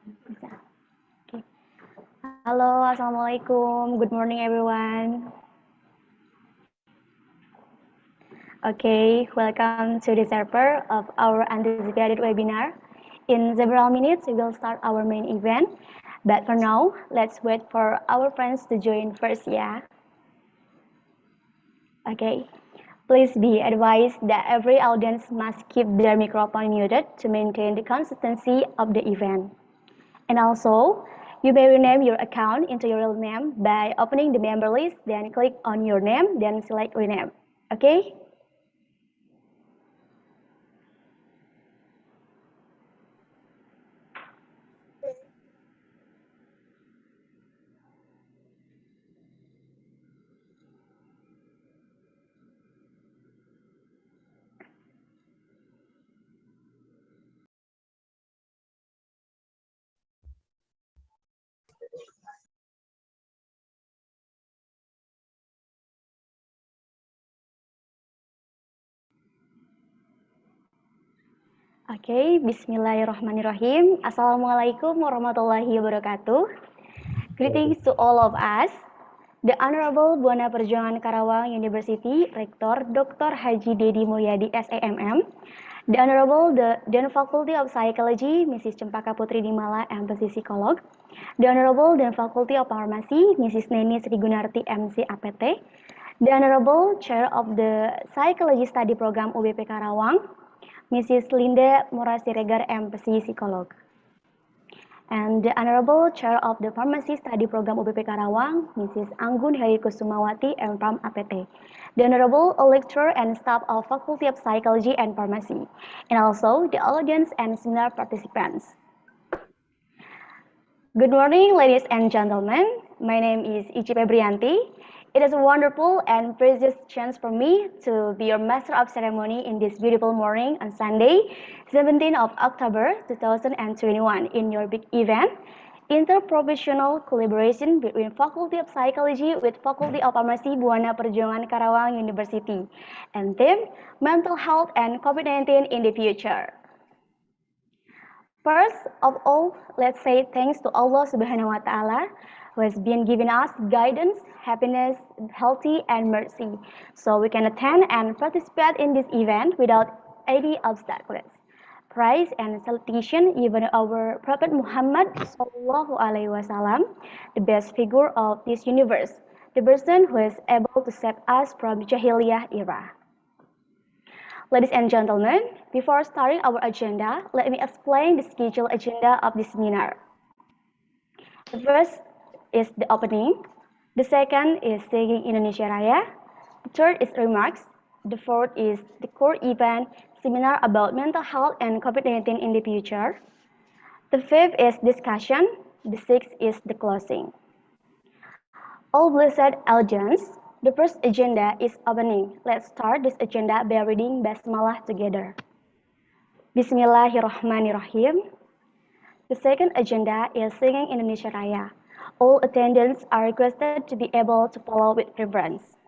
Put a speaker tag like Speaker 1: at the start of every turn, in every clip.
Speaker 1: Bisa. Okay. Halo, Assalamualaikum. Good morning, everyone. Okay, welcome to the server of our anticipated webinar. In several minutes, we will start our main event. But for now, let's wait for our friends to join first, yeah? Okay. Please be advised that every audience must keep their microphone muted to maintain the consistency of the event. And also, you may rename your account into your real name by opening the member list, then click on your name, then select rename. Okay? Okay, Bismillahirrahmanirrahim. Assalamualaikum warahmatullahi wabarakatuh. Greetings to all of us. The Honorable Buana Perjuangan Karawang University Rector Dr. Haji Dedi Mulyadi SAMM, the Honorable Dean Faculty of Psychology Mrs. Cempaka Putri Dimala MPC Psikolog, the Honorable Dean Faculty of Pharmacy Mrs. Neni Sri Gunarti MC APT, the Honorable Chair of the Psychology Study Program UBP Karawang, Mrs. Linda Murasiregar MPC Psikolog, and the Honorable Chair of the Pharmacy Study Program UBP Karawang, Mrs. Anggun Heri Kusumawati MPharm APT, the Honorable Lecturer and staff of Faculty of Psychology and Pharmacy, and also the audience and seminar participants. Good morning, ladies and gentlemen. My name is Ichi Febrianti. It is a wonderful and precious chance for me to be your Master of Ceremony in this beautiful morning on Sunday, 17th of October 2021 in your big event, Interprofessional Collaboration between Faculty of Psychology with Faculty of Pharmacy Buana Perjuangan Karawang University, and theme, Mental Health and COVID-19 in the Future. First of all, let's say thanks to Allah Subhanahu wa Ta'ala who has been giving us guidance, happiness, healthy, and mercy, so we can attend and participate in this event without any obstacles. Praise and salutation even our Prophet Muhammad Sallallahu Alaihi Wasallam, the best figure of this universe, the person who is able to save us from Jahiliyah era. Ladies and gentlemen, before starting our agenda, let me explain the scheduled agenda of this seminar. The first is the opening. The second is Singing Indonesia Raya. The third is remarks. The fourth is the core event, seminar about mental health and COVID-19 in the future. The fifth is discussion. The sixth is the closing. All blessed audience, the first agenda is opening. Let's start this agenda by reading Basmalah together. Bismillahirrahmanirrahim. The second agenda is Singing Indonesia Raya. All attendants are requested to be able to follow with reverence.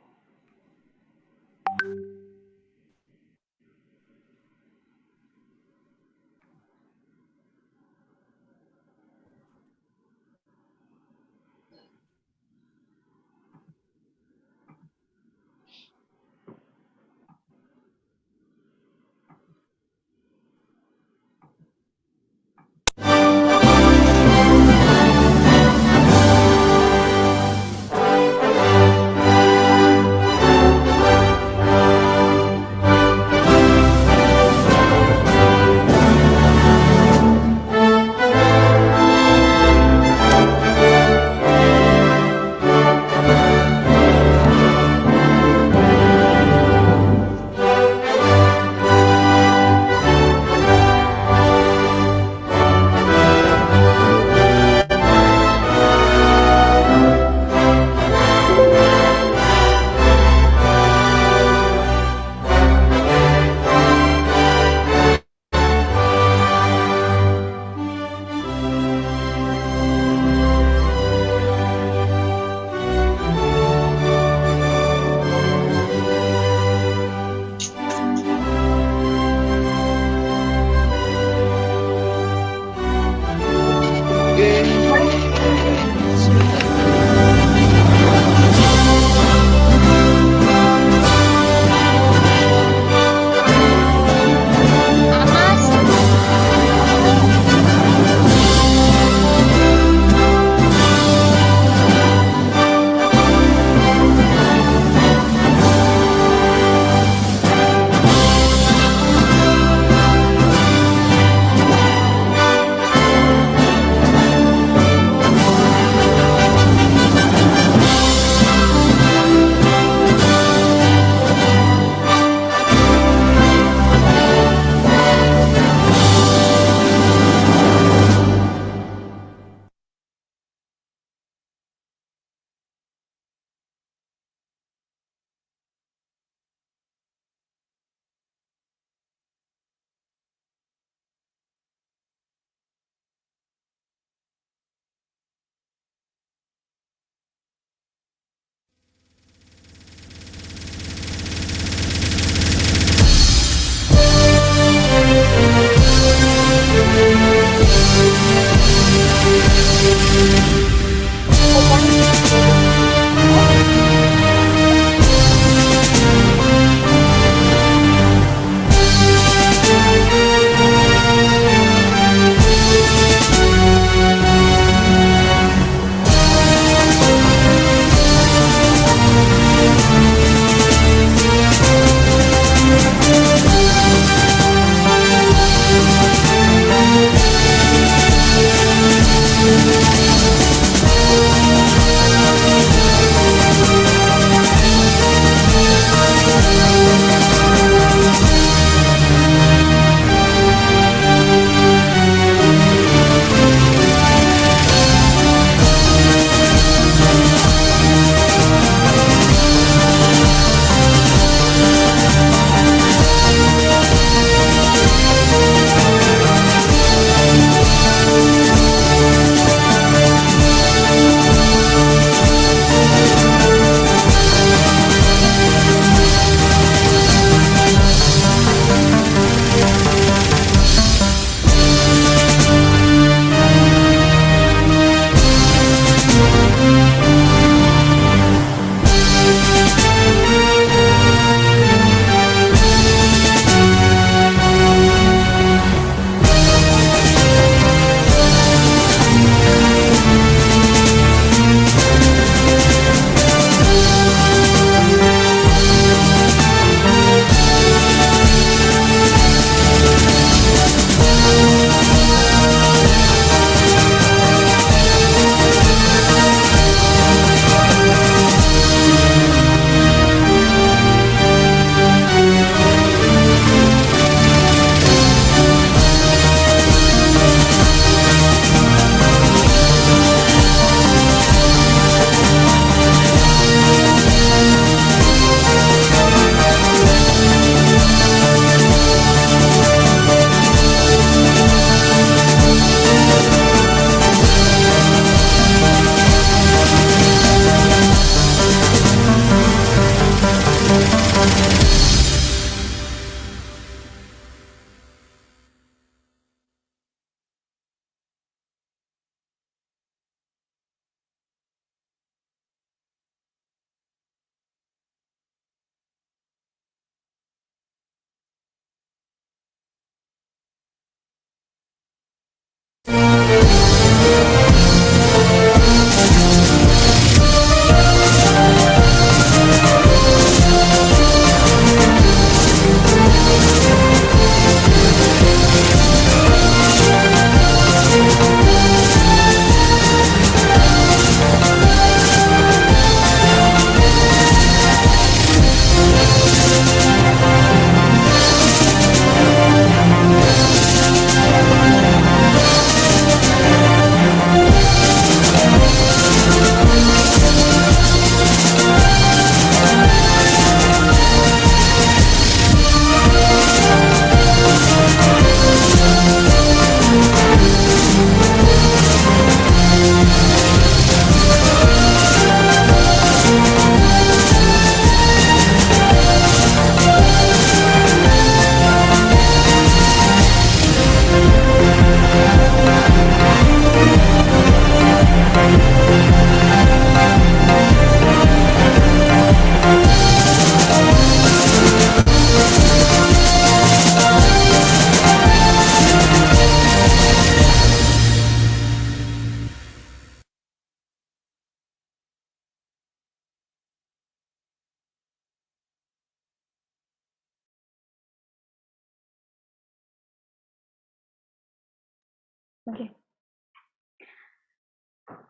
Speaker 1: Okay.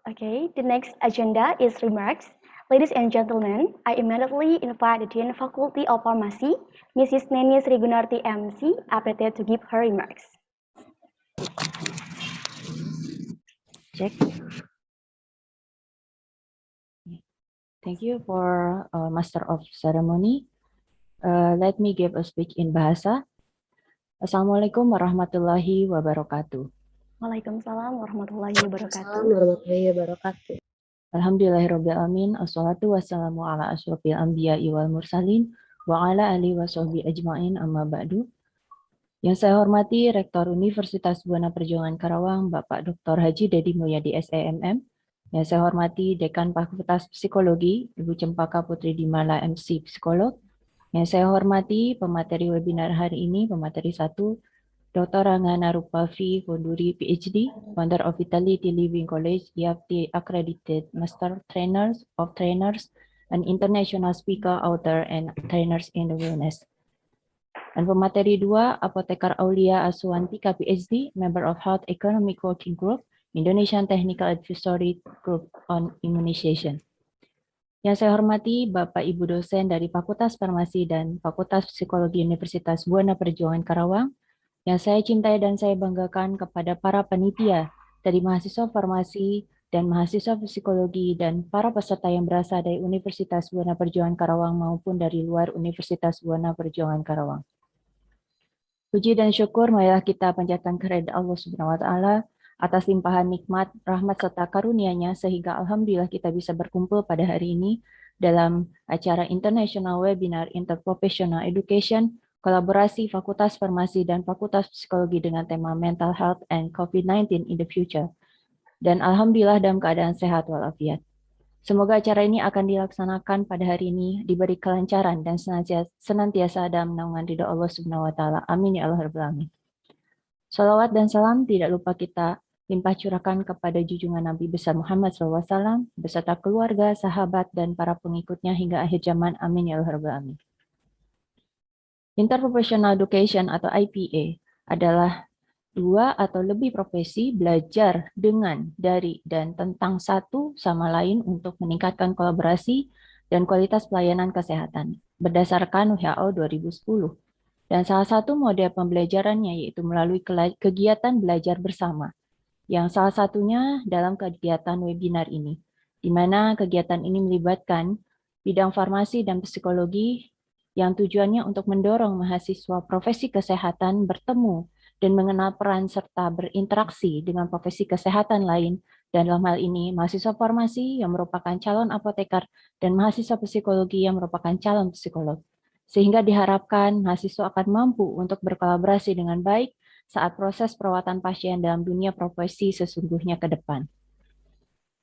Speaker 1: Okay, the next agenda is remarks. Ladies and gentlemen, I immediately invite the Dean Faculty of Pharmacy, Mrs. Neni Srigunarti MC, appreciated to give her remarks.
Speaker 2: Check. Thank you for Master of Ceremony. Let me give a speech in Bahasa. Assalamualaikum warahmatullahi wabarakatuh.
Speaker 1: Waalaikumsalam warahmatullahi wabarakatuh.
Speaker 3: warahmatullahi wabarakatuh.
Speaker 2: Alhamdulillahirrabbilalamin. Assalatu wassalamu ala asyrafil anbiya'i wal mursalin wa ala alihi wa sahbihi ajma'in amma ba'du. Yang saya hormati Rektor Universitas Buana Perjuangan Karawang, Bapak Dr. Haji Dedi Mulyadi SEMM. Yang saya hormati Dekan Fakultas Psikologi, Ibu Cempaka Putri Dimala MC Psikolog. Yang saya hormati pemateri webinar hari ini, pemateri 1, Dr. Rangga Narupavi Konduri PhD, founder of Vitality Living College, IAPT Accredited Master Trainers of Trainers, an international speaker, author, and trainers in the wellness. Dan pemateri 2, Apotekar Aulia Aswantika PhD, member of Health Economic Working Group, Indonesian Technical Advisory Group on Immunization. Yang saya hormati Bapak Ibu dosen dari Fakultas Farmasi dan Fakultas Psikologi Universitas Buana Perjuangan Karawang, yang saya cintai dan saya banggakan kepada para panitia dari mahasiswa farmasi dan mahasiswa psikologi dan para peserta yang berasal dari Universitas Buana Perjuangan Karawang maupun dari luar Universitas Buana Perjuangan Karawang. Puji dan syukur marilah kita panjatkan kehadirat Allah Subhanahu wa taala atas limpahan nikmat, rahmat serta karunia-Nya sehingga alhamdulillah kita bisa berkumpul pada hari ini dalam acara International Webinar Interprofessional Education kolaborasi Fakultas Farmasi dan Fakultas Psikologi dengan tema Mental Health and COVID-19 in the Future. Dan alhamdulillah dalam keadaan sehat walafiat. Semoga acara ini akan dilaksanakan pada hari ini, diberi kelancaran dan senantiasa dalam naungan ridha Allah Subhanahu wa taala. Amin ya Allah rabbal alamin. Salawat dan salam tidak lupa kita limpah curahkan kepada junjungan Nabi besar Muhammad SAW beserta keluarga, sahabat dan para pengikutnya hingga akhir zaman. Amin ya Allah rabbal alamin. Interprofessional Education atau IPA adalah 2 atau lebih profesi belajar dengan, dari, dan tentang satu sama lain untuk meningkatkan kolaborasi dan kualitas pelayanan kesehatan berdasarkan WHO 2010. Dan salah satu model pembelajarannya yaitu melalui kegiatan belajar bersama, yang salah satunya dalam kegiatan webinar ini, di mana kegiatan ini melibatkan bidang farmasi dan psikologi yang tujuannya untuk mendorong mahasiswa profesi kesehatan bertemu dan mengenal peran serta berinteraksi dengan profesi kesehatan lain, dan dalam hal ini mahasiswa farmasi yang merupakan calon apoteker dan mahasiswa psikologi yang merupakan calon psikolog. Sehingga diharapkan mahasiswa akan mampu untuk berkolaborasi dengan baik saat proses perawatan pasien dalam dunia profesi sesungguhnya ke depan.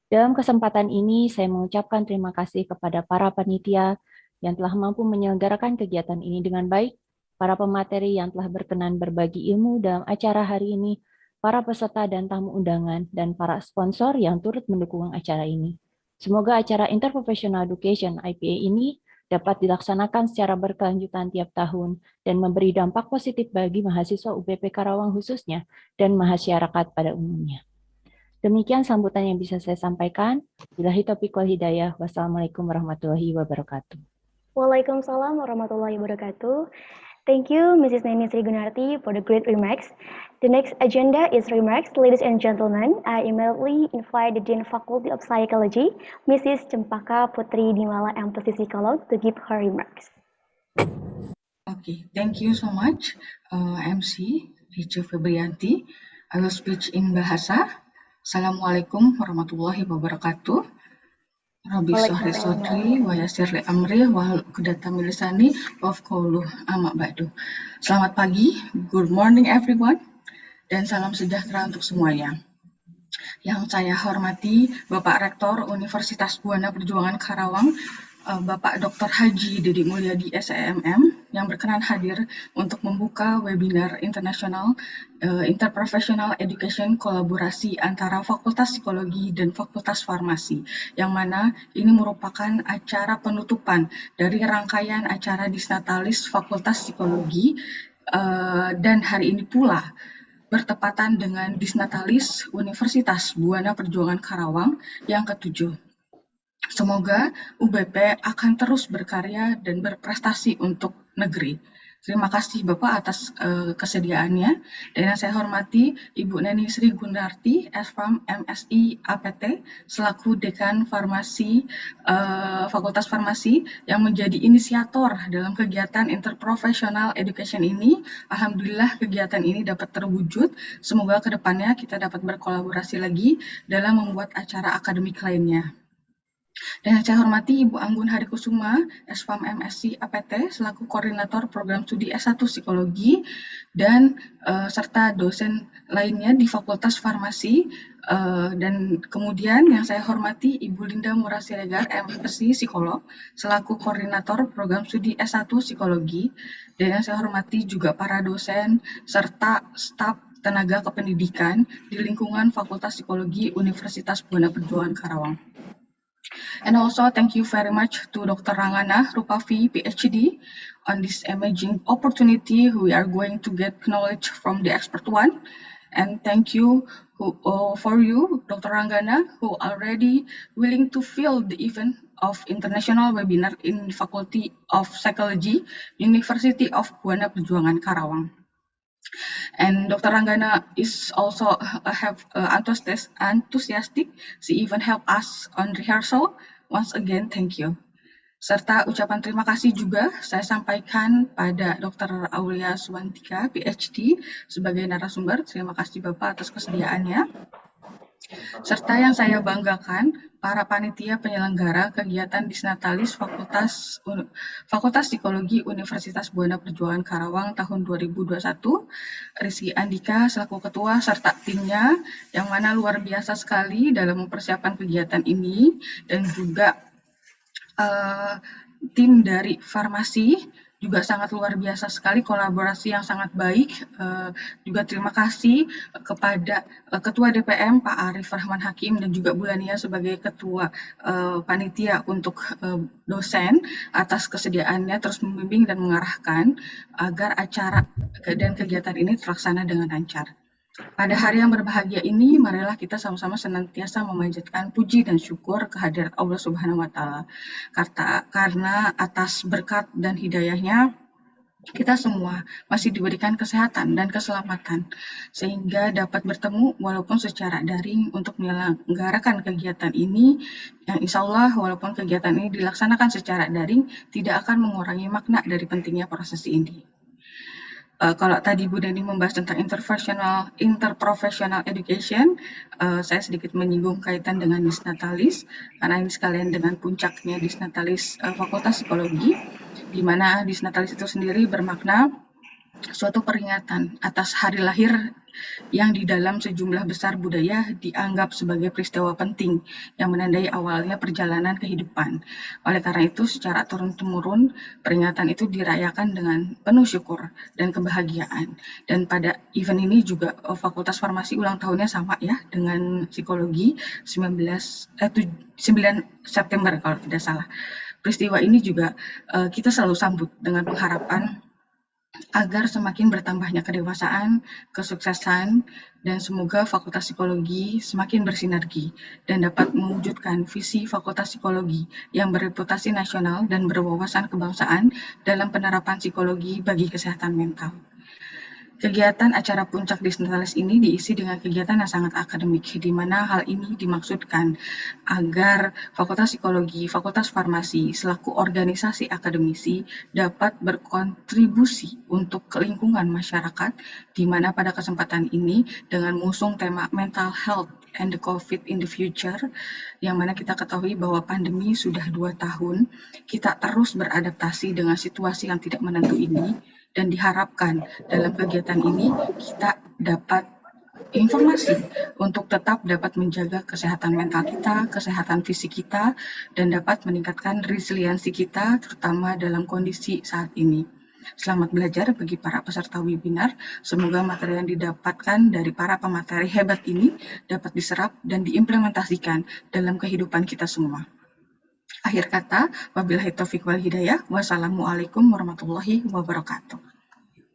Speaker 2: Dalam kesempatan ini, saya mengucapkan terima kasih kepada para panitia yang telah mampu menyelenggarakan kegiatan ini dengan baik, para pemateri yang telah berkenan berbagi ilmu dalam acara hari ini, para peserta dan tamu undangan, dan para sponsor yang turut mendukung acara ini. Semoga acara Interprofessional Education IPA ini dapat dilaksanakan secara berkelanjutan tiap tahun dan memberi dampak positif bagi mahasiswa UPP Karawang khususnya dan masyarakat pada umumnya. Demikian sambutan yang bisa saya sampaikan. Billahi taufiq wal hidayah. Wassalamualaikum warahmatullahi wabarakatuh.
Speaker 1: Waalaikumsalam warahmatullahi wabarakatuh. Thank you, Mrs. Neni Srigunarti, for the great remarks. The next agenda is remarks. Ladies and gentlemen, I immediately invite the Dean Faculty of Psychology, Mrs. Cempaka Putri Dimala MPC Psikolog, to give her remarks.
Speaker 4: Okay, thank you so much, MC Ricu Febrianti. I will speak in Bahasa. Assalamualaikum warahmatullahi wabarakatuh. Rabbi Sohri Sodri, wa Yasir li Amri, wa Qudata Milisani, of Qawluh Amak Ba'du. Selamat pagi, good morning everyone, dan salam sejahtera untuk semuanya. Yang saya hormati Bapak Rektor Universitas Buana Perjuangan Karawang, Bapak Dr. Haji Dedi Mulyadi SEMM, yang berkenan hadir untuk membuka webinar internasional Interprofessional Education kolaborasi antara Fakultas Psikologi dan Fakultas Farmasi, yang mana ini merupakan acara penutupan dari rangkaian acara Disnatalis Fakultas Psikologi, dan hari ini pula bertepatan dengan Disnatalis Universitas Buana Perjuangan Karawang yang ke-7. Semoga UBP akan terus berkarya dan berprestasi untuk negeri. Terima kasih Bapak atas kesediaannya. Dan yang saya hormati Ibu Neni Sri Gundarti, SFAM MSI APT, selaku Dekan Farmasi Fakultas Farmasi yang menjadi inisiator dalam kegiatan Interprofessional Education ini. Alhamdulillah kegiatan ini dapat terwujud. Semoga kedepannya kita dapat berkolaborasi lagi dalam membuat acara akademik lainnya. Dan yang saya hormati Ibu Anggun Harikusuma, SFAM MSc APT, selaku Koordinator Program Studi S1 Psikologi, dan serta dosen lainnya di Fakultas Farmasi. Dan kemudian yang saya hormati Ibu Linda Mura Siregar, MSc Psikolog, selaku Koordinator Program Studi S1 Psikologi. Dan yang saya hormati juga para dosen serta staf tenaga kependidikan di lingkungan Fakultas Psikologi Universitas Buana Perjuangan Karawang. And also thank you very much to Dr. Rangana Rupavi, PhD, on this amazing opportunity. We are going to get knowledge from the expert one. And thank you for you, Dr. Rangana, who already willing to fill the event of international webinar in Faculty of Psychology, University of Buana Perjuangan Karawang. And Dr. Ranggana is also enthusiastic. She even helped us on rehearsal. Once again, thank you. Serta ucapan terima kasih juga saya sampaikan pada Dr. Aulia Suwantika, PhD, sebagai narasumber. Terima kasih Bapak atas kesediaannya. Serta yang saya banggakan, para panitia penyelenggara kegiatan Disnatalis Fakultas Psikologi Universitas Buana Perjuangan Karawang tahun 2021, Rizky Andika selaku ketua serta timnya, yang mana luar biasa sekali dalam mempersiapkan kegiatan ini, dan juga tim dari farmasi, juga sangat luar biasa sekali, kolaborasi yang sangat baik. Juga terima kasih kepada Ketua DPM Pak Arif Rahman Hakim dan juga Bu Lania sebagai Ketua Panitia untuk dosen atas kesediaannya terus membimbing dan mengarahkan agar acara dan kegiatan ini terlaksana dengan lancar. Pada hari yang berbahagia ini, marilah kita sama-sama senantiasa memanjatkan puji dan syukur kehadirat Allah Subhanahu wa Ta'ala. Karena atas berkat dan hidayahnya, kita semua masih diberikan kesehatan dan keselamatan, sehingga dapat bertemu walaupun secara daring untuk menyelenggarakan kegiatan ini, yang insya Allah walaupun kegiatan ini dilaksanakan secara daring, tidak akan mengurangi makna dari pentingnya prosesi ini. Kalau tadi Bu Deni membahas tentang interprofessional education, saya sedikit menyinggung kaitan dengan Disnatalis, karena ini sekalian dengan puncaknya Disnatalis Fakultas Psikologi, di mana Disnatalis itu sendiri bermakna suatu peringatan atas hari lahir yang di dalam sejumlah besar budaya dianggap sebagai peristiwa penting yang menandai awalnya perjalanan kehidupan. Oleh karena itu, secara turun-temurun, peringatan itu dirayakan dengan penuh syukur dan kebahagiaan. Dan pada event ini juga Fakultas Farmasi ulang tahunnya sama ya dengan psikologi 9 September kalau tidak salah. Peristiwa ini juga kita selalu sambut dengan pengharapan agar semakin bertambahnya kedewasaan, kesuksesan, dan semoga Fakultas Psikologi semakin bersinergi dan dapat mewujudkan visi Fakultas Psikologi yang bereputasi nasional dan berwawasan kebangsaan dalam penerapan psikologi bagi kesehatan mental. Kegiatan acara puncak Disnatalis ini diisi dengan kegiatan yang sangat akademik, di mana hal ini dimaksudkan agar Fakultas Psikologi, Fakultas Farmasi, selaku organisasi akademisi dapat berkontribusi untuk lingkungan masyarakat, di mana pada kesempatan ini dengan mengusung tema Mental Health and the COVID in the Future, yang mana kita ketahui bahwa pandemi sudah 2 tahun, kita terus beradaptasi dengan situasi yang tidak menentu ini, dan diharapkan dalam kegiatan ini kita dapat informasi untuk tetap dapat menjaga kesehatan mental kita, kesehatan fisik kita, dan dapat meningkatkan resiliensi kita, terutama dalam kondisi saat ini. Selamat belajar bagi para peserta webinar. Semoga materi yang didapatkan dari para pemateri hebat ini dapat diserap dan diimplementasikan dalam kehidupan kita semua. Akhir kata, wabillahi taufiq wal hidayah. Wassalamualaikum warahmatullahi wabarakatuh.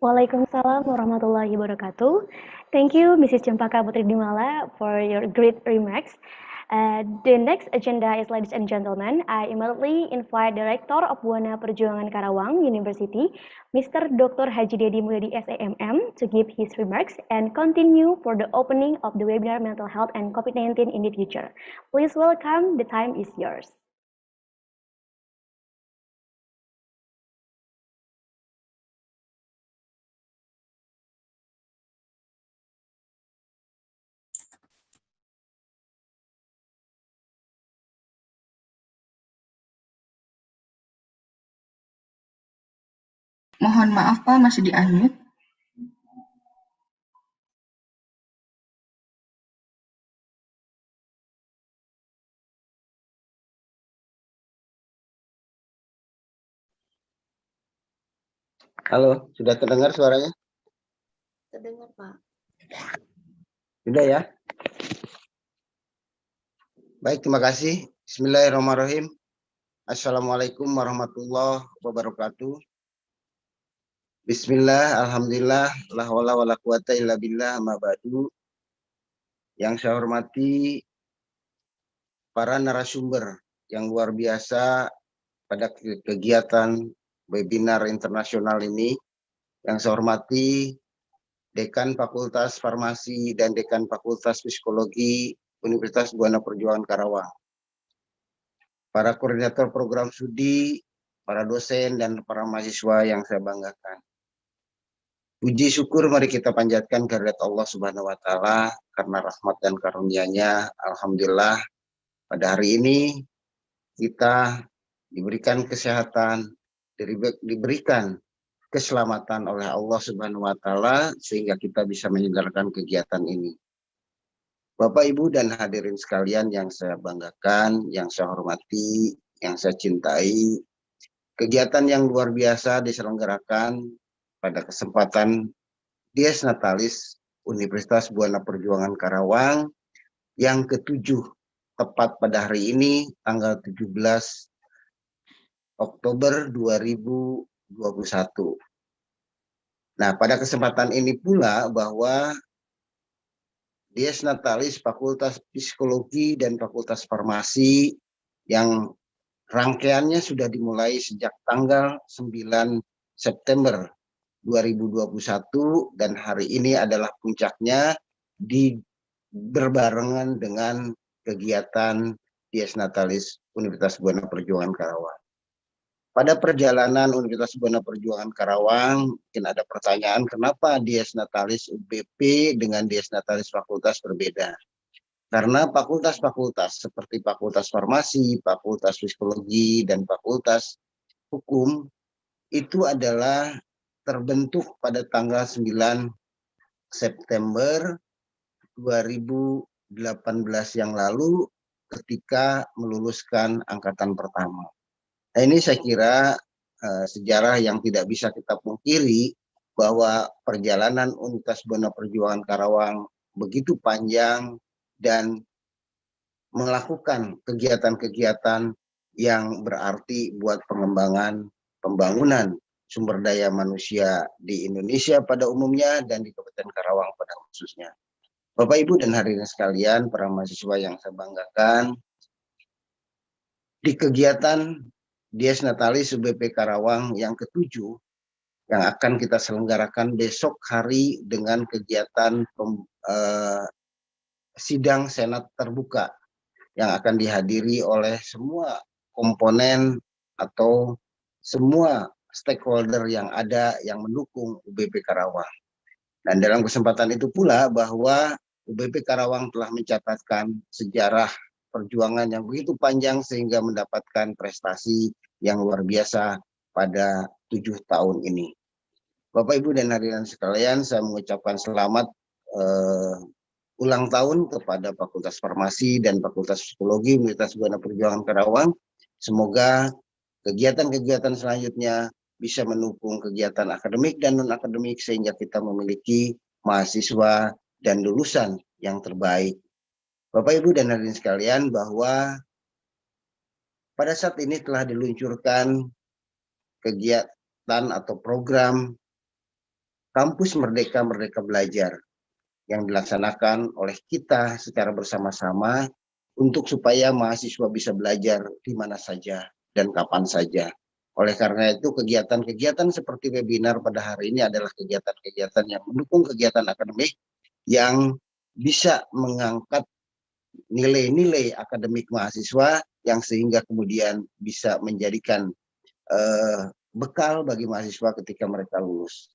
Speaker 1: Waalaikumsalam warahmatullahi wabarakatuh. Thank you, Mrs. Cempaka Putri Dimala, for your great remarks. The next agenda is, ladies and gentlemen, I immediately invite Director of Buana Perjuangan Karawang University, Mr. Dr. Haji Dedi Mulyadi SAMM, to give his remarks and continue for the opening of the webinar Mental Health and COVID-19 in the Future. Please welcome, the time is yours.
Speaker 4: Mohon maaf Pak, masih di-unmute.
Speaker 3: Halo, sudah terdengar suaranya?
Speaker 2: Terdengar, Pak.
Speaker 3: Sudah ya? Baik, terima kasih. Bismillahirrahmanirrahim. Assalamualaikum warahmatullahi wabarakatuh. Bismillah, alhamdulillah, la haula wala quwata illa billah, ma ba'du. Yang saya hormati para narasumber yang luar biasa pada kegiatan webinar internasional ini. Yang saya hormati Dekan Fakultas Farmasi dan Dekan Fakultas Psikologi Universitas Buana Perjuangan Karawang, para koordinator program studi, para dosen, dan para mahasiswa yang saya banggakan. Puji syukur mari kita panjatkan kehadirat Allah Subhanahu wa Ta'ala karena rahmat dan karunia-Nya. Alhamdulillah, pada hari ini kita diberikan kesehatan, diberikan keselamatan oleh Allah Subhanahu wa Ta'ala sehingga kita bisa menyelenggarakan kegiatan ini. Bapak, Ibu, dan hadirin sekalian yang saya banggakan, yang saya hormati, yang saya cintai, kegiatan yang luar biasa diselenggarakan pada kesempatan Dies Natalis Universitas Buana Perjuangan Karawang yang ke-7, tepat pada hari ini, tanggal 17 Oktober 2021. Nah, pada kesempatan ini pula bahwa Dies Natalis Fakultas Psikologi dan Fakultas Farmasi yang rangkaiannya sudah dimulai sejak tanggal 9 September 2021 dan hari ini adalah puncaknya berbarengan dengan kegiatan Dies Natalis Universitas Buana Perjuangan Karawang. Pada perjalanan Universitas Buana Perjuangan Karawang, mungkin ada pertanyaan kenapa Dies Natalis UBP dengan Dies Natalis Fakultas berbeda. Karena fakultas-fakultas seperti Fakultas Farmasi, Fakultas Psikologi, dan Fakultas Hukum itu adalah terbentuk pada tanggal 9 September 2018 yang lalu ketika meluluskan angkatan pertama. Nah, ini saya kira sejarah yang tidak bisa kita pungkiri bahwa perjalanan Universitas Buana Perjuangan Karawang begitu panjang dan melakukan kegiatan-kegiatan yang berarti buat pengembangan pembangunan sumber daya manusia di Indonesia pada umumnya dan di Kabupaten Karawang pada khususnya. Bapak, Ibu, dan hadirin sekalian, para mahasiswa yang saya banggakan, di kegiatan Dies Natalis UBP Karawang yang ke-7 yang akan kita selenggarakan besok hari dengan kegiatan sidang senat terbuka yang akan dihadiri oleh semua komponen atau semua stakeholder yang ada yang mendukung UBP Karawang. Dan dalam kesempatan itu pula bahwa UBP Karawang telah mencatatkan sejarah perjuangan yang begitu panjang sehingga mendapatkan prestasi yang luar biasa pada 7 tahun ini. Bapak, Ibu, dan hadirin sekalian, saya mengucapkan selamat ulang tahun kepada Fakultas Farmasi dan Fakultas Psikologi Universitas Buana Perjuangan Karawang. Semoga kegiatan-kegiatan selanjutnya bisa mendukung kegiatan akademik dan non-akademik sehingga kita memiliki mahasiswa dan lulusan yang terbaik. Bapak, Ibu, dan hadirin sekalian, bahwa pada saat ini telah diluncurkan kegiatan atau program Kampus Merdeka Merdeka Belajar yang dilaksanakan oleh kita secara bersama-sama untuk supaya mahasiswa bisa belajar di mana saja dan kapan saja. Oleh karena itu kegiatan-kegiatan seperti webinar pada hari ini adalah kegiatan-kegiatan yang mendukung kegiatan akademik yang bisa mengangkat nilai-nilai akademik mahasiswa yang sehingga kemudian bisa menjadikan bekal bagi mahasiswa ketika mereka lulus.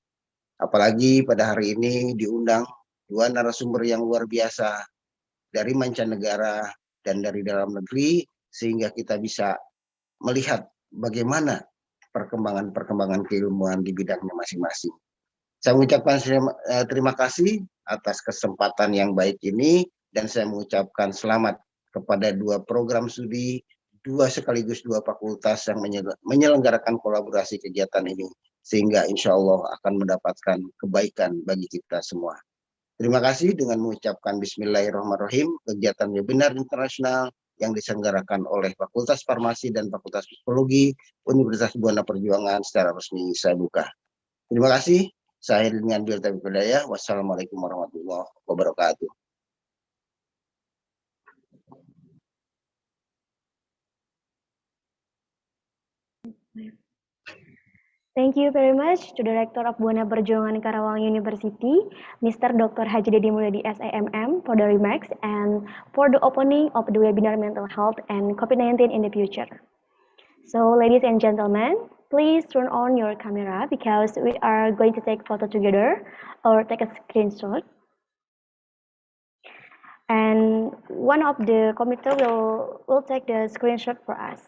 Speaker 3: Apalagi pada hari ini diundang 2 narasumber yang luar biasa dari mancanegara dan dari dalam negeri, sehingga kita bisa melihat bagaimana perkembangan-perkembangan keilmuan di bidangnya masing-masing. Saya mengucapkan terima kasih atas kesempatan yang baik ini, dan saya mengucapkan selamat kepada 2 program studi, 2 sekaligus 2 fakultas yang menyelenggarakan kolaborasi kegiatan ini, sehingga insya Allah akan mendapatkan kebaikan bagi kita semua. Terima kasih dengan mengucapkan Bismillahirrahmanirrahim, kegiatan webinar internasional yang diselenggarakan oleh Fakultas Farmasi dan Fakultas Psikologi Universitas Buana Perjuangan secara resmi saya buka. Terima kasih. Saya dengan bil taufiq hidayah. Wassalamualaikum warahmatullahi wabarakatuh.
Speaker 1: Thank you very much to the Rector of Buana Perjuangan Karawang University, Mr. Dr. Haji Dedi Mulyadi SAMM, for the remarks and for the opening of the webinar Mental Health and COVID-19 in the Future. So, ladies and gentlemen, please turn on your camera because we are going to take photo together or take a screenshot. And one of the committee will take the screenshot for us.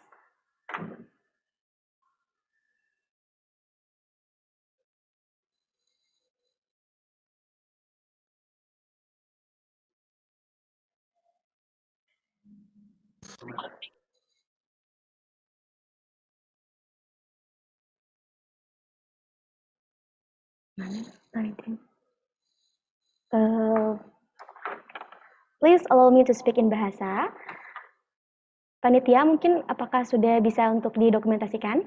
Speaker 1: Please allow me to speak in bahasa. Panitia, mungkin apakah sudah bisa untuk didokumentasikan?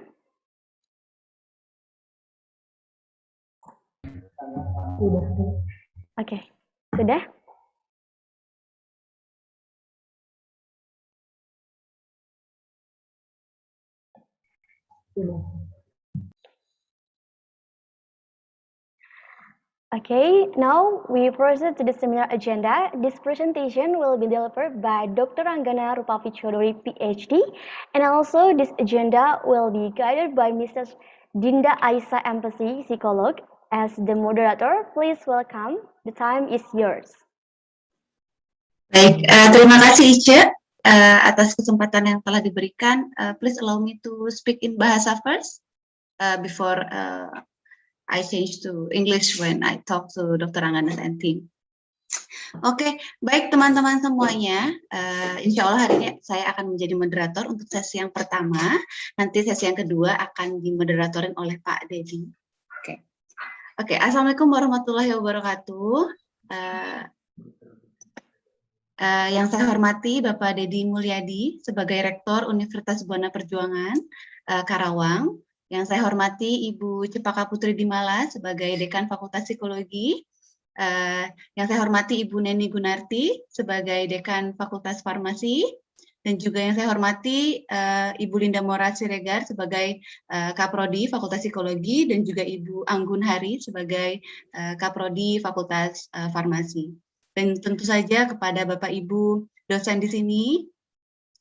Speaker 1: Sudah. Oke, sudah? Sudah. Okay, now we proceed to the seminar agenda. This presentation will be delivered by Dr. Anggana Rupavi Chodori, PhD, and also this agenda will be guided by Mrs. Dinda Aisa, MPC, Psikolog. As the moderator, please welcome. The time is yours.
Speaker 5: Baik, terima kasih Ice atas kesempatan yang telah diberikan. Please allow me to speak in bahasa first before I change to English when I talk to Dr. Anggana and team. Oke, baik teman-teman semuanya. Insya Allah hari ini saya akan menjadi moderator untuk sesi yang pertama. Nanti sesi yang kedua akan dimoderatorin oleh Pak Dedi. Oke. Assalamualaikum warahmatullahi wabarakatuh. Yang saya hormati Bapak Dedi Mulyadi sebagai Rektor Universitas Buana Perjuangan Karawang. Yang saya hormati Ibu Cepaka Putri Dimala sebagai Dekan Fakultas Psikologi. Yang saya hormati Ibu Neni Gunarti sebagai Dekan Fakultas Farmasi. Dan juga yang saya hormati Ibu Linda Mora Siregar sebagai Kaprodi Fakultas Psikologi. Dan juga Ibu Anggun Hari sebagai Kaprodi Fakultas Farmasi. Dan tentu saja kepada Bapak Ibu dosen di sini,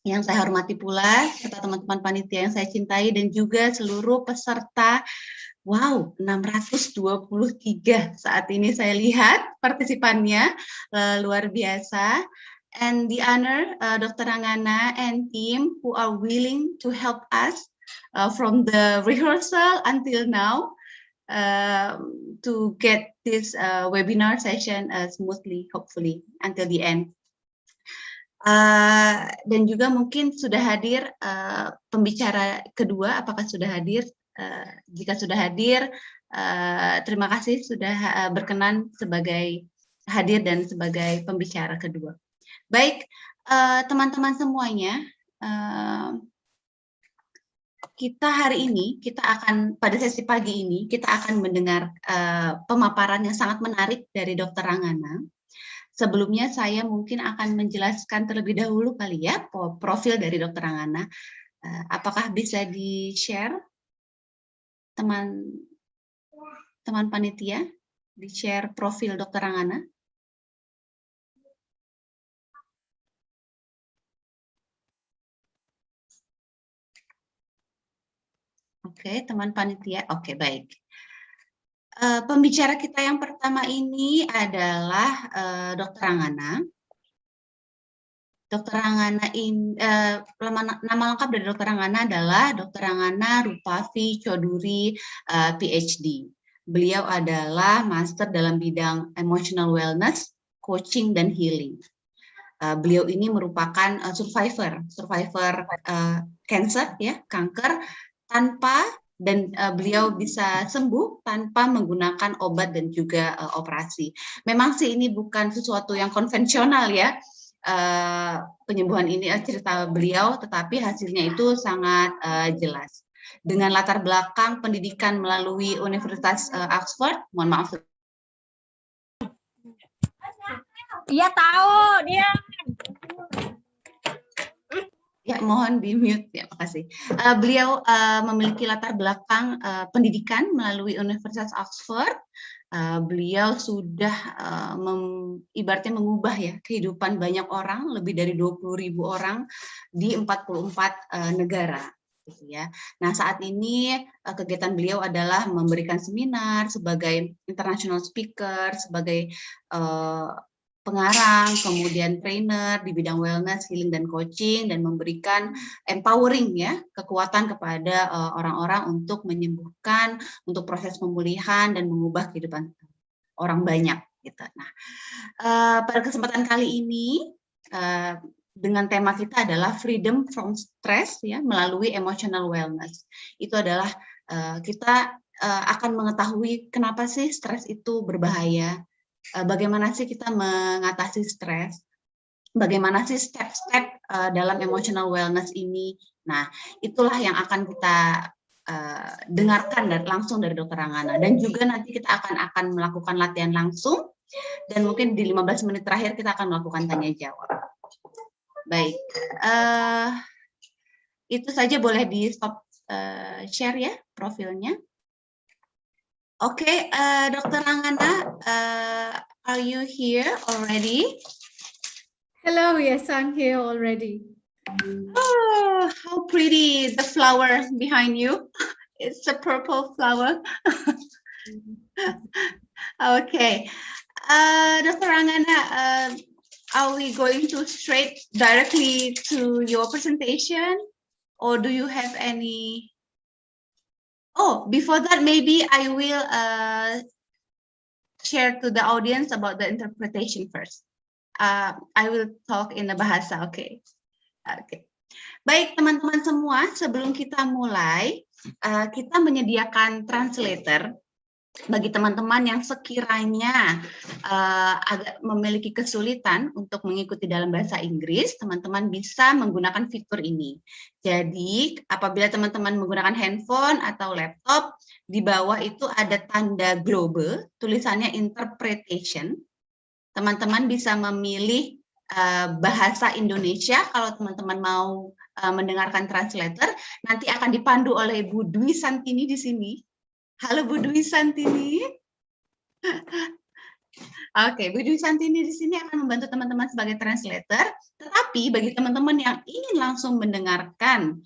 Speaker 5: yang saya hormati pula, serta teman-teman panitia yang saya cintai, dan juga seluruh peserta. Wow, 623 saat ini saya lihat partisipannya, luar biasa. And the honor Dr. Anggana and team who are willing to help us from the rehearsal until now to get this webinar session smoothly, hopefully, until the end. Dan juga mungkin sudah hadir pembicara kedua, apakah sudah hadir? Jika sudah hadir, terima kasih sudah berkenan sebagai hadir dan sebagai pembicara kedua. Baik, teman-teman semuanya, kita hari ini, pada sesi pagi ini, kita akan mendengar pemaparan yang sangat menarik dari Dr. Anggana. Sebelumnya saya mungkin akan menjelaskan terlebih dahulu kali ya profil dari Dr. Angana. Apakah bisa di-share teman panitia? Di-share profil Dr. Angana? Oke, teman panitia. Oke, baik. Pembicara kita yang pertama ini adalah Dr. Angana. Dr. Angana nama lengkap dari Dr. Angana adalah Dr. Angana Rupavi Choduri, PhD. Beliau adalah master dalam bidang emotional wellness, coaching, dan healing. Beliau ini merupakan survivor cancer, ya, kanker, dan beliau bisa sembuh tanpa menggunakan obat dan juga operasi. Memang sih ini bukan sesuatu yang konvensional ya, penyembuhan ini cerita beliau, tetapi hasilnya itu sangat jelas. Dengan latar belakang pendidikan melalui Universitas Oxford, mohon maaf.
Speaker 6: Iya tahu dia.
Speaker 5: Ya, mohon di-mute, ya, makasih. Beliau memiliki latar belakang pendidikan melalui Universitas Oxford. Beliau sudah ibaratnya mengubah ya kehidupan banyak orang, lebih dari 20.000 orang di 44 negara. Gitu ya. Nah, saat ini kegiatan beliau adalah memberikan seminar sebagai international speaker, sebagai pengarang, kemudian trainer di bidang wellness, healing, dan coaching, dan memberikan empowering ya, kekuatan kepada orang-orang untuk menyembuhkan, untuk proses pemulihan dan mengubah kehidupan orang banyak. Gitu. Nah, pada kesempatan kali ini dengan tema kita adalah freedom from stress ya, melalui emotional wellness. Itu adalah kita akan mengetahui kenapa sih stres itu berbahaya. Bagaimana sih kita mengatasi stres, bagaimana sih step-step dalam emotional wellness ini. Nah, itulah yang akan kita dengarkan langsung dari Dr. Angana. Dan juga nanti kita akan melakukan latihan langsung, dan mungkin di 15 menit terakhir kita akan melakukan tanya-jawab. Baik, itu saja, boleh di-stop share ya profilnya. Okay, Dr. Angana, are you here already?
Speaker 6: Hello, yes, I'm here already.
Speaker 5: Oh, how pretty the flower behind you. It's a purple flower. Okay, Dr. Angana, are we going to straight directly to your presentation, or do you have any? Oh, before that, maybe I will share to the audience about the interpretation first. I will talk in the bahasa, okay? Okay. Baik, teman-teman semua, sebelum kita mulai, kita menyediakan translator bagi teman-teman yang sekiranya agak memiliki kesulitan untuk mengikuti dalam bahasa Inggris. Teman-teman bisa menggunakan fitur ini. Jadi, apabila teman-teman menggunakan handphone atau laptop, di bawah itu ada tanda globe, tulisannya interpretation. Teman-teman bisa memilih bahasa Indonesia. Kalau teman-teman mau mendengarkan translator, nanti akan dipandu oleh Bu Dwi Santini di sini. Halo Bu Dwi Santini. Oke, Bu Dwi Santini di sini akan membantu teman-teman sebagai translator. Tetapi bagi teman-teman yang ingin langsung mendengarkan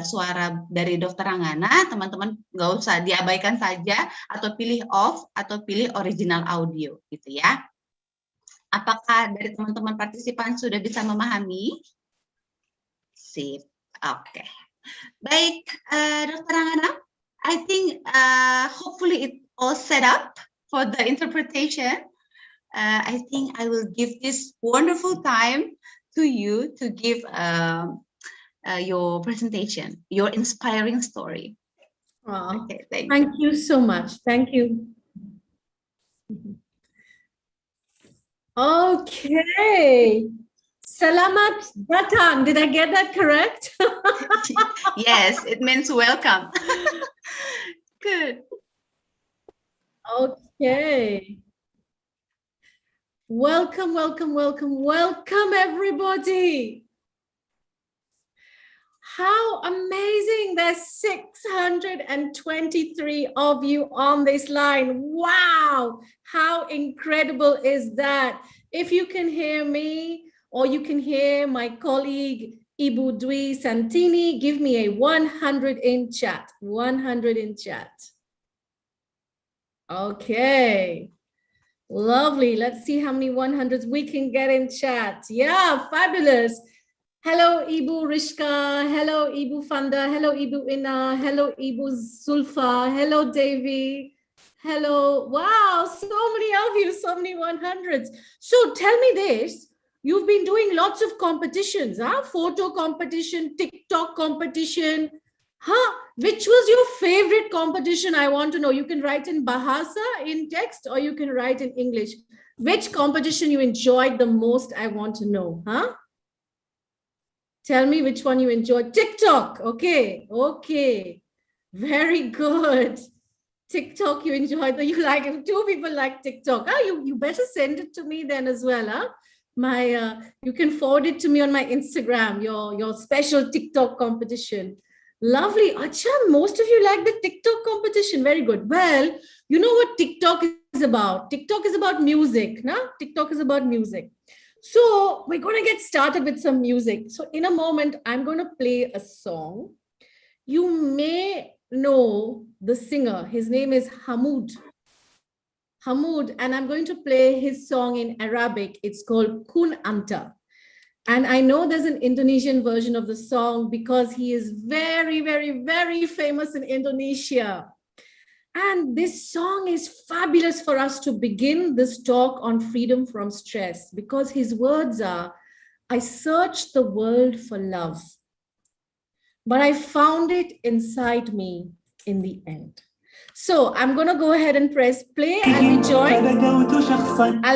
Speaker 5: suara dari Dr. Angana, teman-teman nggak usah, diabaikan saja atau pilih off atau pilih original audio, gitu ya. Apakah dari teman-teman partisipan sudah bisa memahami? Sip. Oke. Baik, Dr. Angana. I think hopefully it all set up for the interpretation. I think I will give this wonderful time to you to give your presentation, your inspiring story.
Speaker 6: Oh,
Speaker 5: Okay,
Speaker 6: thank you so much. Thank you. Okay. Selamat datang. Did I get that correct?
Speaker 5: Yes, it means welcome. Good.
Speaker 6: Okay. Welcome, welcome, welcome, welcome, everybody. How amazing. There's 623 of you on this line. Wow. How incredible is that? If you can hear me or you can hear my colleague, Ibu Dwi Santini, give me a 100 in chat. 100 in chat. Okay. Lovely. Let's see how many 100s we can get in chat. Yeah, fabulous. Hello, Ibu Rishka. Hello, Ibu Fanda. Hello, Ibu Ina. Hello, Ibu Zulfa. Hello, Davy. Hello. Wow, so many of you, so many 100s. So tell me this. You've been doing lots of competitions, huh? Photo competition, TikTok competition. Huh? Which was your favorite competition? I want to know. You can write in Bahasa in text or you can write in English. Which competition you enjoyed the most? I want to know. Huh? Tell me which one you enjoyed. TikTok. Okay. Okay. Very good. TikTok you enjoyed. You like it. Two people like TikTok. Ah, you better send it to me then as well. Huh? You can forward it to me on my Instagram, your special TikTok competition. Lovely. Acha, most of you like the TikTok competition. Very good. Well, you know what TikTok is about? TikTok is about music. No? TikTok is about music. So we're going to get started with some music. So in a moment, I'm going to play a song. You may know the singer. His name is Hamoud. Hamoud, and I'm going to play his song in Arabic. It's called Kun Anta. And I know there's an Indonesian version of the song because he is very, very, very famous in Indonesia. And this song is fabulous for us to begin this talk on freedom from stress because his words are, I searched the world for love, but I found it inside me in the end. So I'm going to go ahead and press play. I'll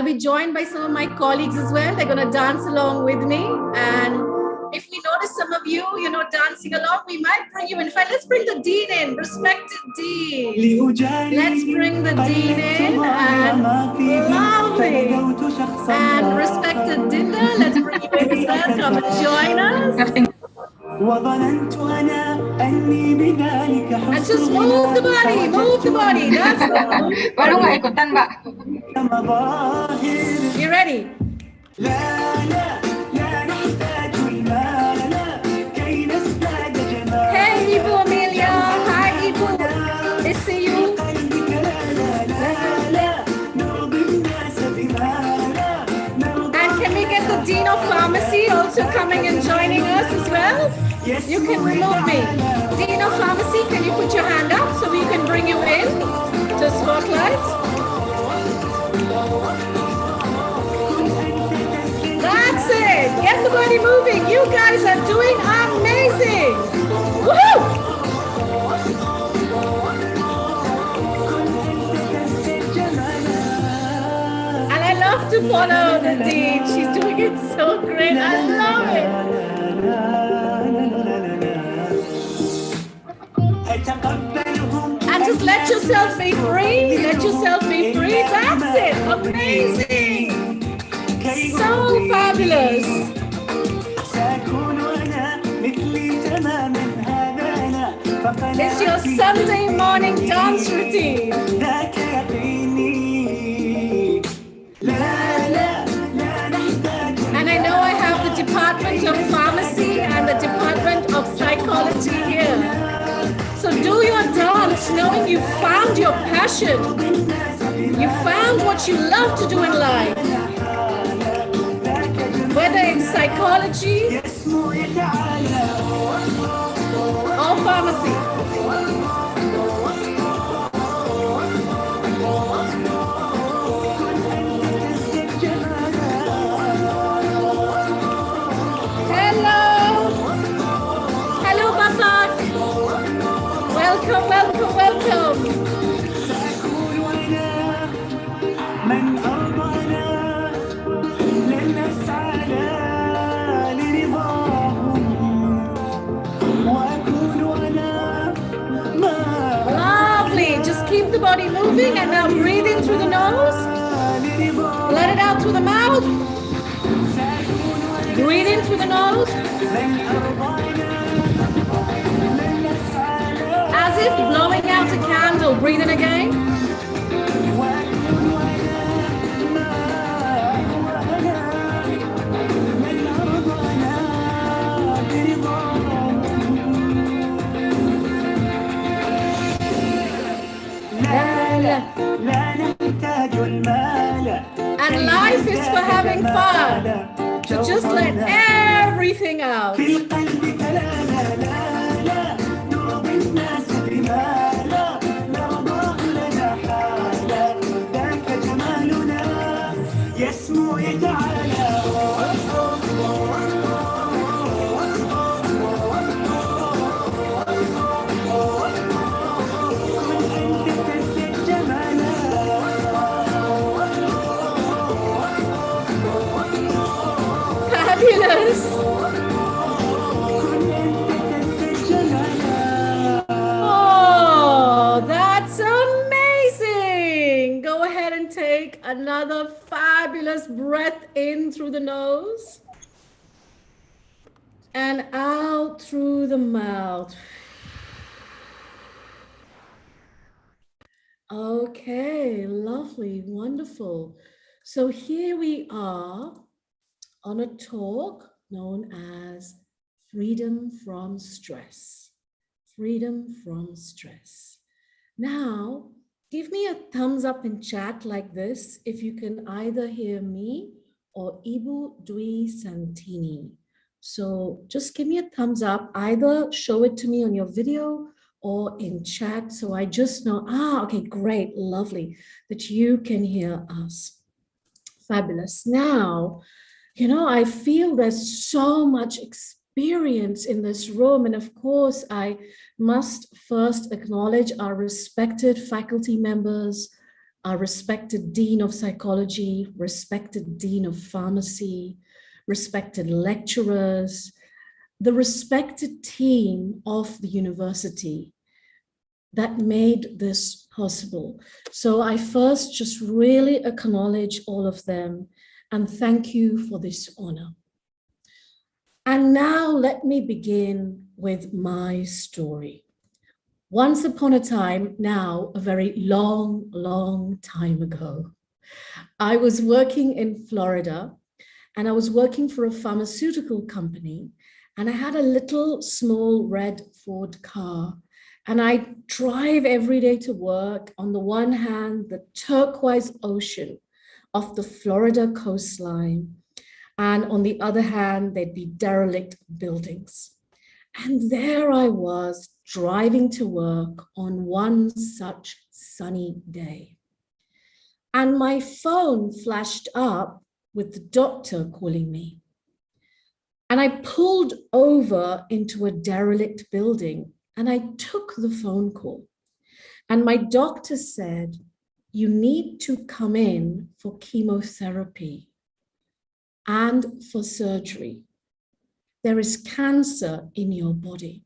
Speaker 6: be joined by some of my colleagues as well. They're going to dance along with me. And if we notice some of you, dancing along, we might bring you in. In fact, let's bring the Dean in, respected Dean. Let's bring the Dean in. And lovely. And respected Dinda, let's bring you in as well. Come and join us. And just move the body, move the body. That's it.
Speaker 7: Baru nggak ikutan, Mbak.
Speaker 6: You ready? Hey, Ibu Amelia. Hi, Ibu. I see you. And can we get the Dean of Pharmacy also coming and joining us as well? You can remove me. Dean of Pharmacy, can you put your hand up so we can bring you in to Spotlight? That's it. Get the body moving. You guys are doing amazing. Woohoo! And I love to follow the Dean. She's doing it so great. I love it. And just let yourself be free. Let yourself be free. That's it. Amazing. So fabulous. It's your Sunday morning dance routine. And I know I have the Department of Pharmacy and the Department of Psychology here. So do your dance knowing you found your passion. You found what you love to do in life. Whether it's psychology or pharmacy. Hello. Hello, Bapak. Welcome, welcome, welcome. Lovely. Just keep the body moving and now breathe in through the nose Let it out through the mouth. Breathe in through the nose. As if blowing out a candle. Breathe in again. And life is for having fun. So just let everything out. Fabulous. Oh, that's amazing. Go ahead and take another fabulous breath in through the nose and out through the mouth. Okay, lovely, wonderful. So here we are on a talk known as Freedom from Stress. Freedom from stress. Now, give me a thumbs up in chat like this if you can either hear me or Ibu Dwi Santini. So just give me a thumbs up, either show it to me on your video or in chat, so I just know, okay, great, lovely, that you can hear us. Fabulous. Now, I feel there's so much experience in this room. And of course, I must first acknowledge our respected faculty members, our respected Dean of Psychology, respected Dean of Pharmacy, respected lecturers, the respected team of the university that made this possible. So I first just really acknowledge all of them and thank you for this honor. And now let me begin with my story. Once upon a time, now a very long, long time ago, I was working in Florida and I was working for a pharmaceutical company, and I had a little small red Ford car, and I drive every day to work. On the one hand, the turquoise ocean of the Florida coastline, and on the other hand, there'd be derelict buildings. And there I was driving to work on one such sunny day. And my phone flashed up with the doctor calling me. And I pulled over into a derelict building and I took the phone call. And my doctor said, "You need to come in for chemotherapy and for surgery. There is cancer in your body."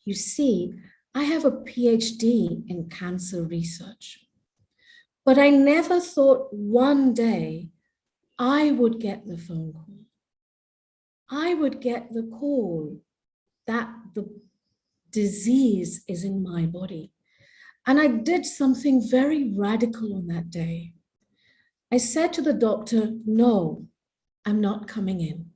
Speaker 6: You see, I have a PhD in cancer research, but I never thought one day I would get the phone call. I would get the call that the disease is in my body. And I did something very radical on that day. I said to the doctor, "No, I'm not coming in."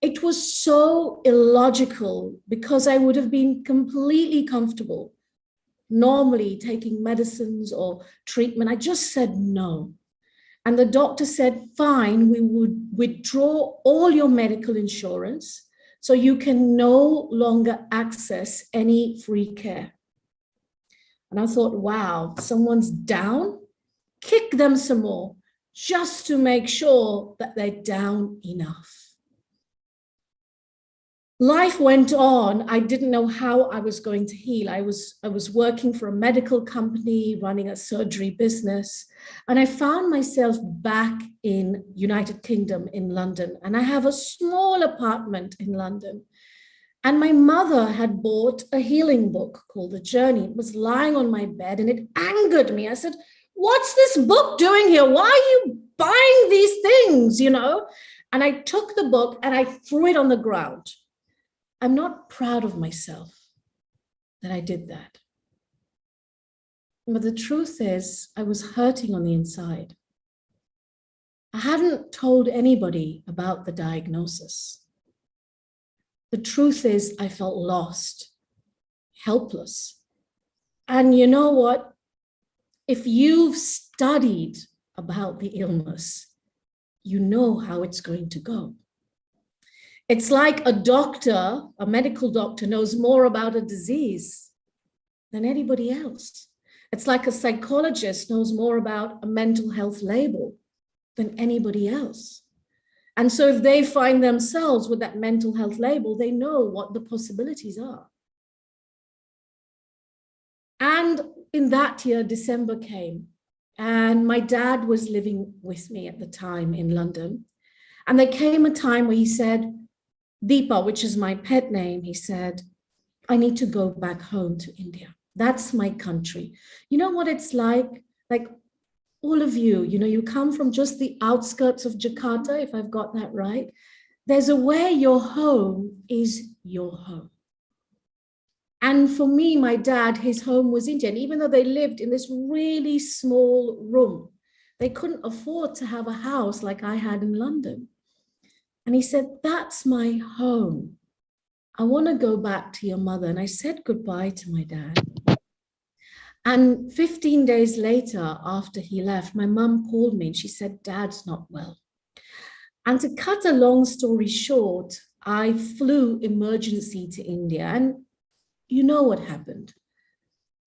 Speaker 6: It was so illogical because I would have been completely comfortable normally taking medicines or treatment. I just said no. And the doctor said, "Fine, we would withdraw all your medical insurance so you can no longer access any free care." And I thought, wow, someone's down, kick them some more just to make sure that they're down enough. Life went on. I didn't know how I was going to heal. I was working for a medical company, running a surgery business, and I found myself back in United Kingdom in London. And I have a small apartment in London. And my mother had bought a healing book called The Journey. It was lying on my bed and it angered me. I said, what's this book doing here? Why are you buying these things, you know? And I took the book and I threw it on the ground. I'm not proud of myself that I did that. But the truth is, I was hurting on the inside. I hadn't told anybody about the diagnosis. The truth is, I felt lost, helpless. And you know what? If you've studied about the illness, you know how it's going to go. It's like a doctor, a medical doctor, knows more about a disease than anybody else. It's like a psychologist knows more about a mental health label than anybody else. And so if they find themselves with that mental health label, they know what the possibilities are. And in that year, December came, and my dad was living with me at the time in London. And there came a time where he said, Deepa, which is my pet name, he said, I need to go back home to India. That's my country. You know what it's like? Like all of you, you know, you come from just the outskirts of Jakarta, if I've got that right. There's a way your home is your home. And for me, my dad, his home was India. And even though they lived in this really small room, they couldn't afford to have a house like I had in London. And he said, that's my home. I want to go back to your mother. And I said goodbye to my dad. And 15 days later, after he left, my mum called me and she said, Dad's not well. And to cut a long story short, I flew emergency to India. And you know what happened?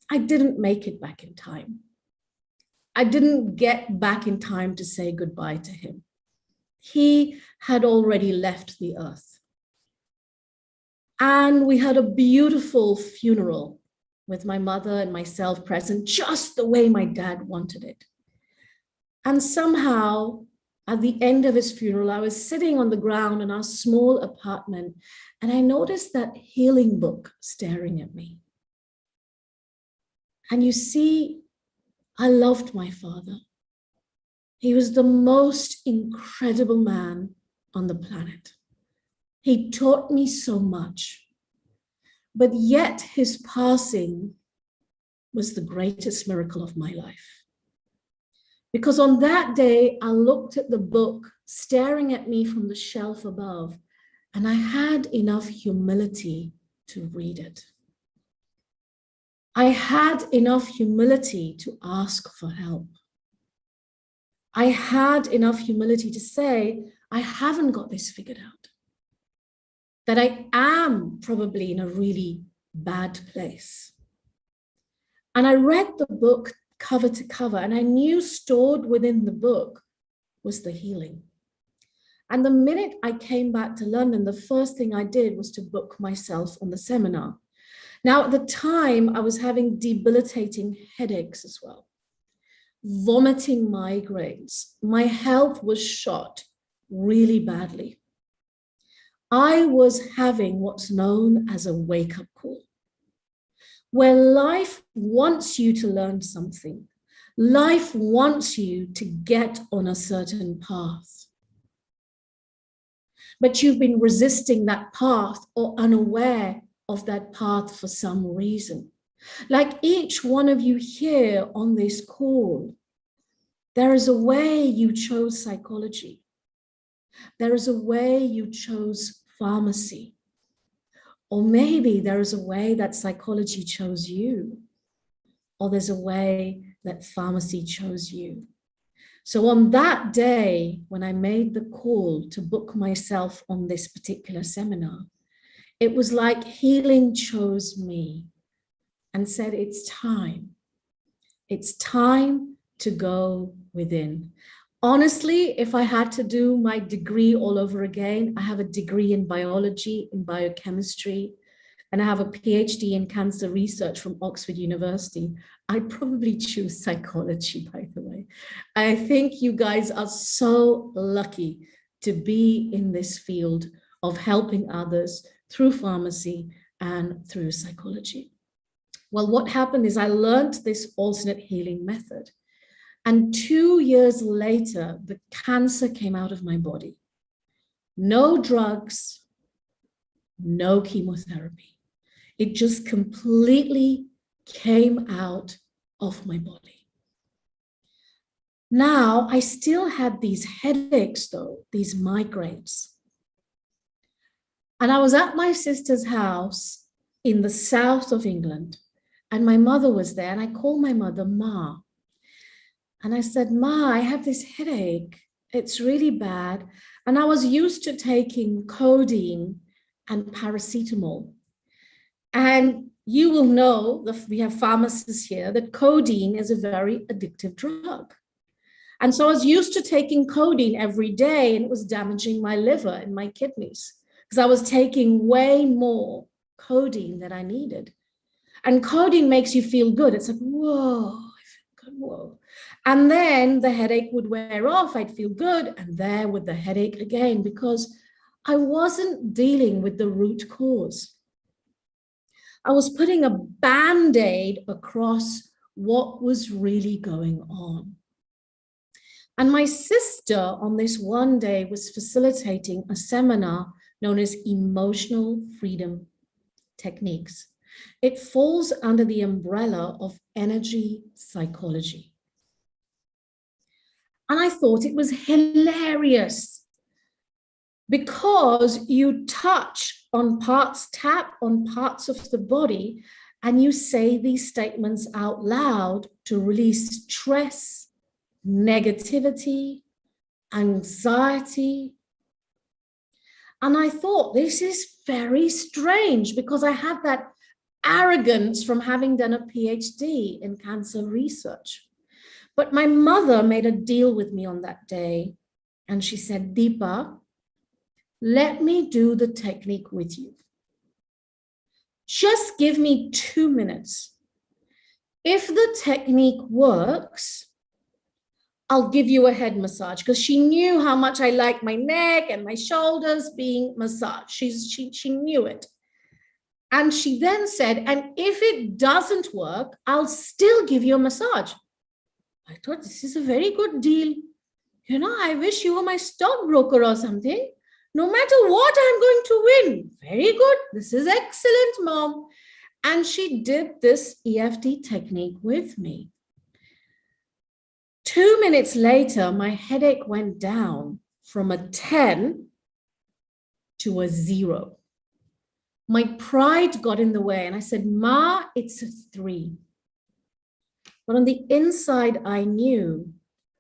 Speaker 6: I didn't make it back in time. I didn't get back in time to say goodbye to him. He had already left the earth. And we had a beautiful funeral with my mother and myself present, just the way my dad wanted it. And somehow, at the end of his funeral, I was sitting on the ground in our small apartment, and I noticed that healing book staring at me. And you see, I loved my father. He was the most incredible man on the planet. He taught me so much. But yet his passing was the greatest miracle of my life. Because on that day, I looked at the book staring at me from the shelf above, and I had enough humility to read it. I had enough humility to ask for help. I had enough humility to say, I haven't got this figured out. That I am probably in a really bad place. And I read the book cover to cover, and I knew stored within the book was the healing. And the minute I came back to London, the first thing I did was to book myself on the seminar. Now, at the time, I was having debilitating headaches as well, vomiting migraines. My health was shot really badly. I was having what's known as a wake-up call, where life wants you to learn something. Life wants you to get on a certain path. But you've been resisting that path or unaware of that path for some reason. Like each one of you here on this call, there is a way you chose psychology. There is a way you chose pharmacy. Or maybe there is a way that psychology chose you. Or there's a way that pharmacy chose you. So on that day, when I made the call to book myself on this particular seminar, it was like healing chose me and said, it's time. It's time to go within. Honestly, if I had to do my degree all over again, I have a degree in biology, in biochemistry, and I have a PhD in cancer research from Oxford University. I'd probably choose psychology, by the way. I think you guys are so lucky to be in this field of helping others through pharmacy and through psychology. Well, what happened is I learned this alternate healing method. And 2 years later, the cancer came out of my body. No drugs, no chemotherapy. It just completely came out of my body. Now, I still had these headaches though, these migraines. And I was at my sister's house in the south of England, and my mother was there, and I called my mother, Ma. And I said, Ma, I have this headache. It's really bad. And I was used to taking codeine and paracetamol. And you will know, that we have pharmacists here, that codeine is a very addictive drug. And so I was used to taking codeine every day, and it was damaging my liver and my kidneys because I was taking way more codeine than I needed. And codeine makes you feel good. It's like, whoa, I feel good, whoa. And then the headache would wear off, I'd feel good, and there with the headache again, because I wasn't dealing with the root cause. I was putting a Band-Aid across what was really going on. And my sister on this one day was facilitating a seminar known as Emotional Freedom Techniques. It falls under the umbrella of energy psychology. And I thought it was hilarious because you touch on parts, tap on parts of the body, and you say these statements out loud to release stress, negativity, anxiety. And I thought, this is very strange because I had that arrogance from having done a PhD in cancer research. But my mother made a deal with me on that day. And she said, Deepa, let me do the technique with you. Just give me 2 minutes. If the technique works, I'll give you a head massage, because she knew how much I like my neck and my shoulders being massaged. She knew it. And she then said, and if it doesn't work, I'll still give you a massage. I thought, this is a very good deal. You know, I wish you were my stockbroker or something. No matter what, I'm going to win. Very good. This is excellent, Mom. And she did this EFT technique with me. 2 minutes later, my headache went down from a 10 to a 0. My pride got in the way, and I said, Ma, it's a 3. But on the inside, I knew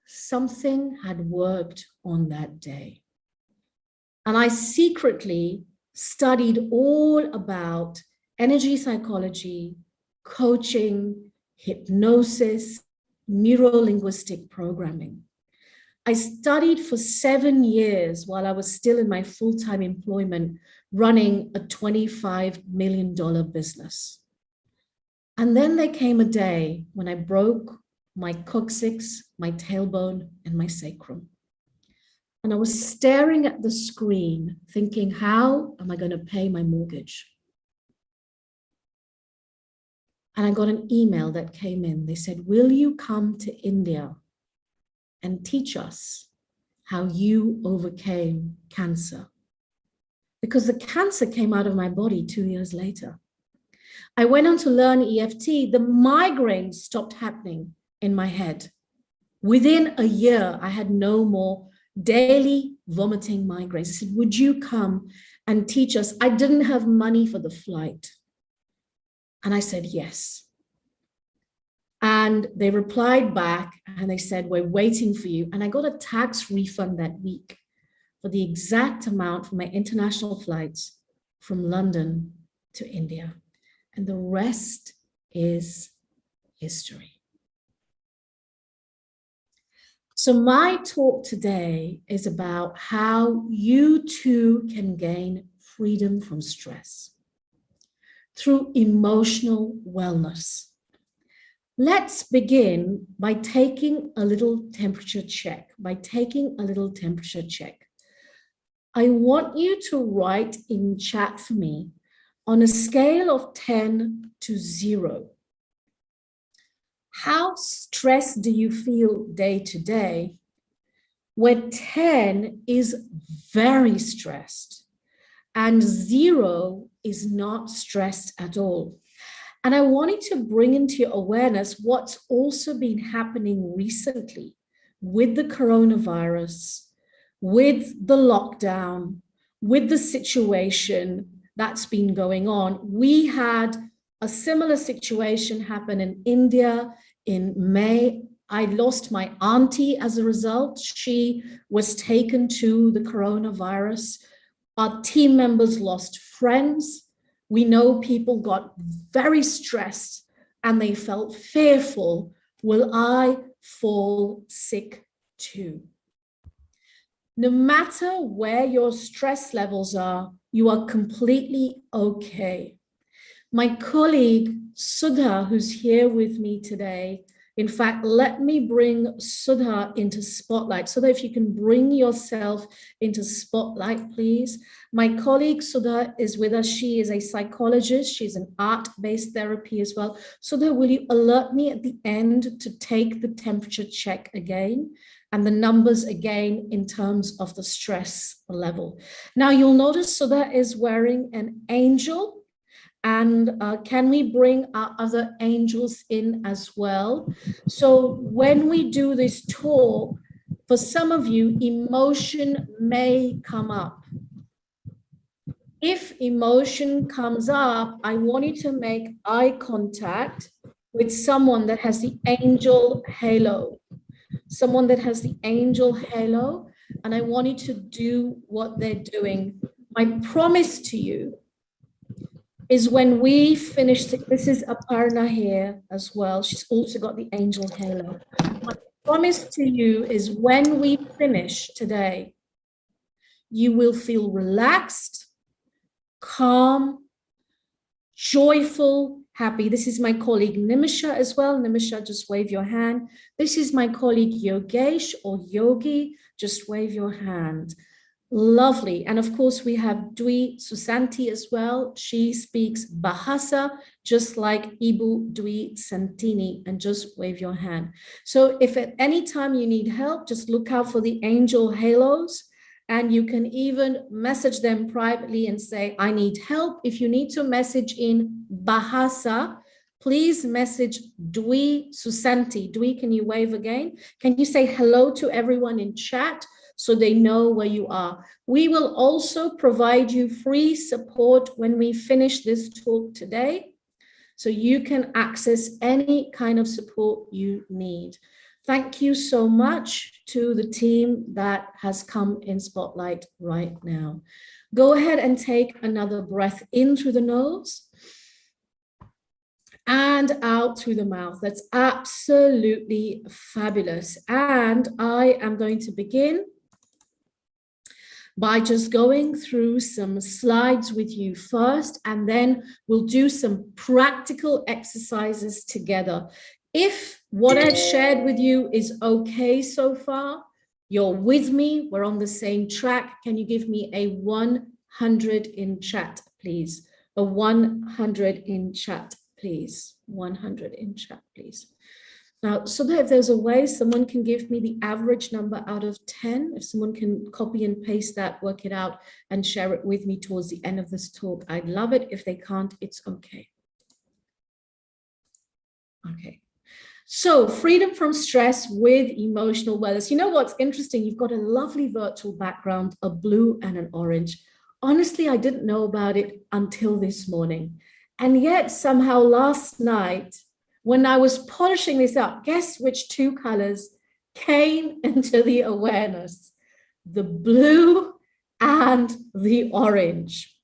Speaker 6: something had worked on that day. And I secretly studied all about energy psychology, coaching, hypnosis, neuro-linguistic programming. I studied for 7 years while I was still in my full-time employment, running a $25 million business. And then there came a day when I broke my coccyx, my tailbone, and my sacrum. And I was staring at the screen thinking, how am I going to pay my mortgage? And I got an email that came in. They said, will you come to India and teach us how you overcame cancer? Because the cancer came out of my body 2 years later. I went on to learn EFT. The migraines stopped happening in my head. Within a year, I had no more daily vomiting migraines. I said, would you come and teach us? I didn't have money for the flight. And I said, yes. And they replied back and they said, we're waiting for you. And I got a tax refund that week for the exact amount for my international flights from London to India. And the rest is history. So my talk today is about how you too can gain freedom from stress through emotional wellness. Let's begin by taking a little temperature check. I want you to write in chat for me on a scale of 10 to 0. How stressed do you feel day to day? Where 10 is very stressed and 0 is not stressed at all. And I wanted to bring into your awareness what's also been happening recently with the coronavirus, with the lockdown, with the situation that's been going on. We had a similar situation happen in India in May. I lost my auntie as a result. She was taken to the coronavirus. Our team members lost friends. We know people got very stressed and they felt fearful. Will I fall sick too? No matter where your stress levels are, you are completely okay. My colleague Sudha, who's here with me today, in fact, let me bring Sudha into spotlight. Sudha, if you can bring yourself into spotlight, please. My colleague Sudha is with us. She is a psychologist. She's an art-based therapy as well. Sudha, will you alert me at the end to take the temperature check again and the numbers again in terms of the stress level? Now you'll notice Sudha is wearing an angel. And can we bring our other angels in as well? So when we do this talk, for some of you, emotion may come up. If emotion comes up, I want you to make eye contact with someone that has the angel halo. Someone that has the angel halo, and I want you to do what they're doing. My promise to you is when we finish, this is Aparna here as well. She's also got the angel halo. My promise to you is when we finish today, you will feel relaxed, calm, joyful, happy. This is my colleague Nimisha as well. Nimisha, just wave your hand. This is my colleague Yogesh or Yogi. Just wave your hand. Lovely. And of course, we have Dwi Susanti as well. She speaks Bahasa, just like Ibu Dwi Santini, and just wave your hand. So if at any time you need help, just look out for the angel halos, and you can even message them privately and say, I need help. If you need to message in Bahasa, please message Dwi Susanti. Dwi, can you wave again? Can you say hello to everyone in chat so they know where you are? We will also provide you free support when we finish this talk today, so you can access any kind of support you need. Thank you so much to the team that has come in spotlight right now. Go ahead and take another breath in through the nose and out through the mouth. That's absolutely fabulous. And I am going to begin by just going through some slides with you first, and then we'll do some practical exercises together. If what I've shared with you is okay so far, you're with me, we're on the same track, can you give me a 100 in chat, please? A 100 in chat, please. 100 in chat, please. Now, so that if there's a way someone can give me the average number out of 10, if someone can copy and paste that, work it out and share it with me towards the end of this talk, I'd love it. If they can't, it's okay. Okay. So freedom from stress with emotional wellness. You know what's interesting? You've got a lovely virtual background, a blue and an orange. Honestly, I didn't know about it until this morning. And yet somehow last night, when I was polishing this up, guess which two colors came into the awareness? The blue and the orange.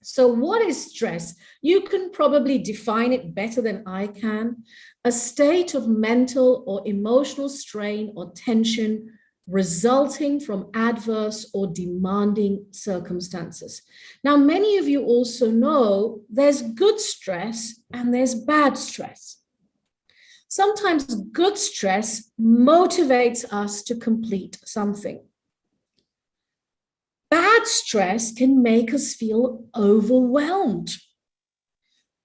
Speaker 6: So what is stress? You can probably define it better than I can. A state of mental or emotional strain or tension resulting from adverse or demanding circumstances. Now, many of you also know there's good stress and there's bad stress. Sometimes good stress motivates us to complete something. Bad stress can make us feel overwhelmed.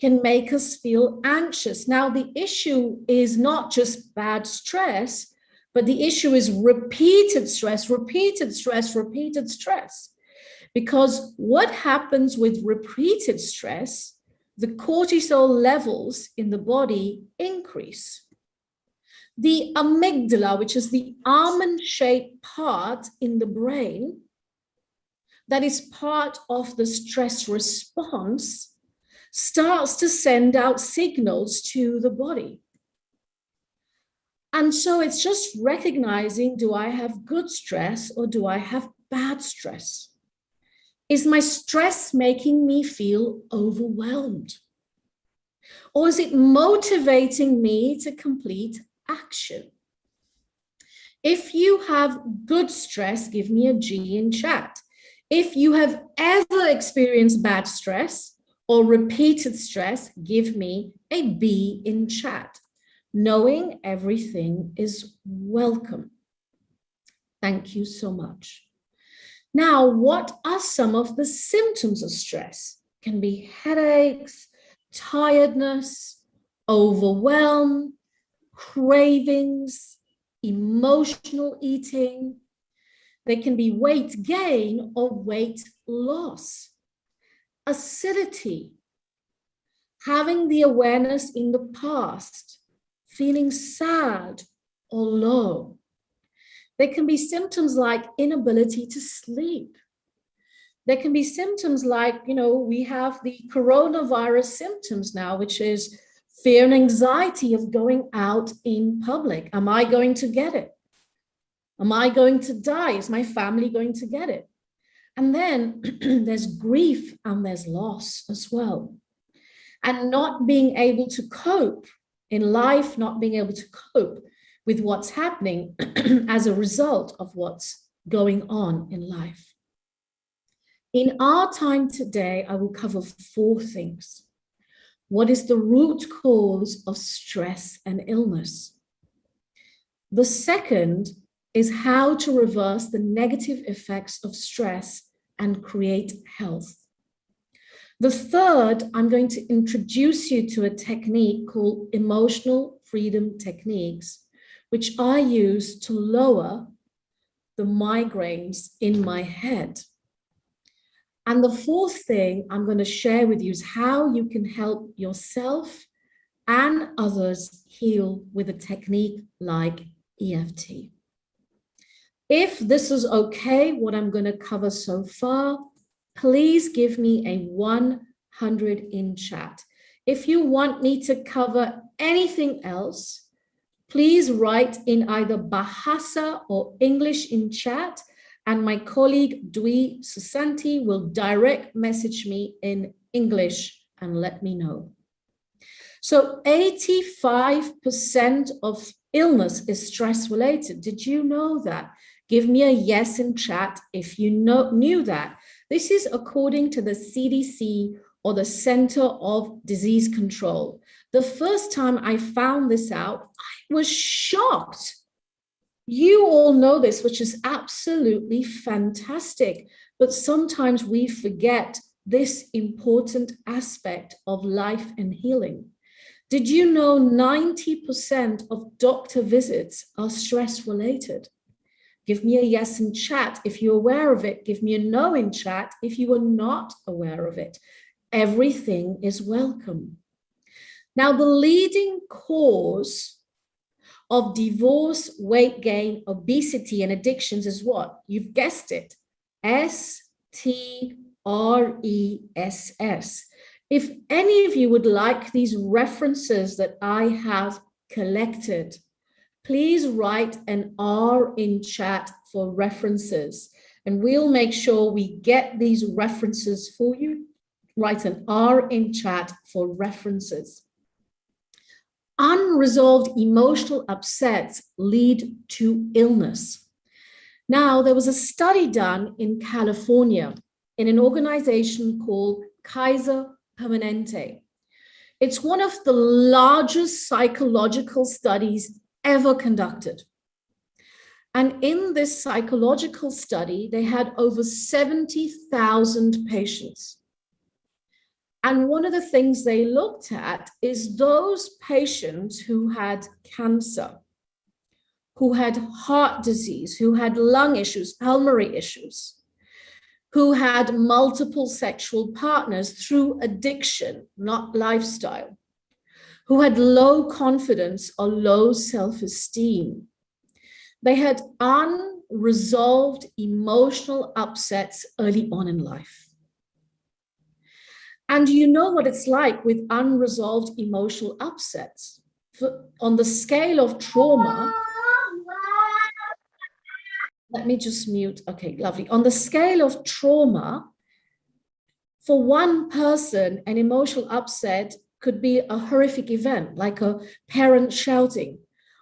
Speaker 6: can make us feel anxious. Now, the issue is not just bad stress, but the issue is repeated stress, repeated stress, repeated stress. Because what happens with repeated stress, the cortisol levels in the body increase. The amygdala, which is the almond-shaped part in the brain, that is part of the stress response, starts to send out signals to the body. And so it's just recognizing, do I have good stress or do I have bad stress? Is my stress making me feel overwhelmed? Or is it motivating me to complete action? If you have good stress, give me a G in chat. If you have ever experienced bad stress or repeated stress, give me a B in chat. Knowing everything is welcome. Thank you so much. Now, what are some of the symptoms of stress? It can be headaches, tiredness, overwhelm, cravings, emotional eating. They can be weight gain or weight loss, acidity, having the awareness in the past, feeling sad or low. There can be symptoms like inability to sleep. There can be symptoms like, we have the coronavirus symptoms now, which is fear and anxiety of going out in public. Am I going to get it? Am I going to die? Is my family going to get it? And then there's grief and there's loss as well. And not being able to cope in life, not being able to cope with what's happening as a result of what's going on in life. In our time today, I will cover 4 things. What is the root cause of stress and illness? The second is how to reverse the negative effects of stress and create health. The third, I'm going to introduce you to a technique called emotional freedom techniques, which I use to lower the migraines in my head. And the fourth thing I'm going to share with you is how you can help yourself and others heal with a technique like EFT. If this is okay, what I'm going to cover so far, please give me a 100 in chat. If you want me to cover anything else, please write in either Bahasa or English in chat, and my colleague Dwi Susanti will direct message me in English and let me know. So 85% of illness is stress related. Did you know that? Give me a yes in chat if you knew that. This is according to the CDC or the Center of Disease Control. The first time I found this out, I was shocked. You all know this, which is absolutely fantastic. But sometimes we forget this important aspect of life and healing. Did you know 90% of doctor visits are stress related? Give me a yes in chat if you're aware of it. Give me a no in chat if you are not aware of it. Everything is welcome. Now, the leading cause of divorce, weight gain, obesity, and addictions is what? You've guessed it. STRESS. If any of you would like these references that I have collected, please write an R in chat for references, and we'll make sure we get these references for you. Write an R in chat for references. Unresolved emotional upsets lead to illness. Now, there was a study done in California in an organization called Kaiser Permanente. It's one of the largest psychological studies ever conducted. And in this psychological study, they had over 70,000 patients. And one of the things they looked at is those patients who had cancer, who had heart disease, who had lung issues, pulmonary issues, who had multiple sexual partners through addiction, not lifestyle, who had low confidence or low self-esteem. They had unresolved emotional upsets early on in life. And you know what it's like with unresolved emotional upsets. On the scale of trauma, let me just mute. Okay, lovely. On the scale of trauma, for one person, an emotional upset could be a horrific event, like a parent shouting,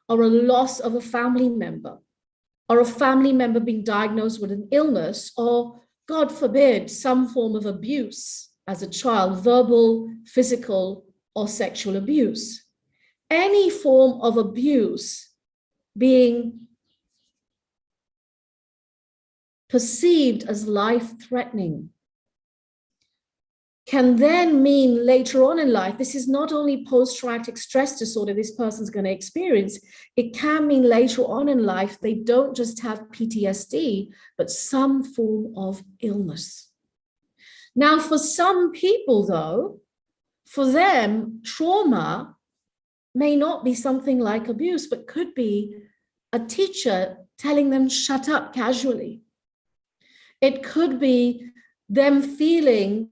Speaker 6: or a loss of a family member, or a family member being diagnosed with an illness, or God forbid, some form of abuse as a child, verbal, physical, or sexual abuse. Any form of abuse being perceived as life-threatening can then mean later on in life, this is not only post-traumatic stress disorder this person's going to experience, it can mean later on in life, they don't just have PTSD, but some form of illness. Now, for some people though, for them, trauma may not be something like abuse, but could be a teacher telling them, shut up casually. It could be them feeling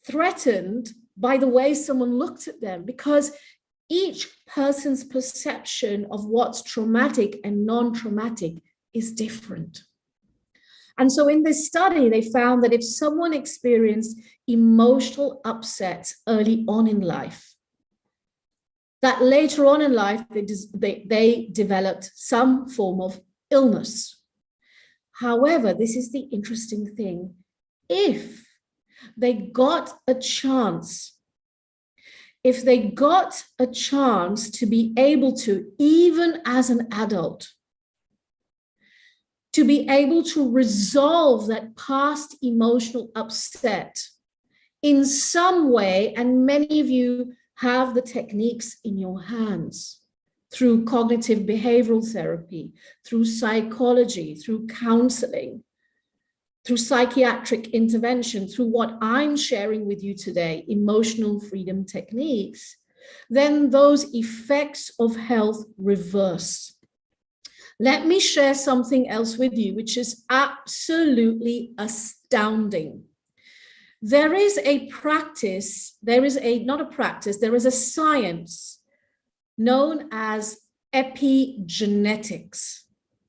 Speaker 6: threatened by the way someone looked at them, because each person's perception of what's traumatic and non-traumatic is different. And so in this study, they found that if someone experienced emotional upsets early on in life, that later on in life, they developed some form of illness. However, this is the interesting thing. If they got a chance, to be able to, even as an adult, to be able to resolve that past emotional upset in some way, and many of you have the techniques in your hands through cognitive behavioral therapy, through psychology, through counseling, through psychiatric intervention, through what I'm sharing with you today, emotional freedom techniques, then those effects of health reverse. Let me share something else with you, which is absolutely astounding. There is a practice, there is a science known as epigenetics.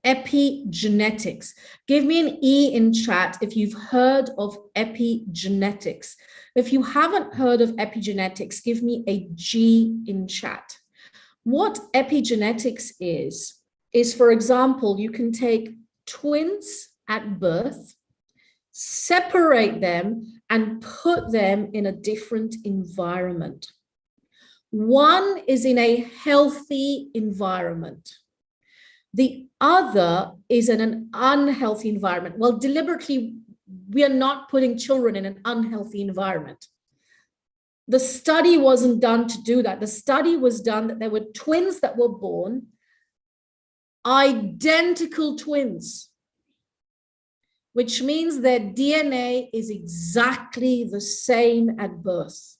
Speaker 6: Epigenetics. Give me an E in chat if you've heard of epigenetics. If you haven't heard of epigenetics, give me a G in chat. What epigenetics is, for example, you can take twins at birth, separate them, and put them in a different environment. One is in a healthy environment. The other is in an unhealthy environment. Well, deliberately, we are not putting children in an unhealthy environment. The study wasn't done to do that. The study was done that there were twins that were born, identical twins, which means their DNA is exactly the same at birth.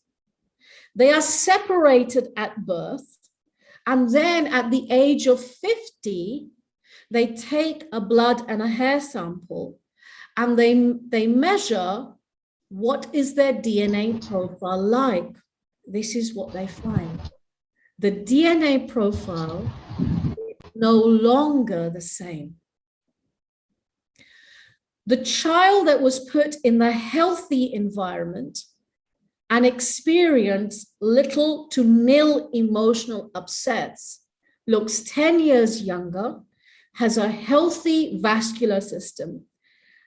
Speaker 6: They are separated at birth, and then at the age of 50, they take a blood and a hair sample, and they measure what is their DNA profile like. This is what they find. The DNA profile is no longer the same. The child that was put in the healthy environment and experienced little to nil emotional upsets looks 10 years younger, has a healthy vascular system,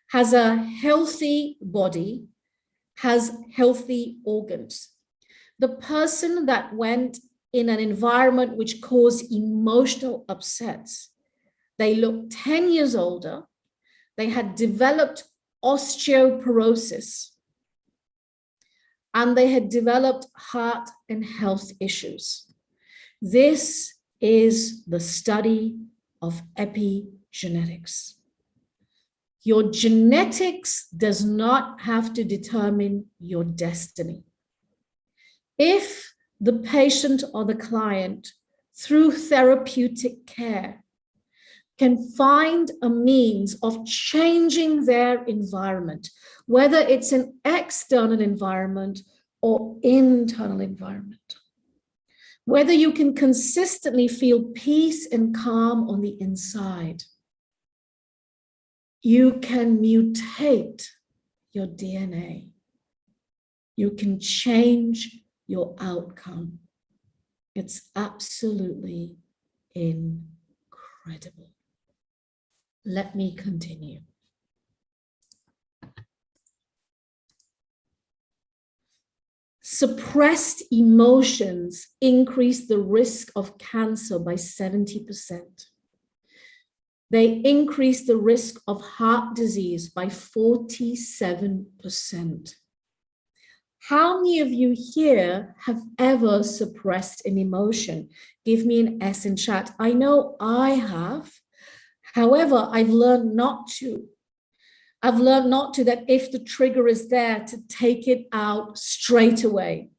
Speaker 6: has a healthy body, has healthy organs. The person that went in an environment which caused emotional upsets, they looked 10 years older, they had developed osteoporosis, and they had developed heart and health issues. This is the study of epigenetics. Your genetics does not have to determine your destiny. If the patient or the client, through therapeutic care, can find a means of changing their environment, whether it's an external environment or internal environment, whether you can consistently feel peace and calm on the inside, you can mutate your DNA. You can change your outcome. It's absolutely incredible. Let me continue. Suppressed emotions increase the risk of cancer by 70%. They increase the risk of heart disease by 47%. How many of you here have ever suppressed an emotion? Give me an S in chat. I know I have. However, I've learned not to. I've learned not to, that if the trigger is there, to take it out straight away,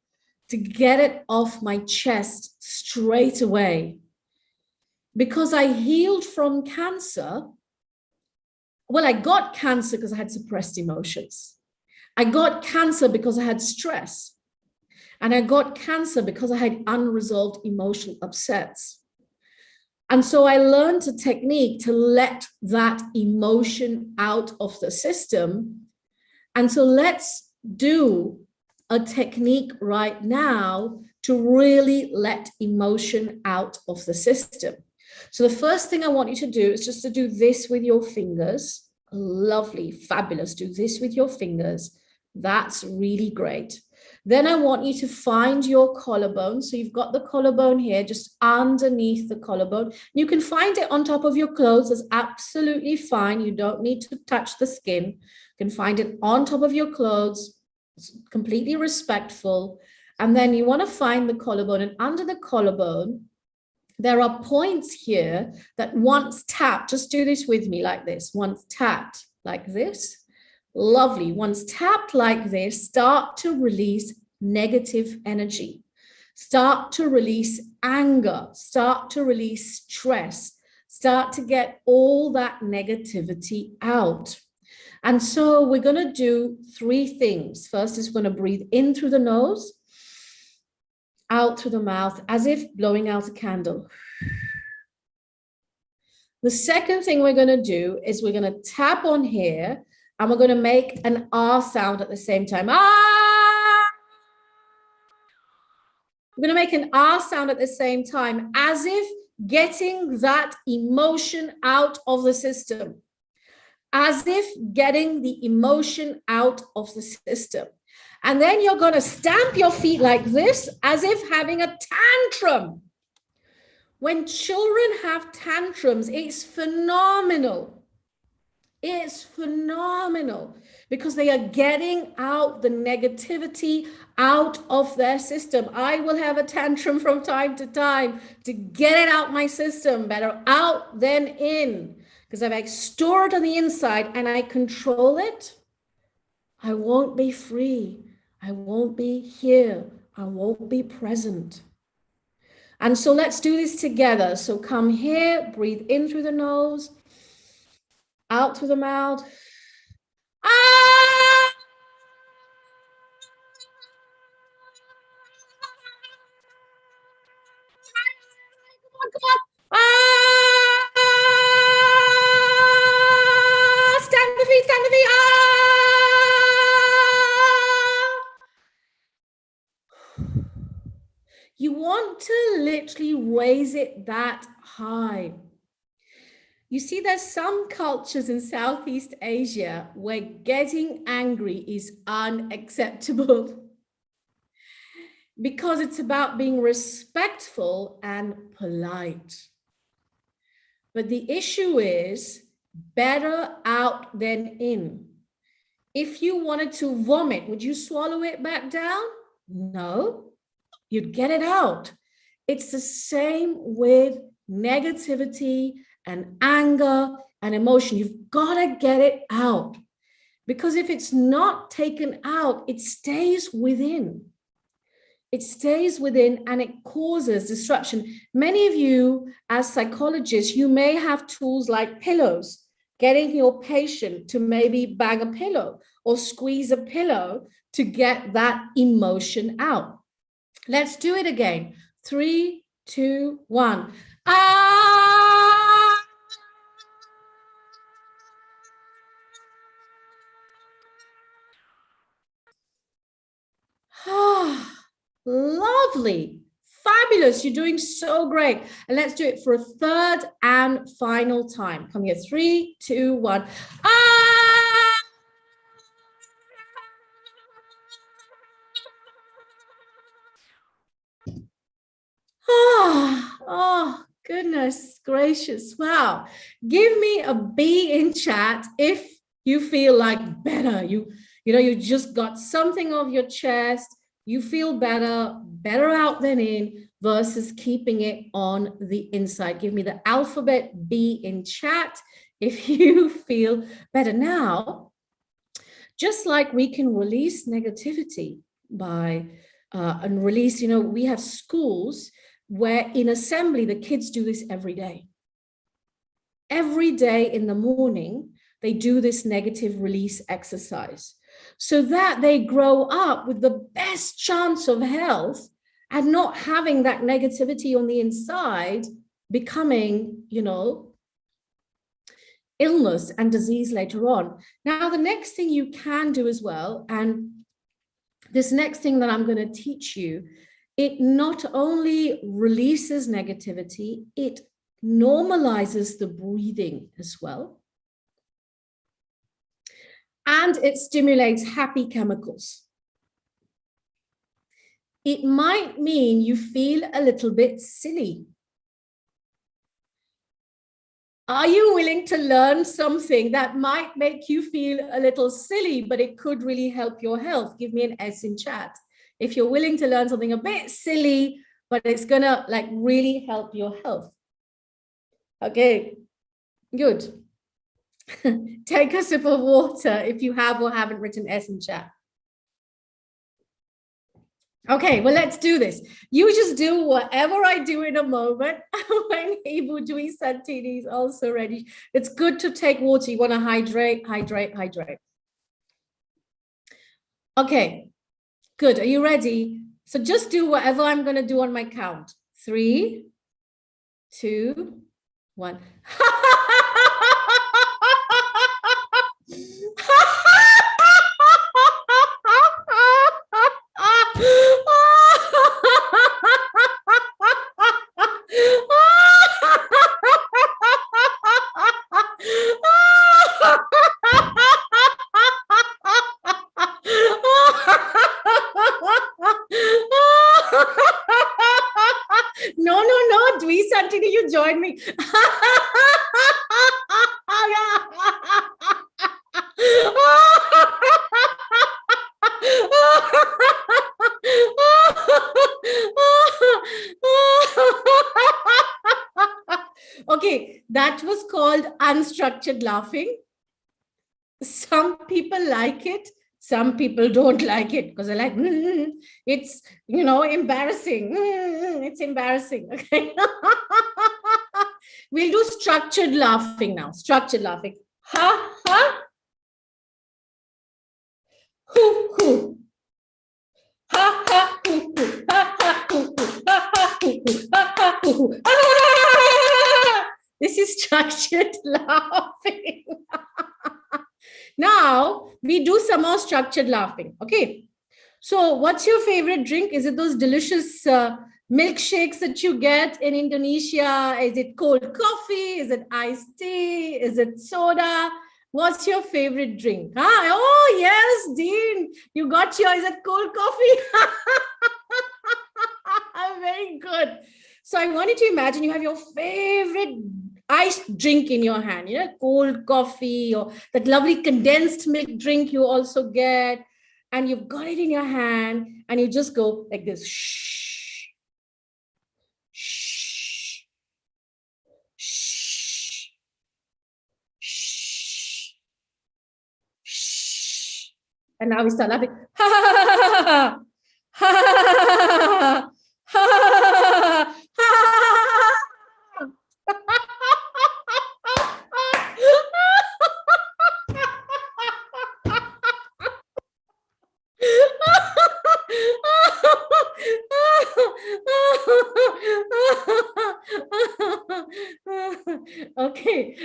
Speaker 6: to get it off my chest straight away. Because I healed from cancer. Well, I got cancer because I had suppressed emotions. I got cancer because I had stress. And I got cancer because I had unresolved emotional upsets. And so I learned a technique to let that emotion out of the system. And so let's do a technique right now to really let emotion out of the system. So the first thing I want you to do is just to do this with your fingers. Lovely, fabulous. Do this with your fingers. That's really great. Then I want you to find your collarbone. So you've got the collarbone here, just underneath the collarbone. You can find it on top of your clothes. That's absolutely fine. You don't need to touch the skin. You can find it on top of your clothes. It's completely respectful. And then you want to find the collarbone. And under the collarbone, there are points here that once tapped, just do this with me like this, once tapped like this. Lovely. Once tapped like this, start to release negative energy. Start to release anger. Start to release stress. Start to get all that negativity out. And so we're going to do three things. First is we're going to breathe in through the nose, out through the mouth, as if blowing out a candle. The second thing we're going to do is we're going to tap on here, and we're going to make an R sound at the same time. Ah! We're going to make an R sound at the same time, as if getting that emotion out of the system. As if getting the emotion out of the system. And then you're going to stamp your feet like this, as if having a tantrum. When children have tantrums, it's phenomenal. It's phenomenal because they are getting out the negativity out of their system. I will have a tantrum from time to time to get it out my system, better out than in. Because if I store it on the inside and I control it, I won't be free. I won't be here. I won't be present. And so let's do this together. So come here, breathe in through the nose, out through the mouth. Ah! Come on. Ah! Stand the feet, stand the feet. Ah! You want to literally raise it that high. You see, there's some cultures in Southeast Asia where getting angry is unacceptable because it's about being respectful and polite. But the issue is better out than in. If you wanted to vomit, would you swallow it back down? No, you'd get it out. It's the same with negativity and anger and emotion. You've got to get it out, because if it's not taken out, it stays within. It stays within and it causes disruption. Many of you, as psychologists, you may have tools like pillows, getting your patient to maybe bang a pillow or squeeze a pillow to get that emotion out. Let's do it again. 3, 2, 1. Ah! Lovely. Fabulous. You're doing so great. And let's do it for a third and final time. Come here. 3, 2, 1. Ah! Oh, goodness gracious. Wow. Give me a B in chat if you feel like better. You just got something off your chest. You feel better out than in, versus keeping it on the inside. Give me the alphabet B in chat if you feel better. Now, just like we can release negativity by and release, we have schools where in assembly, the kids do this every day. Every day in the morning, they do this negative release exercise so that they grow up with the best chance of health and not having that negativity on the inside becoming, illness and disease later on. Now, the next thing you can do as well, and this next thing that I'm going to teach you, it not only releases negativity, it normalizes the breathing as well. And it stimulates happy chemicals. It might mean you feel a little bit silly. Are you willing to learn something that might make you feel a little silly, but it could really help your health? Give me an S in chat. If you're willing to learn something a bit silly, but it's gonna really help your health. Okay, good. Take a sip of water if you have or haven't written S in chat. Okay, well, let's do this. You just do whatever I do in a moment. When Ibu Dwi Santini is also ready. It's good to take water. You want to hydrate, hydrate, hydrate. Okay, good. Are you ready? So just do whatever I'm going to do on my count. 3, 2, 1. No, Dwi Santini, you join me. Okay, that was called unstructured laughing. Some people like it. Some people don't like it because they're like, it's, embarrassing. It's embarrassing. Okay. We'll do structured laughing now. Structured laughing. Ha, ha. Hoo, hoo. Ha, ha, hoo, hoo. Ha, ha, hoo, hoo. Ha, ha, hoo, hoo. Ha, ha, hoo, hoo. Ah! This is structured laughing. Now, we do some more structured laughing. Okay. So what's your favorite drink? Is it those delicious milkshakes that you get in Indonesia? Is it cold coffee? Is it iced tea? Is it soda? What's your favorite drink? Oh, yes, Dean. You got yours. Is it cold coffee? Very good. So I want you to imagine you have your favorite iced drink in your hand, you know, cold coffee or that lovely condensed milk drink you also get, and you've got it in your hand and you just go like this, shh, shh, shh, shh, shh. And now we start laughing. Ha ha ha ha ha ha ha ha. Okay.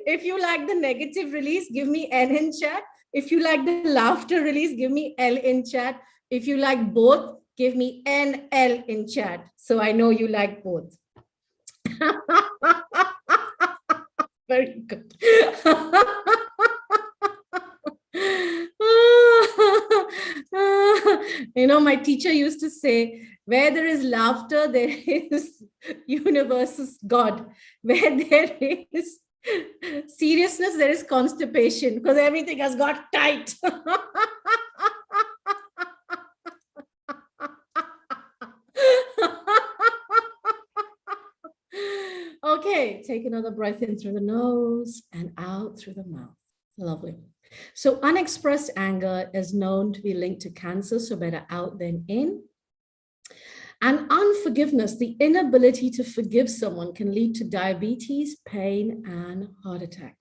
Speaker 6: If you like the negative release, give me N in chat. If you like the laughter release, give me L in chat. If you like both, give me NL in chat. So I know you like both. Very good. You know, my teacher used to say, where there is laughter, there is universe's God. Where there is seriousness, there is constipation, because everything has got tight. Okay, take another breath in through the nose and out through the mouth. Lovely. So unexpressed anger is known to be linked to cancer, so better out than in. And unforgiveness, the inability to forgive someone, can lead to diabetes, pain, and heart attack.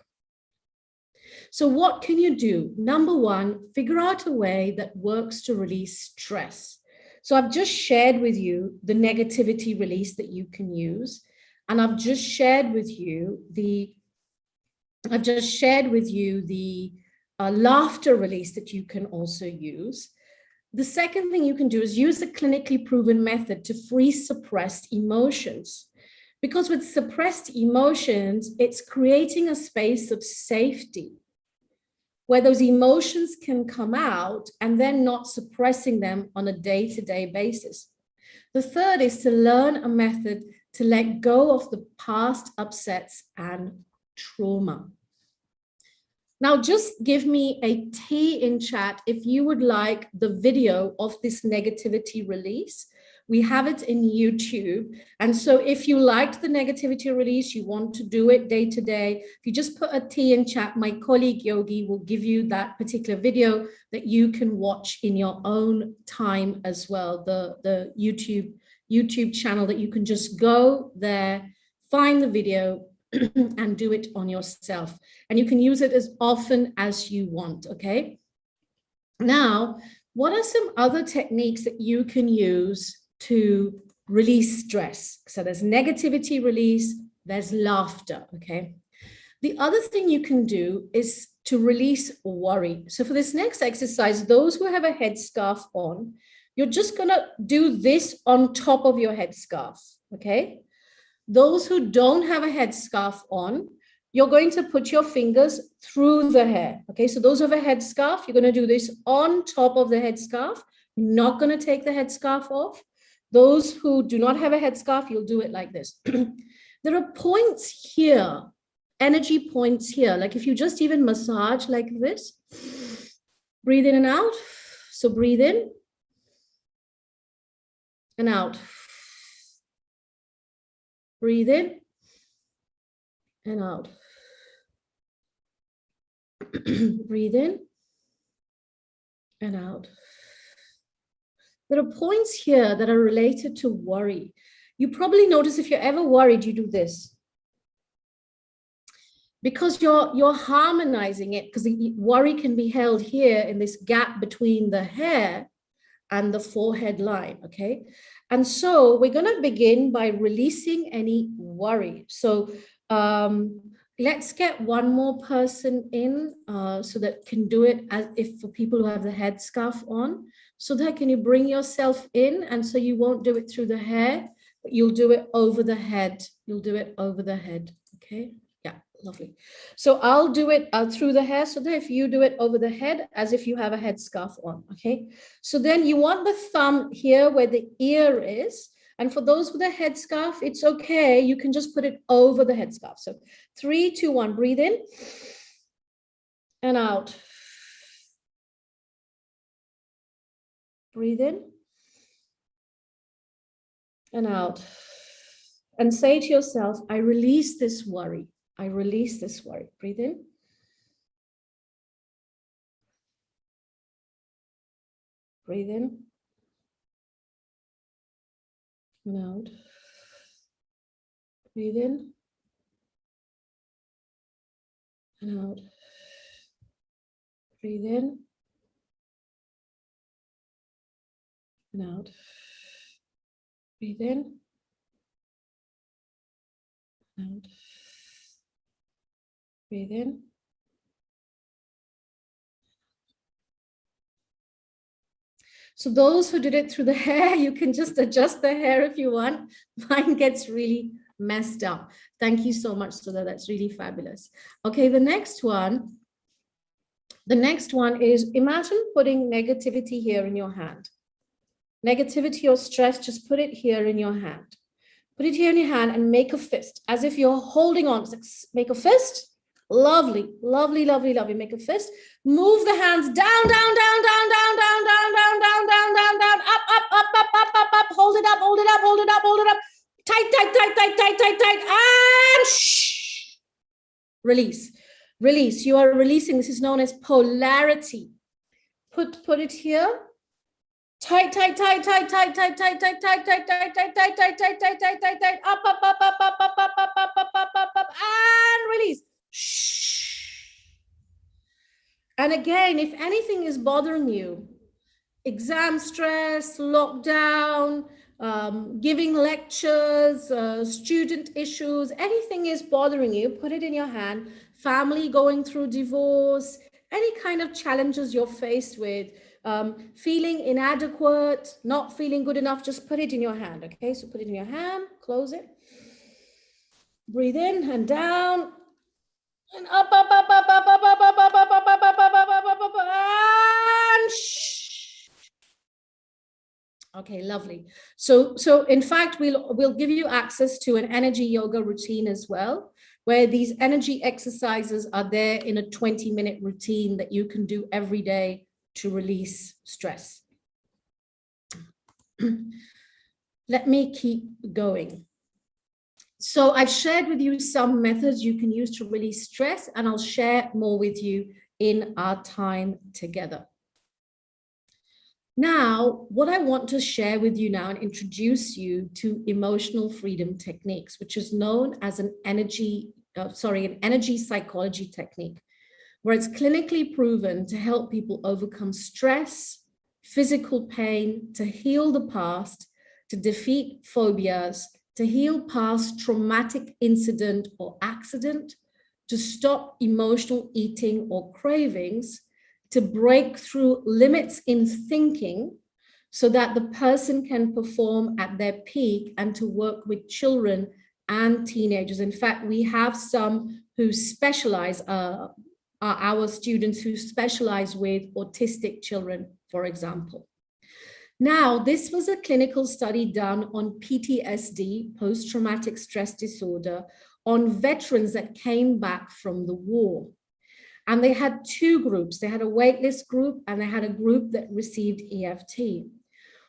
Speaker 6: So what can you do? Number one, figure out a way that works to release stress. So I've just shared with you the negativity release that you can use. And I've just shared with you the laughter release that you can also use. The second thing you can do is use a clinically proven method to free suppressed emotions. Because with suppressed emotions, it's creating a space of safety where those emotions can come out and then not suppressing them on a day-to-day basis. The third is to learn a method to let go of the past upsets and trauma. Now, just give me a T in chat if you would like the video of this negativity release. We have it in YouTube. And so if you liked the negativity release, you want to do it day to day, if you just put a T in chat, my colleague Yogi will give you that particular video that you can watch in your own time as well. The YouTube channel that you can just go there, find the video and do it on yourself. And you can use it as often as you want, okay? Now, what are some other techniques that you can use to release stress? So there's negativity release, there's laughter, okay? The other thing you can do is to release worry. So for this next exercise, those who have a headscarf on, you're just gonna do this on top of your headscarf, okay? Those who don't have a headscarf on, you're going to put your fingers through the hair, okay? So those who have a headscarf, you're gonna do this on top of the headscarf. You're not gonna take the headscarf off. Those who do not have a headscarf, you'll do it like this. There are points here, energy points here. Like if you just even massage like this, breathe in and out. So breathe in and out. Breathe in and out. Breathe in and out. There are points here that are related to worry. You probably notice if you're ever worried, you do this. Because you're harmonizing it, because the worry can be held here in this gap between the hair and the forehead line, okay? And so we're gonna begin by releasing any worry. So let's get one more person in so that can do it as if for people who have the headscarf on. So that can you bring yourself in, and so you won't do it through the hair, but you'll do it over the head. You'll do it over the head, okay? Yeah, lovely. So I'll do it through the hair, so that if you do it over the head, as if you have a headscarf on, okay? So then you want the thumb here where the ear is, And for those with a headscarf, it's okay. You can just put it over the headscarf. So 3, 2, 1, breathe in and out. Breathe in and out. And say to yourself, I release this worry. I release this worry. Breathe in. Breathe in and out. Breathe in and out. Breathe in and out. Breathe in and out. Breathe in. So those who did it through the hair, you can just adjust the hair if you want. Mine gets really messed up. Thank you so much, Sudha. That's really fabulous. Okay, the next one is, imagine putting negativity here in your hand. Negativity or stress, just put it here in your hand. Put it here in your hand and make a fist, as if you're holding on. Make a fist. Lovely, lovely, lovely, lovely. Make a fist. Move the hands down, down, down, down, down, down, down, down, down, down, down, down, up, up, up, up, up, up, up. Hold it up, hold it up, hold it up, hold it up. Tight, tight, tight, tight, tight, tight, tight, and shh. Release, release. You are releasing. This is known as polarity. Put it here. Tight, tight, tight, tight, tight, tight, tight, tight, tight, tight, tight, tight, tight, tight, tight, tight, tight, tight, tight, up, up, up, up, up, up, up, up, up, up, up, up, up, and release. Shh. And again, if anything is bothering you, exam stress, lockdown, giving lectures, student issues, anything is bothering you, put it in your hand. Family going through divorce, any kind of challenges you're faced with, feeling inadequate, not feeling good enough, just put it in your hand. Okay, so put it in your hand, close it. Breathe in and down. And up, up, up, up, up, up, up, up, up, up, up, up, up, up, up, up, up, and shh. Okay, lovely. So in fact, we'll give you access to an energy yoga routine as well, where these energy exercises are there in a 20-minute routine that you can do every day to release stress. Let me keep going. So I've shared with you some methods you can use to release stress, and I'll share more with you in our time together. Now, what I want to share with you now and introduce you to emotional freedom techniques, which is known as an energy psychology technique, where it's clinically proven to help people overcome stress, physical pain, to heal the past, to defeat phobias, to heal past traumatic incident or accident, to stop emotional eating or cravings, to break through limits in thinking so that the person can perform at their peak, and to work with children and teenagers. In fact, we have some who specialize, our students who specialize with autistic children, for example. Now, this was a clinical study done on PTSD, post-traumatic stress disorder, on veterans that came back from the war. And they had two groups. They had a waitlist group and they had a group that received EFT.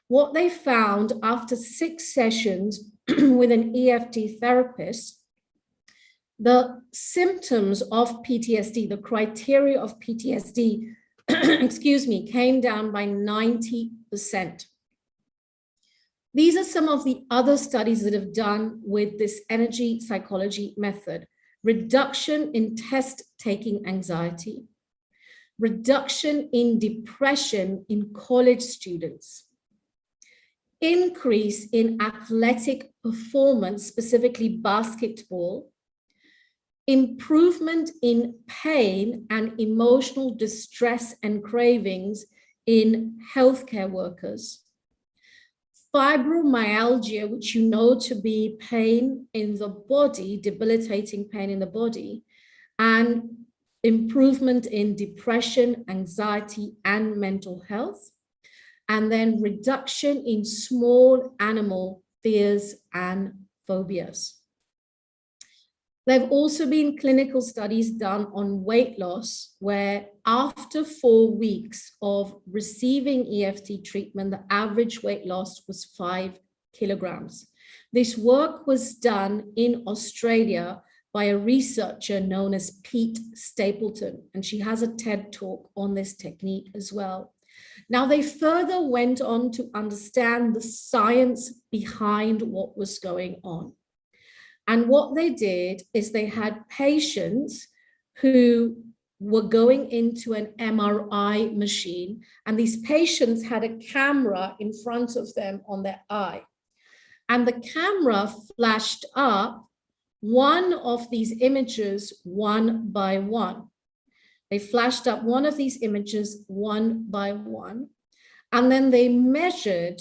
Speaker 6: What they found after 6 sessions with an EFT therapist, the symptoms of PTSD, the criteria of PTSD, excuse me, came down by 90%. These are some of the other studies that have done with this energy psychology method. Reduction in test-taking anxiety, reduction in depression in college students, increase in athletic performance, specifically basketball, improvement in pain and emotional distress and cravings in healthcare workers, fibromyalgia, which you know to be pain in the body, debilitating pain in the body, and improvement in depression, anxiety, and mental health, and then reduction in small animal fears, and phobias. There have also been clinical studies done on weight loss where after 4 weeks of receiving EFT treatment, the average weight loss was 5 kilograms. This work was done in Australia by a researcher known as Pete Stapleton, and she has a TED talk on this technique as well. Now, they further went on to understand the science behind what was going on. And what they did is they had patients who were going into an MRI machine, and these patients had a camera in front of them on their eye. And the camera flashed up one of these images one by one. They flashed up one of these images one by one, and then they measured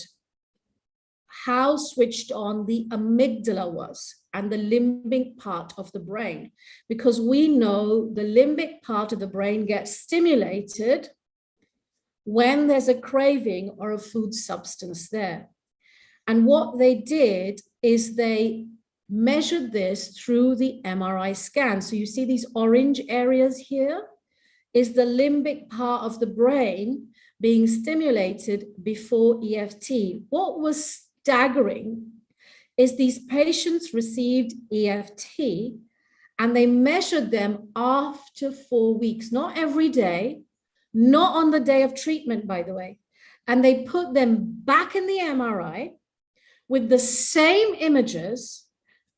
Speaker 6: how switched on the amygdala was and the limbic part of the brain, because we know the limbic part of the brain gets stimulated when there's a craving or a food substance there. And what they did is they measured this through the MRI scan. So you see these orange areas here is the limbic part of the brain being stimulated before EFT. What was staggering is these patients received EFT and they measured them after 4 weeks, not every day, not on the day of treatment, by the way. And they put them back in the MRI with the same images,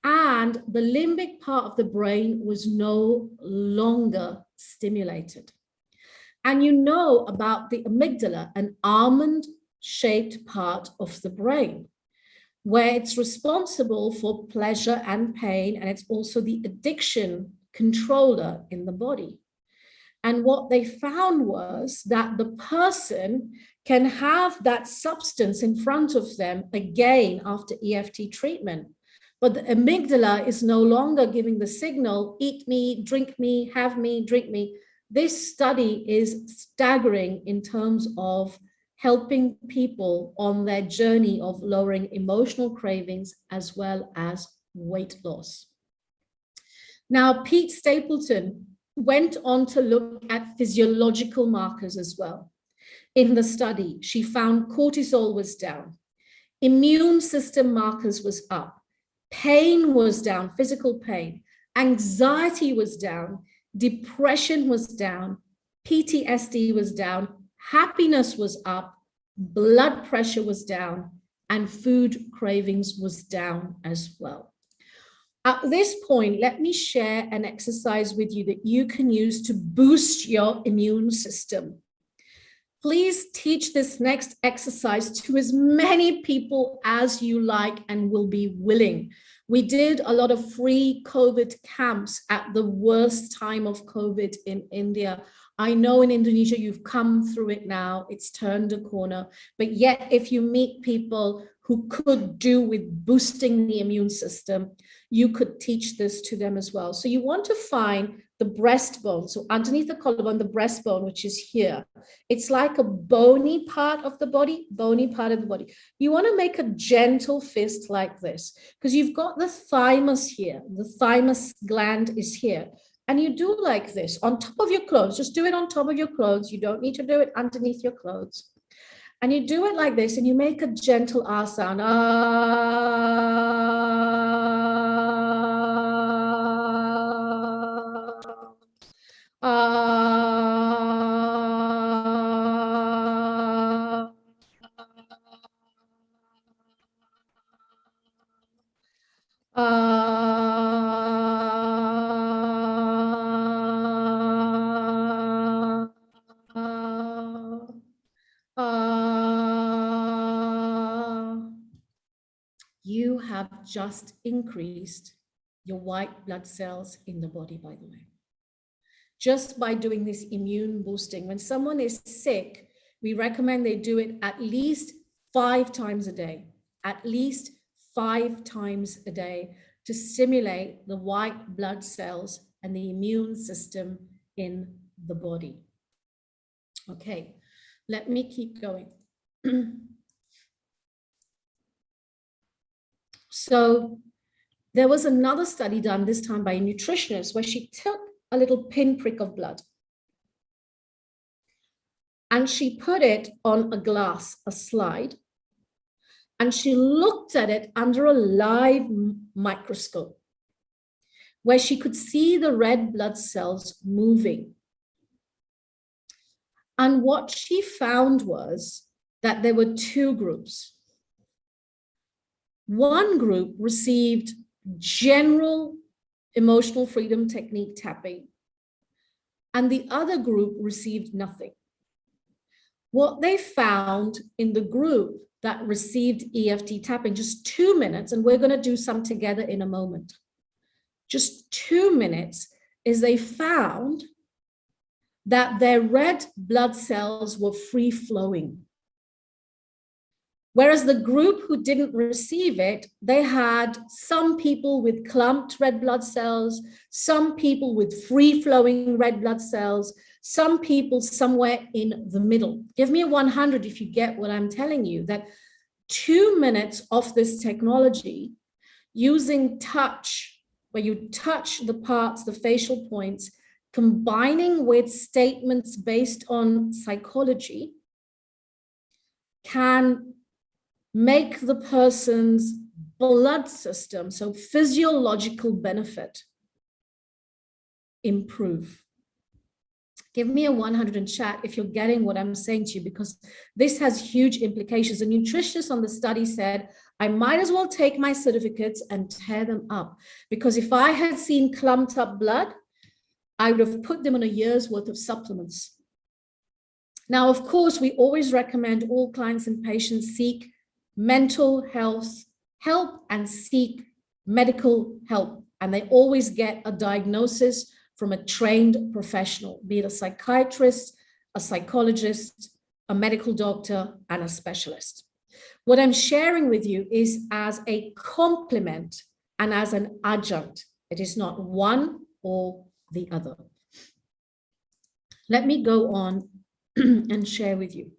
Speaker 6: and the limbic part of the brain was no longer stimulated. And you know about the amygdala, an almond-shaped part of the brain, where it's responsible for pleasure and pain, and it's also the addiction controller in the body. And what they found was that the person can have that substance in front of them again after EFT treatment, but the amygdala is no longer giving the signal, eat me, drink me, have me, drink me. This study is staggering in terms of helping people on their journey of lowering emotional cravings as well as weight loss. Now, Pete Stapleton went on to look at physiological markers as well. In the study, she found cortisol was down, immune system markers was up, pain was down, physical pain, anxiety was down, depression was down, PTSD was down, happiness was up, blood pressure was down, and food cravings was down as well. At this point, let me share an exercise with you that you can use to boost your immune system. Please teach this next exercise to as many people as you like and will be willing. We did a lot of free COVID camps at the worst time of COVID in India. I know in Indonesia, you've come through it now, it's turned a corner, but yet if you meet people who could do with boosting the immune system, you could teach this to them as well. So you want to find the breastbone. So underneath the collarbone, the breastbone, which is here, it's like a bony part of the body, You want to make a gentle fist like this, because you've got the thymus here. The thymus gland is here. And you do like this on top of your clothes. Just do it on top of your clothes. You don't need to do it underneath your clothes. And you do it like this, and you make a gentle R sound. You have just increased your white blood cells in the body, by the way. Just by doing this immune boosting. When someone is sick, we recommend they do it at least 5 times a day, at least 5 times a day, to stimulate the white blood cells and the immune system in the body. Okay, let me keep going. So there was another study done this time by a nutritionist where she took a little pinprick of blood and she put it on a glass, a slide, and she looked at it under a live microscope where she could see the red blood cells moving. And what she found was that there were two groups. One group received general emotional freedom technique tapping, and the other group received nothing. What they found in the group that received EFT tapping, just 2 minutes, and we're going to do some together in a moment, just 2 minutes, is they found that their red blood cells were free flowing. Whereas the group who didn't receive it, they had some people with clumped red blood cells, some people with free flowing red blood cells, some people somewhere in the middle. Give me a 100 if you get what I'm telling you, that 2 minutes of this technology using touch, where you touch the parts, the facial points, combining with statements based on psychology, can make the person's blood system, so physiological benefit, improve. Give me a 100 in chat if you're getting what I'm saying to you, because this has huge implications. A nutritionist on the study said, I might as well take my certificates and tear them up, because if I had seen clumped up blood, I would have put them on a year's worth of supplements. Now, of course, we always recommend all clients and patients seek mental health help and seek medical help. And they always get a diagnosis from a trained professional, be it a psychiatrist, a psychologist, a medical doctor, and a specialist. What I'm sharing with you is as a complement and as an adjunct. It is not one or the other. Let me go on and share with you.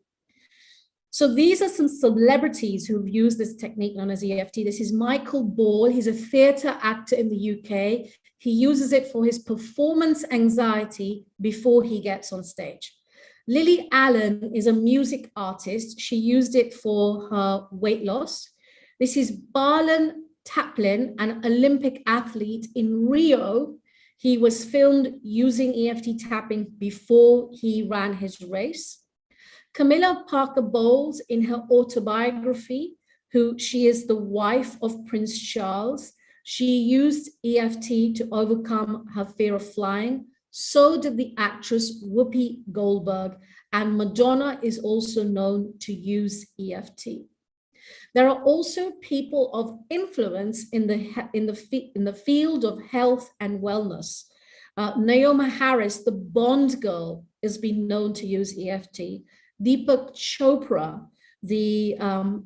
Speaker 6: So these are some celebrities who've used this technique known as EFT. This is Michael Ball. He's a theatre actor in the UK. He uses it for his performance anxiety before he gets on stage. Lily Allen is a music artist. She used it for her weight loss. This is Barlan Taplin, an Olympic athlete in Rio. He was filmed using EFT tapping before he ran his race. Camilla Parker Bowles, in her autobiography, she is the wife of Prince Charles. She used EFT to overcome her fear of flying. So did the actress Whoopi Goldberg, and Madonna is also known to use EFT. There are also people of influence in the field of health and wellness. Naomi Harris, the Bond girl, has been known to use EFT. Deepak Chopra, the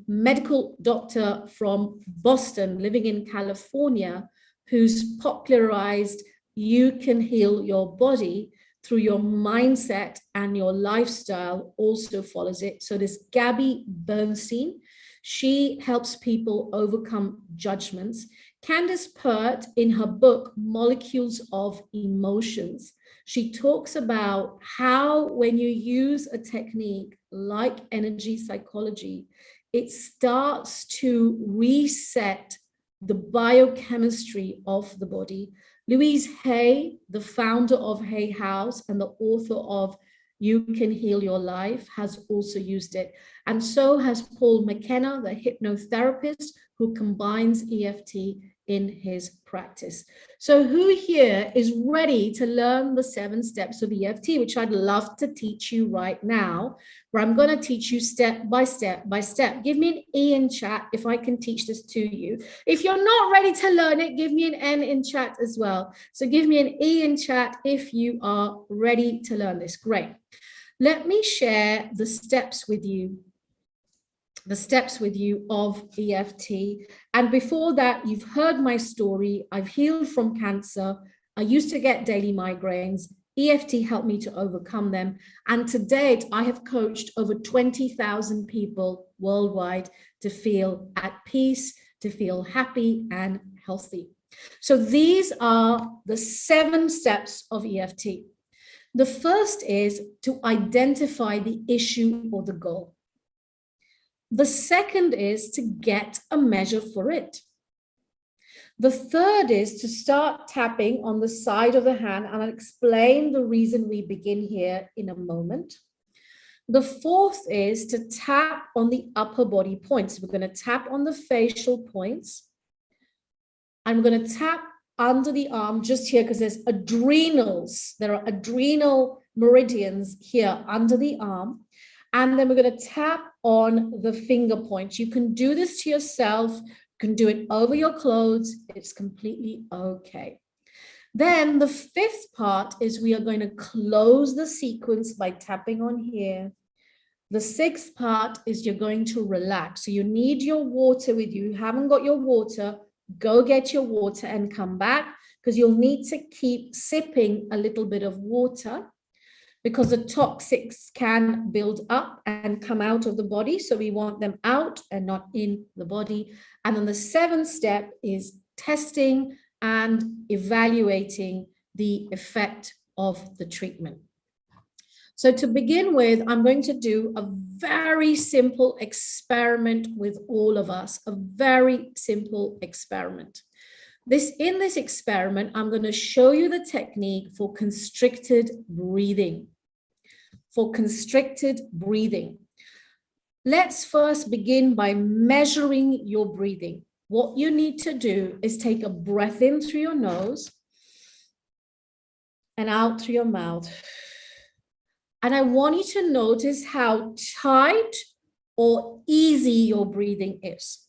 Speaker 6: medical doctor from Boston, living in California, who's popularized you can heal your body through your mindset and your lifestyle, also follows it. So there's Gabby Bernstein. She helps people overcome judgments. Candace Pert, in her book, Molecules of Emotions, she talks about how when you use a technique like energy psychology, it starts to reset the biochemistry of the body. Louise Hay, the founder of Hay House and the author of You Can Heal Your Life, has also used it. And so has Paul McKenna, the hypnotherapist who combines EFT in his practice. So who here is ready to learn the 7 steps of EFT, which I'd love to teach you right now, where I'm going to teach you step by step by step. Give me an E in chat if I can teach this to you. If you're not ready to learn it, give me an N in chat as well. So give me an E in chat if you are ready to learn this. Great. Let me share the steps with you. Of EFT. And before that, you've heard my story. I've healed from cancer. I used to get daily migraines. EFT helped me to overcome them. And to date, I have coached over 20,000 people worldwide to feel at peace, to feel happy and healthy. So these are the 7 steps of EFT. The first is to identify the issue or the goal. The second is to get a measure for it. The third is to start tapping on the side of the hand, and I'll explain the reason we begin here in a moment. The fourth is to tap on the upper body points. We're going to tap on the facial points. I'm going to tap under the arm just here because there's adrenals. There are adrenal meridians here under the arm. And then we're going to tap on the finger points. You can do this to yourself. You can do it over your clothes. It's completely okay. Then the fifth part is we are going to close the sequence by tapping on here. The sixth part is you're going to relax. So you need your water with you. You haven't got your water, go get your water and come back, because you'll need to keep sipping a little bit of water because the toxics can build up and come out of the body. So we want them out and not in the body. And then the seventh step is testing and evaluating the effect of the treatment. So to begin with, I'm going to do a very simple experiment with all of us, a very simple experiment. In this experiment, I'm going to show you the technique for constricted breathing. For constricted breathing. Let's first begin by measuring your breathing. What you need to do is take a breath in through your nose and out through your mouth. And I want you to notice how tight or easy your breathing is.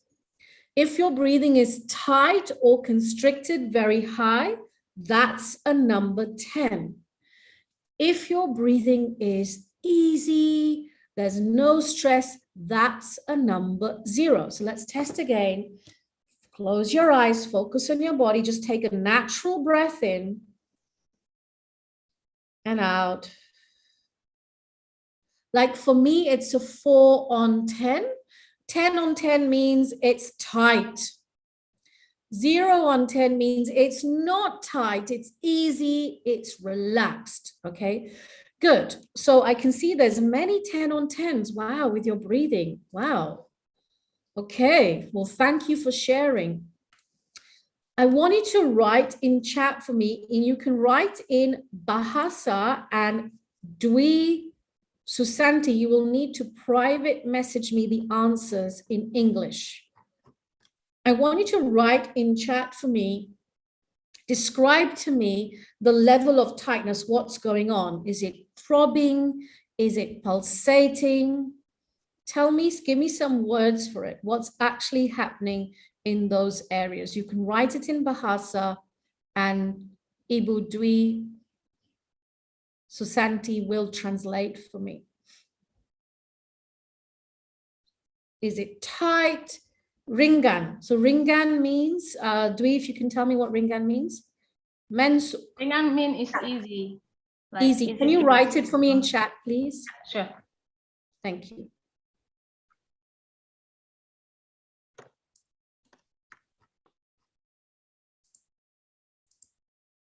Speaker 6: If your breathing is tight or constricted very high, that's a number 10. If your breathing is easy, there's no stress, that's a number 0. So let's test again. Close your eyes, focus on your body, just take a natural breath in and out. Like for me, it's a 4 on 10. 10 on 10 means it's tight. 0 on 10 means it's not tight, it's easy, it's relaxed, okay? Good. So I can see there's many 10 on 10s. Wow, with your breathing. Wow. Okay, well, thank you for sharing. I want you to write in chat for me, and you can write in Bahasa and Dwi Susanti. You will need to private message me the answers in English. I want you to write in chat for me, describe to me the level of tightness, what's going on. Is it throbbing? Is it pulsating? Tell me, give me some words for it. What's actually happening in those areas? You can write it in Bahasa and Ibu Dwi Susanti will translate for me. Is it tight? Ringan. So ringan means, Dwi, if you can tell me what ringan means.
Speaker 7: Ringan means is easy. Like
Speaker 6: Easy. Can you write it for me in chat, please?
Speaker 7: Sure.
Speaker 6: Thank you.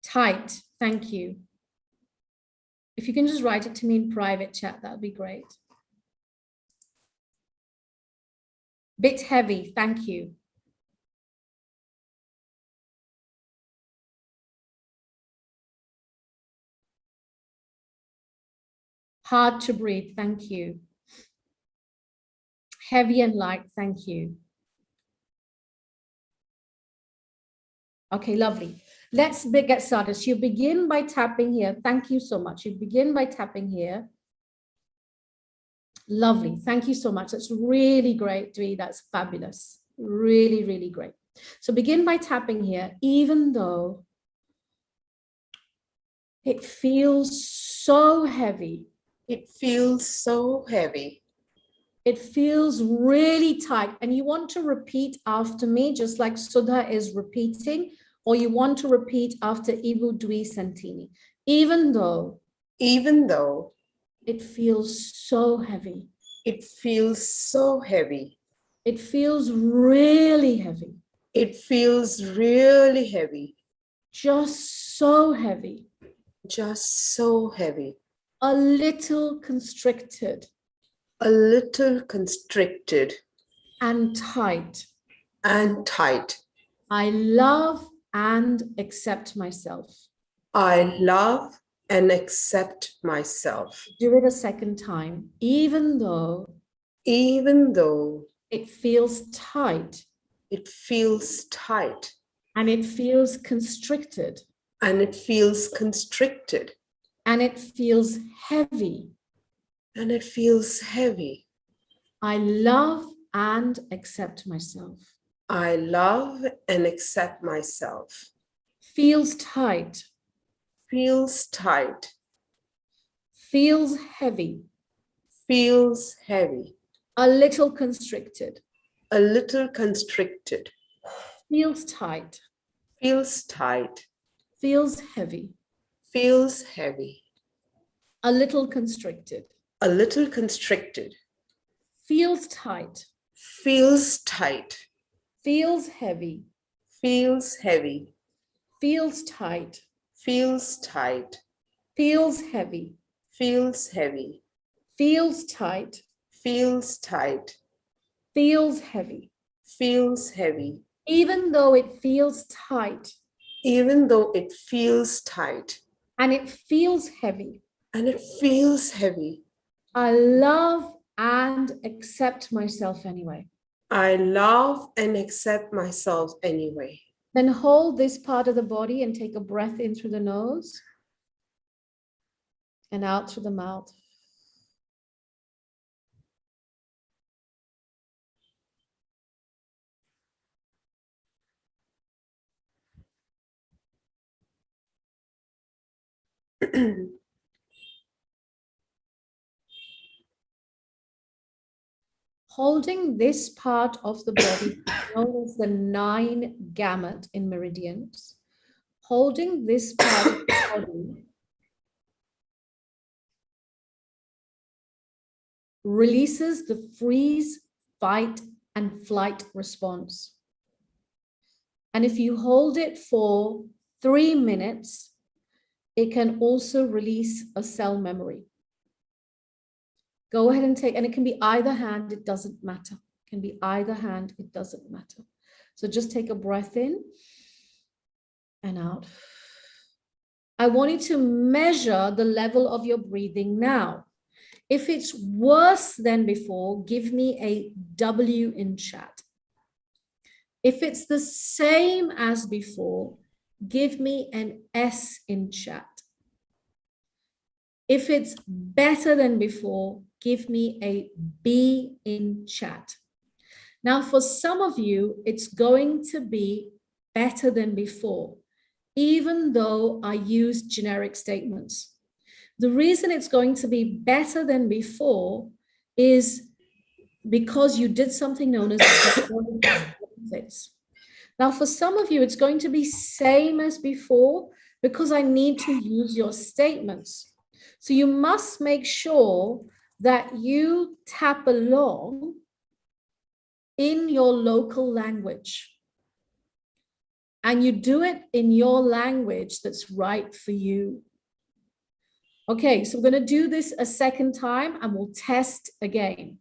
Speaker 6: Tight. Thank you. If you can just write it to me in private chat, that would be great. Bit heavy. Thank you. Hard to breathe. Thank you. Heavy and light. Thank you. Okay, lovely. Let's get started. So you begin by tapping here. Thank you so much. You begin by tapping here. Lovely. Thank you so much. That's really great, Dwi. That's fabulous. Really, really great. So begin by tapping here, even though it feels so heavy.
Speaker 8: It feels so heavy.
Speaker 6: It feels really tight. And you want to repeat after me, just like Sudha is repeating, or you want to repeat after Ibu Dwi Santini. Even though
Speaker 8: Even though
Speaker 6: it feels so heavy.
Speaker 8: it feels so heavy.
Speaker 6: It feels really heavy.
Speaker 8: It feels really heavy.
Speaker 6: Just so heavy.
Speaker 8: Just so heavy.
Speaker 6: A little constricted.
Speaker 8: A little constricted.
Speaker 6: And tight.
Speaker 8: And tight.
Speaker 6: I love and accept myself.
Speaker 8: I love and accept myself.
Speaker 6: Do it a second time, even though it feels tight.
Speaker 8: It feels tight.
Speaker 6: And it feels constricted.
Speaker 8: And it feels constricted.
Speaker 6: And it feels heavy.
Speaker 8: And it feels heavy.
Speaker 6: I love and accept myself.
Speaker 8: I love and accept myself.
Speaker 6: Feels tight.
Speaker 8: Feels tight.
Speaker 6: Feels heavy.
Speaker 8: Feels heavy.
Speaker 6: A little constricted.
Speaker 8: A little constricted.
Speaker 6: Feels tight.
Speaker 8: Feels tight.
Speaker 6: Feels heavy.
Speaker 8: Feels heavy.
Speaker 6: A little constricted.
Speaker 8: A little constricted.
Speaker 6: Feels tight.
Speaker 8: Feels tight.
Speaker 6: Feels heavy.
Speaker 8: Feels heavy.
Speaker 6: Feels tight.
Speaker 8: Feels tight.
Speaker 6: Feels heavy.
Speaker 8: Feels heavy.
Speaker 6: Feels tight.
Speaker 8: Feels tight.
Speaker 6: Feels heavy.
Speaker 8: Feels heavy.
Speaker 6: Even though it feels tight.
Speaker 8: Even though it feels tight.
Speaker 6: And it feels heavy.
Speaker 8: And it feels heavy.
Speaker 6: I love and accept myself anyway.
Speaker 8: I love and accept myself anyway.
Speaker 6: Then hold this part of the body and take a breath in through the nose and out through the mouth. Holding this part of the body, known as the 9 gamut in meridians, holding this part of the body releases the freeze, fight, and flight response. And if you hold it for 3 minutes, it can also release a cell memory. Go ahead and take, and it can be either hand, it doesn't matter. It can be either hand, it doesn't matter. So just take a breath in and out. I want you to measure the level of your breathing now. If it's worse than before, give me a W in chat. If it's the same as before, give me an S in chat. If it's better than before, give me a B in chat. Now, for some of you, it's going to be better than before, even though I use generic statements. The reason it's going to be better than before is because you did something known as benefits. Now, for some of you, it's going to be same as before because I need to use your statements. So you must make sure that you tap along in your local language. And you do it in your language that's right for you. Okay, so we're going to do this a second time and we'll test again.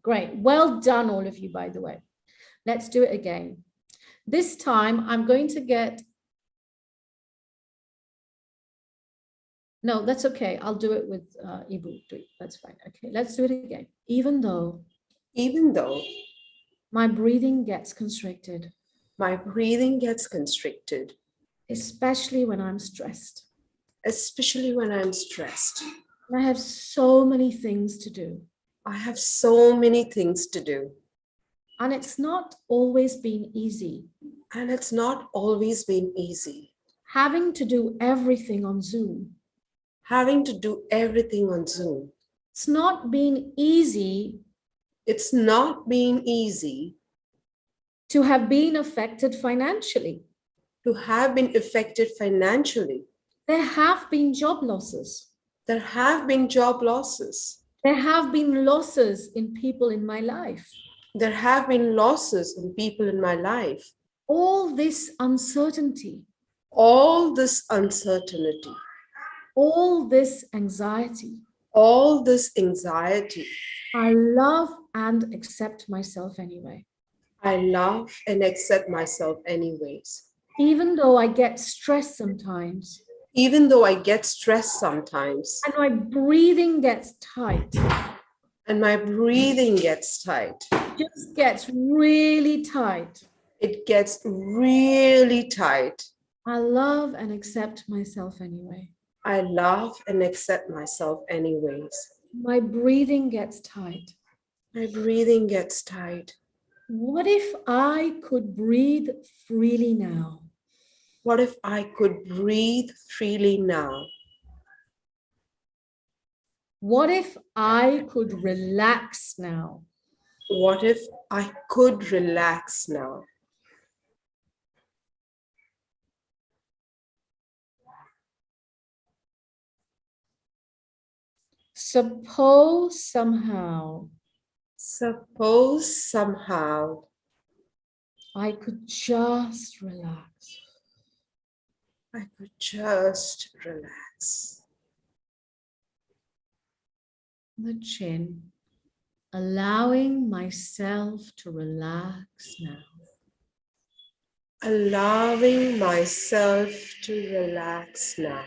Speaker 6: Great. Well done, all of you, by the way. Let's do it again. This time I'm going to get... No, that's okay. I'll do it with Ibu. That's fine. Okay, let's do it again. Even though my breathing gets constricted.
Speaker 8: My breathing gets constricted.
Speaker 6: Especially when I'm stressed.
Speaker 8: Especially when I'm stressed.
Speaker 6: I have so many things to do.
Speaker 8: I have so many things to do.
Speaker 6: And it's not always been easy.
Speaker 8: And it's not always been easy.
Speaker 6: Having to do everything on Zoom.
Speaker 8: Having to do everything on Zoom.
Speaker 6: It's not been easy.
Speaker 8: It's not been easy.
Speaker 6: To have been affected financially.
Speaker 8: To have been affected financially.
Speaker 6: There have been job losses.
Speaker 8: There have been job losses.
Speaker 6: There have been losses in people in my life.
Speaker 8: There have been losses in people in my life.
Speaker 6: All this uncertainty,
Speaker 8: All this uncertainty,
Speaker 6: all this anxiety.
Speaker 8: all this anxiety,
Speaker 6: I love and accept myself anyway.
Speaker 8: I love and accept myself anyways.
Speaker 6: Even though I get stressed sometimes
Speaker 8: Even though I get stressed sometimes
Speaker 6: and my breathing gets tight,
Speaker 8: and my breathing gets tight,
Speaker 6: just gets really tight,
Speaker 8: it gets really tight.
Speaker 6: I love and accept myself anyway.
Speaker 8: I love and accept myself anyways.
Speaker 6: My breathing gets tight.
Speaker 8: My breathing gets tight.
Speaker 6: What if I could breathe freely now?
Speaker 8: What if I could breathe freely now?
Speaker 6: What if I could relax now?
Speaker 8: What if I could relax now?
Speaker 6: Suppose somehow I could just relax.
Speaker 8: I could just relax.
Speaker 6: The chin, allowing myself to relax now.
Speaker 8: Allowing myself to relax now.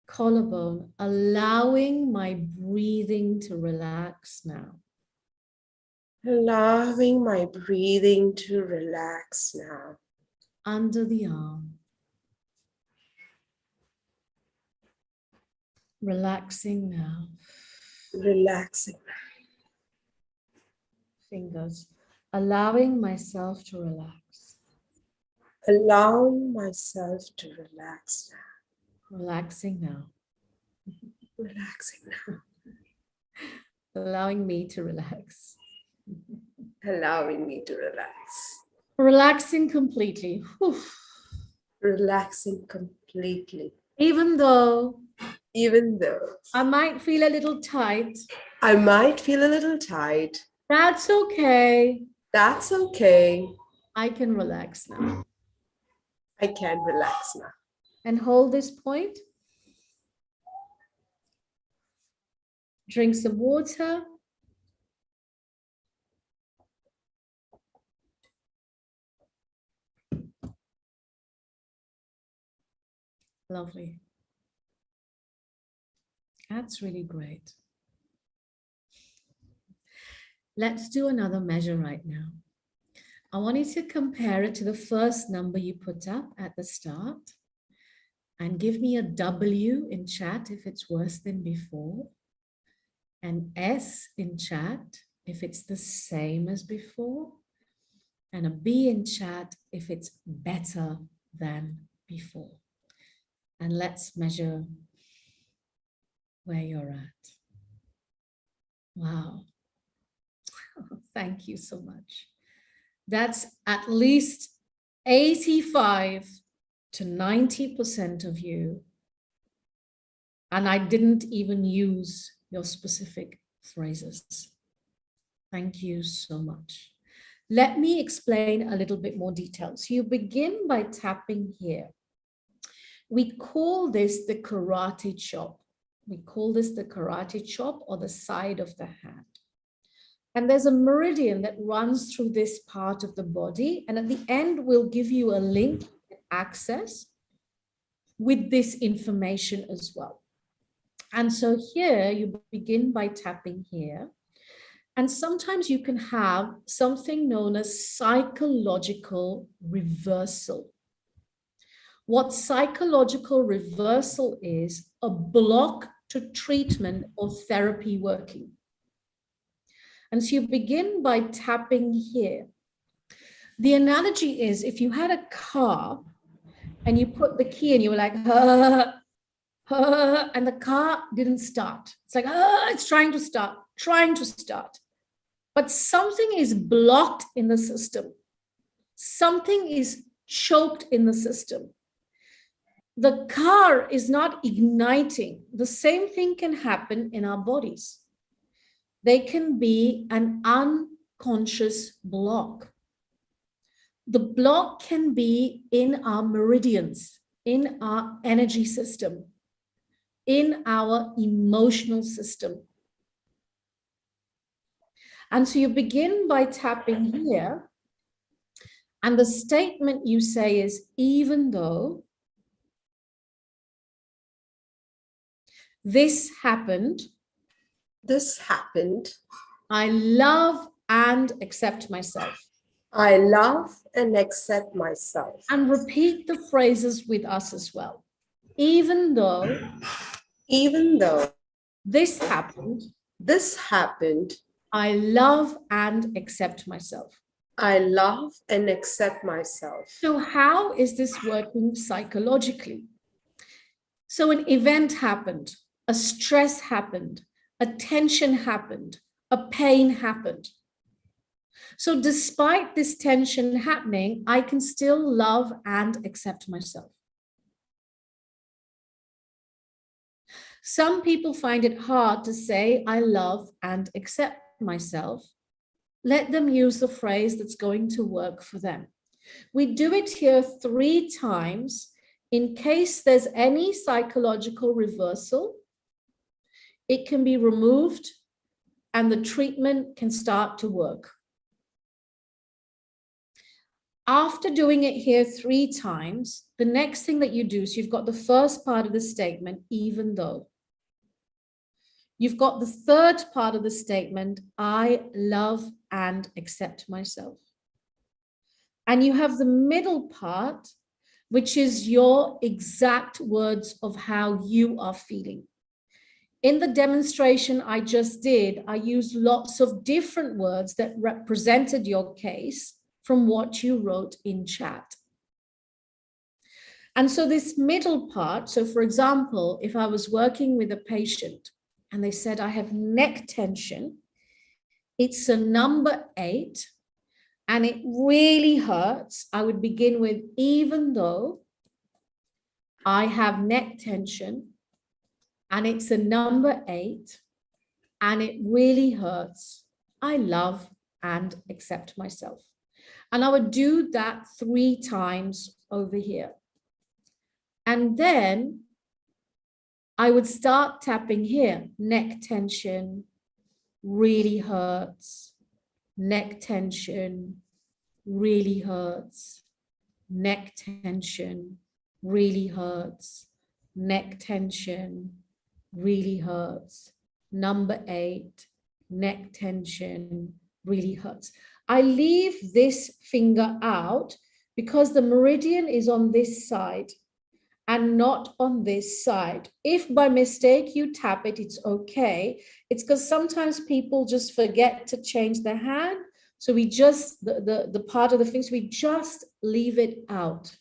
Speaker 6: Collarbone, allowing my breathing to relax now.
Speaker 8: Allowing my breathing to relax now.
Speaker 6: Under the arm. Relaxing now.
Speaker 8: Relaxing.
Speaker 6: Fingers, allowing myself to relax.
Speaker 8: Allowing myself to relax now.
Speaker 6: Relaxing now.
Speaker 8: Relaxing now.
Speaker 6: Allowing me to relax.
Speaker 8: Allowing me to relax.
Speaker 6: Relaxing completely. Whew.
Speaker 8: Relaxing completely.
Speaker 6: Even though
Speaker 8: I
Speaker 6: might feel a little tight.
Speaker 8: I might feel a little tight.
Speaker 6: That's okay.
Speaker 8: That's okay.
Speaker 6: I can relax now.
Speaker 8: I can relax now.
Speaker 6: And hold this point. Drink some water. Lovely. That's really great. Let's do another measure right now. I want you to compare it to the first number you put up at the start and give me a W in chat if it's worse than before, and S in chat if it's the same as before, and a B in chat if it's better than before. And let's measure where you're at. Wow. Thank you so much. That's at least 85 to 90% of you. And I didn't even use your specific phrases. Thank you so much. Let me explain a little bit more detail. So you begin by tapping here. We call this the karate chop. We call this the karate chop or the side of the hand. And there's a meridian that runs through this part of the body. And at the end, we'll give you a link to access with this information as well. And so here you begin by tapping here. And sometimes you can have something known as psychological reversal. What psychological reversal is, a block to treatment or therapy working. And so you begin by tapping here. The analogy is if you had a car and you put the key and you were like, and the car didn't start. It's like, it's trying to start. But something is blocked in the system. Something is choked in the system. The car is not igniting. The same thing can happen in our bodies. They can be an unconscious block. The block can be in our meridians, in our energy system, in our emotional system. And so you begin by tapping here, and the statement you say is, even though this happened, I love and accept myself.
Speaker 8: I love and accept myself.
Speaker 6: And repeat the phrases with us as well. Even though this happened, I love and accept myself.
Speaker 8: I love and accept myself.
Speaker 6: So how is this working psychologically? So an event happened, a stress happened, a tension happened, a pain happened. So despite this tension happening, I can still love and accept myself. Some people find it hard to say, I love and accept myself. Let them use the phrase that's going to work for them. We do it here 3 times in case there's any psychological reversal. It can be removed and the treatment can start to work. After doing it here 3 times, the next thing that you do, so you've got the first part of the statement, even though. You've got the third part of the statement, I love and accept myself. And you have the middle part, which is your exact words of how you are feeling. In the demonstration I just did, I used lots of different words that represented your case from what you wrote in chat. And so this middle part, so for example, if I was working with a patient and they said, I have neck tension, it's a number 8 and it really hurts, I would begin with, even though I have neck tension and it's a number 8 and it really hurts, I love and accept myself. And I would do that 3 times over here. And then I would start tapping here, neck tension, really hurts, neck tension, really hurts, neck tension, really hurts, neck tension, really hurts, number 8, neck tension, really hurts. I leave this finger out because the meridian is on this side and not on this side. If by mistake you tap it, it's okay. It's because sometimes people just forget to change their hand. So we just, the part of the things, we just leave it out.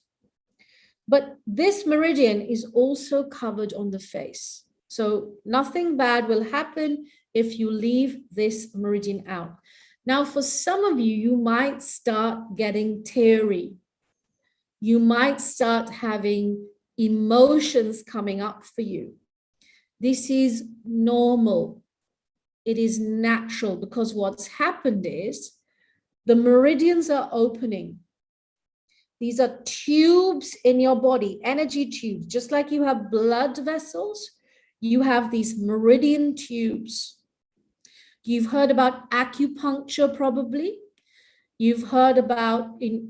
Speaker 6: But this meridian is also covered on the face. So nothing bad will happen if you leave this meridian out. Now, for some of you, you might start getting teary. You might start having emotions coming up for you. This is normal. It is natural because what's happened is the meridians are opening. These are tubes in your body, energy tubes. Just like you have blood vessels, you have these meridian tubes. You've heard about acupuncture probably. You've heard about in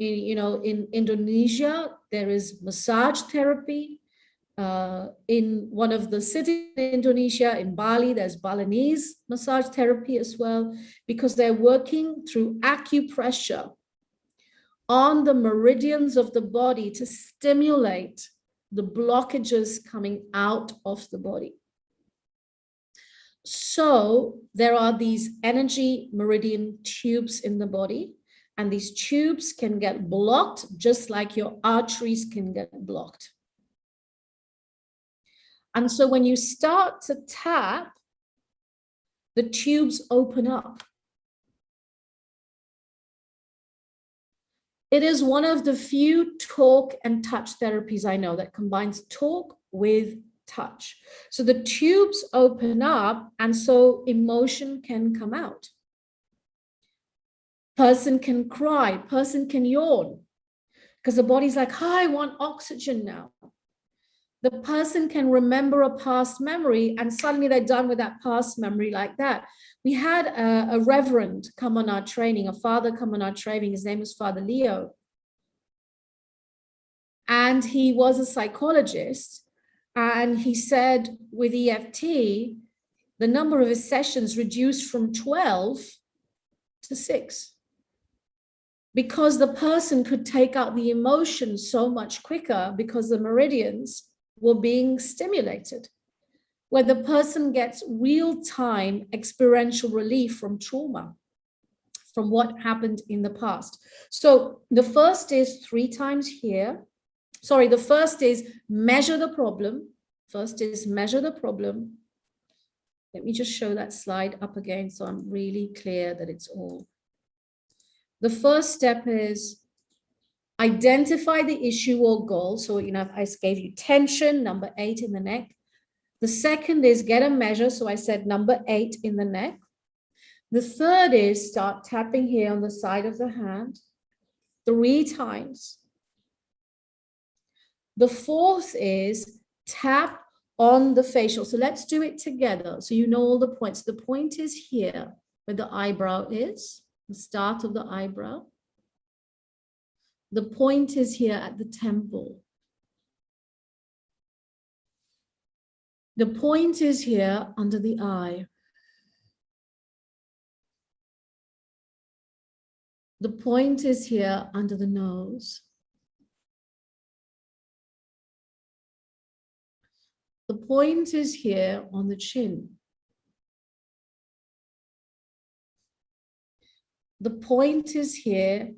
Speaker 6: Indonesia, there is massage therapy. In one of the cities in Indonesia, in Bali, there's Balinese massage therapy as well, because they're working through acupressure on the meridians of the body to stimulate the blockages coming out of the body. So there are these energy meridian tubes in the body, and these tubes can get blocked just like your arteries can get blocked. And so when you start to tap, the tubes open up. It is one of the few talk and touch therapies I know that combines talk with touch. So the tubes open up, and so emotion can come out. Person can cry, person can yawn, because the body's like, oh, I want oxygen now. The person can remember a past memory, and suddenly they're done with that past memory like that. We had a reverend come on our training, a father come on our training. His name was Father Leo. And he was a psychologist. And he said with EFT, the number of his sessions reduced from 12 to 6. Because the person could take out the emotion so much quicker because the meridians were being stimulated, where the person gets real-time experiential relief from trauma, from what happened in the past. So the first is 3 times here. Sorry, the first is measure the problem. First is measure the problem. Let me just show that slide up again so I'm really clear that it's all. The first step is identify the issue or goal. So, I gave you tension, number 8 in the neck. The second is get a measure. So I said number 8 in the neck. The third is start tapping here on the side of the hand 3 times. The fourth is tap on the facial. So let's do it together. So you know all the points. The point is here where the eyebrow is, the start of the eyebrow. The point is here at the temple. The point is here under the eye. The point is here under the nose. The point is here on the chin. The point is here,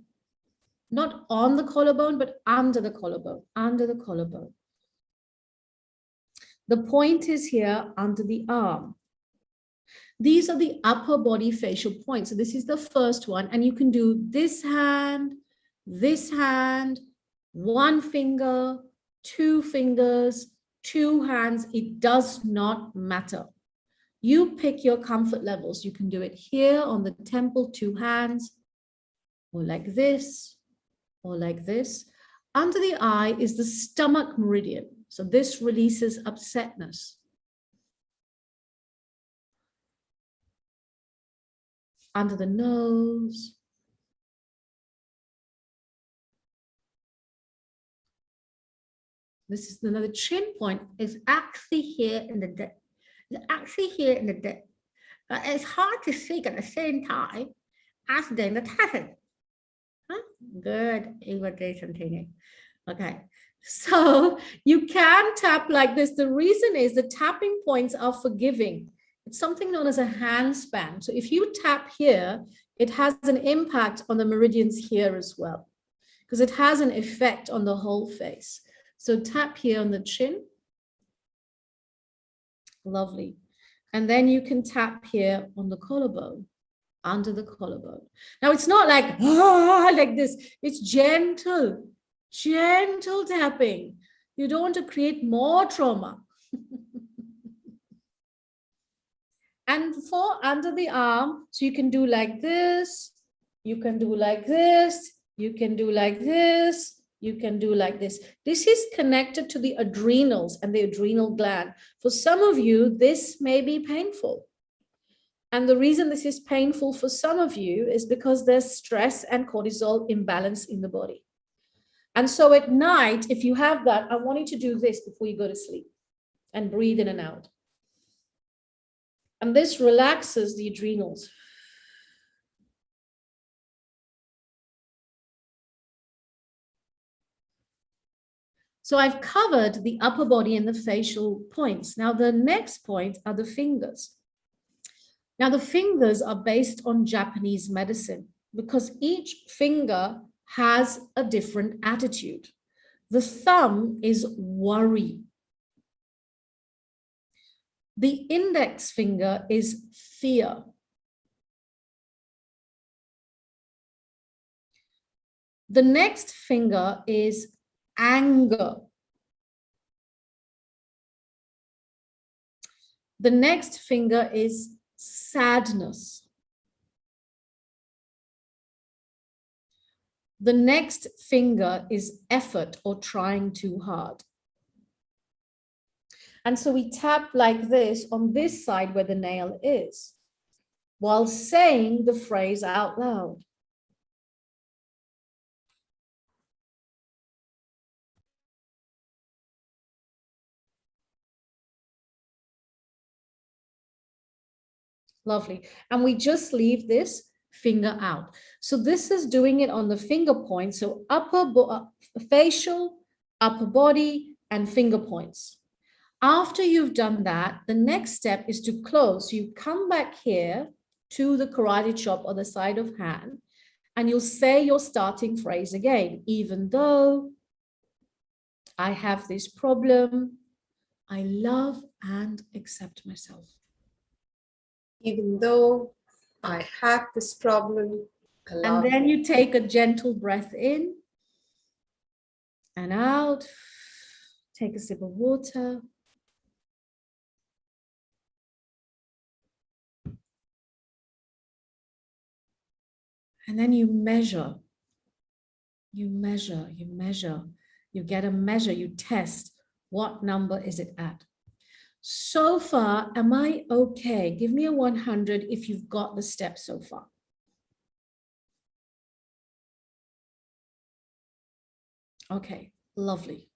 Speaker 6: not on the collarbone, but under the collarbone, under the collarbone. The point is here under the arm. These are the upper body facial points. So this is the first one, and you can do this hand, 1 finger, 2 fingers, 2 hands. It does not matter. You pick your comfort levels. You can do it here on the temple, 2 hands, or like this, or like this. Under the eye is the stomach meridian. So this releases upsetness. Under the nose. This is another chin point. It's actually here in the neck. It's actually here in the neck. It's hard to see at the same time as doing the tapping. Huh? Good invitation, Tina. Okay, so you can tap like this. The reason is the tapping points are forgiving. It's something known as a handspan. So if you tap here, it has an impact on the meridians here as well, because it has an effect on the whole face. So tap here on the chin. Lovely. And then you can tap here on the collarbone, under the collarbone. Now it's not like, like this. It's gentle, gentle tapping. You don't want to create more trauma. And for under the arm, so you can do like this, you can do like this, you can do like this, you can do like this. This is connected to the adrenals and the adrenal gland. For some of you, this may be painful. And the reason this is painful for some of you is because there's stress and cortisol imbalance in the body. And so at night, if you have that, I want you to do this before you go to sleep and breathe in and out. And this relaxes the adrenals. So I've covered the upper body and the facial points. Now the next point are the fingers. Now the fingers are based on Japanese medicine because each finger has a different attitude. The thumb is worry. The index finger is fear. The next finger is anger. The next finger is sadness. The next finger is effort or trying too hard. And so we tap like this on this side where the nail is, while saying the phrase out loud. Lovely. And we just leave this finger out. So this is doing it on the finger point. So facial, upper body, and finger points. After you've done that, the next step is to close. So you come back here to the karate chop on the side of hand, and you'll say your starting phrase again. Even though I have this problem, I love and accept myself.
Speaker 8: Even though I have this problem, I love
Speaker 6: And then you take a gentle breath in and out. Take a sip of water. And then you measure. You measure, you measure. You get a measure, you test. What number is it at? So far, am I okay? Give me a 100 if you've got the steps so far. Okay, lovely.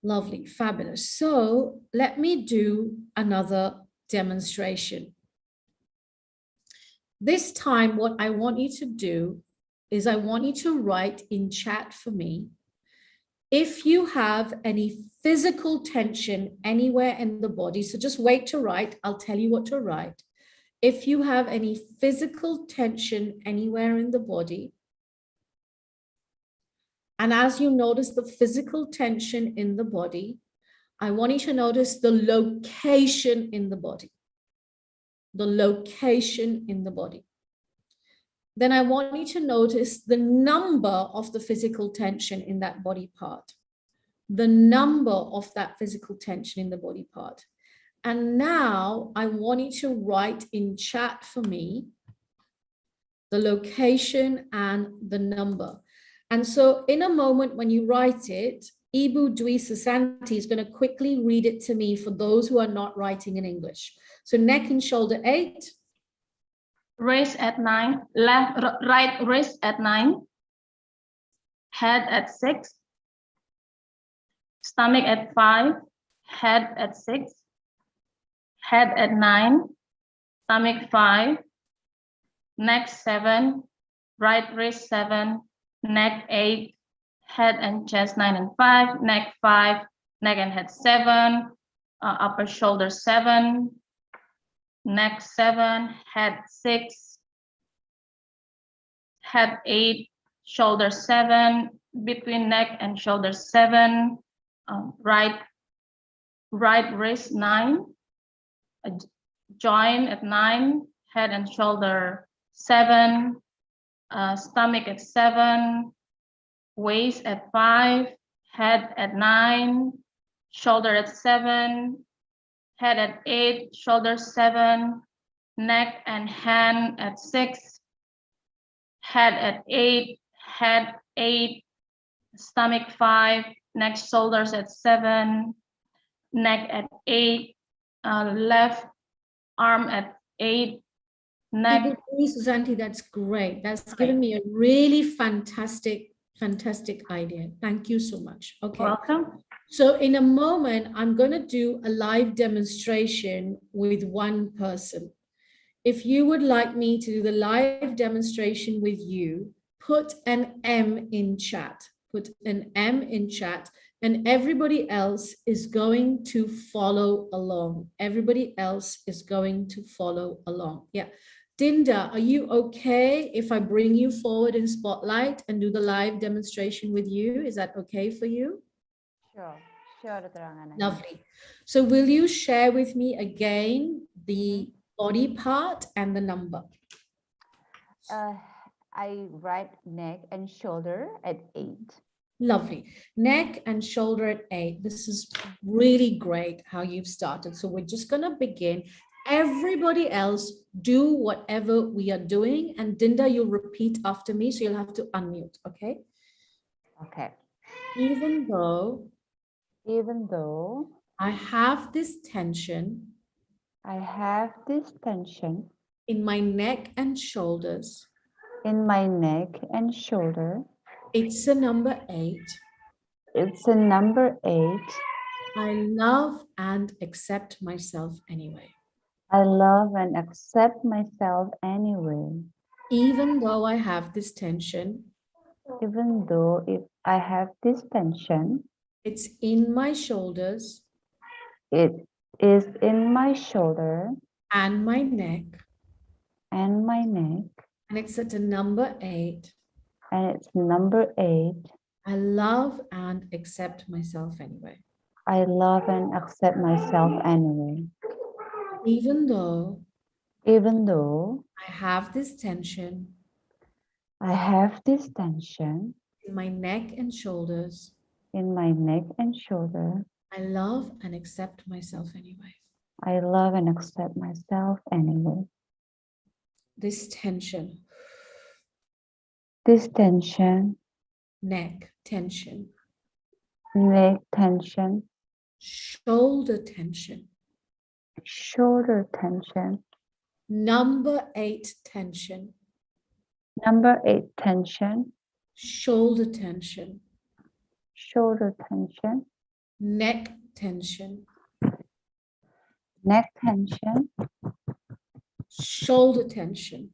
Speaker 6: Lovely, fabulous. So let me do another demonstration. This time, what I want you to do is I want you to write in chat for me if you have any physical tension anywhere in the body. So just wait to write. I'll tell you what to write. If you have any physical tension anywhere in the body, and as you notice the physical tension in the body, I want you to notice the location in the body. The location in the body. Then I want you to notice the number of the physical tension in that body part. The number of that physical tension in the body part. And now I want you to write in chat for me the location and the number. And so in a moment when you write it, Ibu Dwi Susanti is going to quickly read it to me for those who are not writing in English. So neck and shoulder 8.
Speaker 7: Wrist at 9, right wrist at 9, head at 6, stomach at 5, head at 6, head at 9, stomach 5, neck 7, right wrist 7, neck 8, head and chest 9 and 5, neck 5, neck and head 7, upper shoulder 7, neck 7, head 6, head 8, shoulder 7, between neck and shoulder 7, right wrist 9, joint at 9, head and shoulder 7, stomach at 7, waist at 5, head at 9, shoulder at 7, head at 8, shoulder 7, neck and hand at 6, head at 8, head 8, stomach 5, neck shoulders at 7, neck at 8, left arm at 8, neck.
Speaker 6: Susanti, that's great. That's given me a really fantastic idea. Thank you so much. Okay.
Speaker 7: Welcome.
Speaker 6: So in a moment, I'm going to do a live demonstration with one person. If you would like me to do the live demonstration with you, put an M in chat. Put an M in chat, and everybody else is going to follow along. Everybody else is going to follow along. Yeah. Dinda, are you okay if I bring you forward in Spotlight and do the live demonstration with you? Is that okay for you?
Speaker 9: Sure, Dr. Angana.
Speaker 6: Lovely. So will you share with me again the body part and the number?
Speaker 9: I write neck and shoulder at 8.
Speaker 6: Lovely. Neck and shoulder at 8. This is really great how you've started. So we're just going to begin. Everybody else do whatever we are doing. And Dinda, you'll repeat after me. So you'll have to unmute, okay?
Speaker 9: Okay.
Speaker 6: Even though
Speaker 9: Even though
Speaker 6: I have this tension
Speaker 9: I have this tension
Speaker 6: in my neck and shoulders,
Speaker 9: in my neck and shoulder,
Speaker 6: it's a number 8.
Speaker 9: it's a number 8.
Speaker 6: I love and accept myself anyway.
Speaker 9: I love and accept myself anyway.
Speaker 6: Even though I have this tension,
Speaker 9: Even though if I have this tension,
Speaker 6: it's in my shoulders
Speaker 9: it is in my shoulder
Speaker 6: and my neck,
Speaker 9: and my neck,
Speaker 6: and it's at a number 8.
Speaker 9: and it's number 8.
Speaker 6: I love and accept myself anyway.
Speaker 9: I love and accept myself anyway.
Speaker 6: Even though
Speaker 9: Even though
Speaker 6: I have this tension
Speaker 9: I have this tension
Speaker 6: in my neck and shoulders,
Speaker 9: in my neck and shoulder,
Speaker 6: I love and accept myself anyway.
Speaker 9: I love and accept myself anyway.
Speaker 6: This tension,
Speaker 9: This tension,
Speaker 6: neck tension,
Speaker 9: neck tension,
Speaker 6: shoulder tension,
Speaker 9: shoulder tension,
Speaker 6: number 8 tension,
Speaker 9: number 8 tension,
Speaker 6: shoulder tension,
Speaker 9: shoulder tension,
Speaker 6: neck tension,
Speaker 9: neck tension,
Speaker 6: shoulder tension,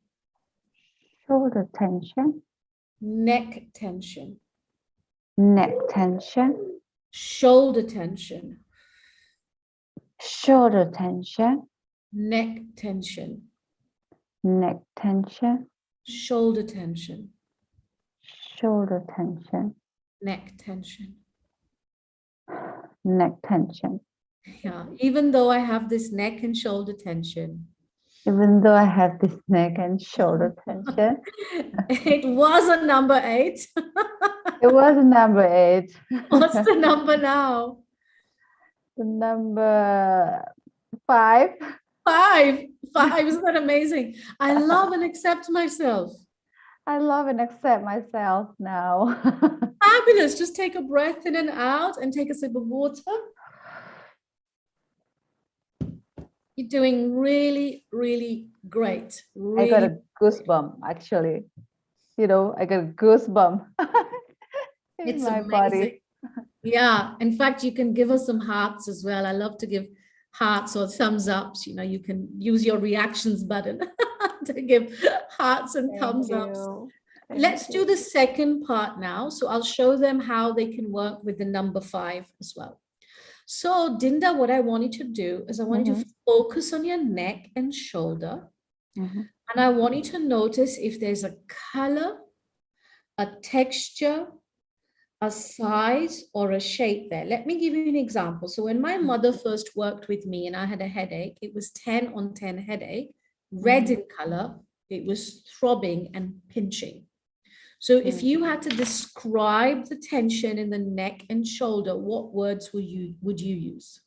Speaker 9: shoulder tension,
Speaker 6: neck tension,
Speaker 9: neck tension,
Speaker 6: shoulder tension,
Speaker 9: shoulder tension,
Speaker 6: neck tension,
Speaker 9: neck tension,
Speaker 6: shoulder tension,
Speaker 9: shoulder tension,
Speaker 6: neck tension.
Speaker 9: neck tension.
Speaker 6: Yeah, even though I have this neck and shoulder tension,
Speaker 9: Even though I have this neck and shoulder tension,
Speaker 6: it was a number 8.
Speaker 9: it was number 8.
Speaker 6: What's the number now?
Speaker 9: The number 5.
Speaker 6: 5. 5. Isn't that amazing? I love and accept myself.
Speaker 9: I love and accept myself now.
Speaker 6: Fabulous. Just take a breath in and out and take a sip of water. You're doing really, really great.
Speaker 9: I got
Speaker 6: Really.
Speaker 9: a goosebump actually. You know, I got a goosebump in
Speaker 6: It's
Speaker 9: my
Speaker 6: amazing.
Speaker 9: body.
Speaker 6: Yeah. In fact, you can give us some hearts as well. I love to give hearts or thumbs ups. You know, you can use your reactions button to give hearts and thumbs ups. Let's do the second part now. So I'll show them how they can work with the number 5 as well. So Dinda, what I want you to do is I want you to focus on your neck and shoulder. And I want you to notice if there's a color, a texture, a size, or a shape there. Let me give you an example. So when my mother first worked with me and I had a headache, it was 10 on 10 headache, red in color, it was throbbing and pinching. So if you had to describe the tension in the neck and shoulder, what words would you use?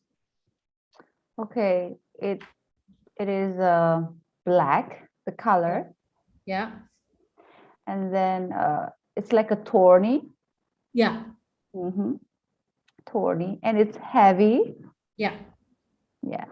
Speaker 9: Okay, it is black, the color,
Speaker 6: Yeah.
Speaker 9: and then it's like a thorny,
Speaker 6: Yeah.
Speaker 9: thorny, and it's heavy.
Speaker 6: Yeah.
Speaker 9: Yeah,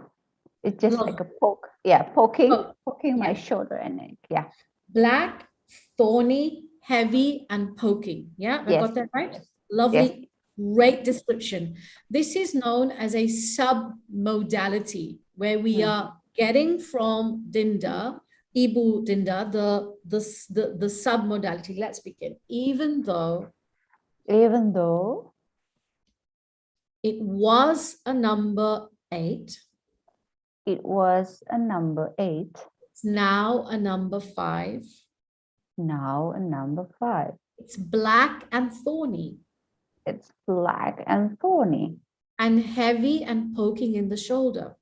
Speaker 9: it's just
Speaker 6: Love.
Speaker 9: like a poke. Yeah, poking,
Speaker 6: Oh,
Speaker 9: poking my
Speaker 6: yeah.
Speaker 9: shoulder and neck. Yeah.
Speaker 6: Black, thorny, heavy, and poking. Yeah, I
Speaker 9: Yes.
Speaker 6: got that right? Lovely, great description. This is known as a submodality, where we are getting from Dinda, Ibu Dinda, the submodality. Let's begin. Even though it was a number 8,
Speaker 9: it was a number 8,
Speaker 6: it's now a number 5.
Speaker 9: now a number 5.
Speaker 6: It's black and thorny
Speaker 9: It's black and thorny
Speaker 6: and heavy and poking in the shoulder.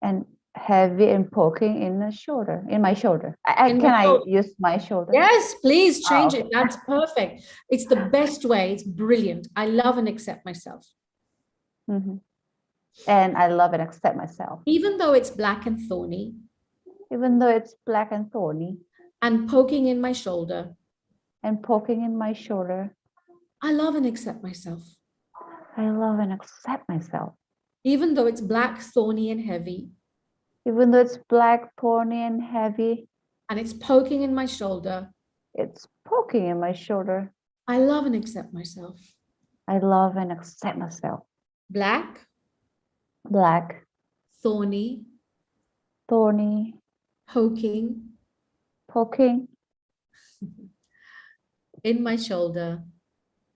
Speaker 9: and heavy and poking in the shoulder, in my shoulder.
Speaker 6: In the
Speaker 9: Can I
Speaker 6: shoulder.
Speaker 9: use my shoulder?
Speaker 6: Yes, please change
Speaker 9: okay.
Speaker 6: it. That's perfect. It's the best way. It's brilliant. I love and accept myself.
Speaker 9: Mhm. And I love and accept myself.
Speaker 6: Even though it's black and thorny
Speaker 9: Even though it's black and thorny
Speaker 6: and poking in my shoulder,
Speaker 9: and poking in my shoulder,
Speaker 6: I love and accept myself.
Speaker 9: I love and accept myself.
Speaker 6: Even though it's black, thorny, and heavy,
Speaker 9: Even though it's black, thorny, and heavy,
Speaker 6: and it's poking in my shoulder,
Speaker 9: it's poking in my shoulder.
Speaker 6: I love and accept myself.
Speaker 9: I love and accept myself.
Speaker 6: Black,
Speaker 9: Black,
Speaker 6: thorny,
Speaker 9: thorny,
Speaker 6: poking
Speaker 9: poking
Speaker 6: in my shoulder.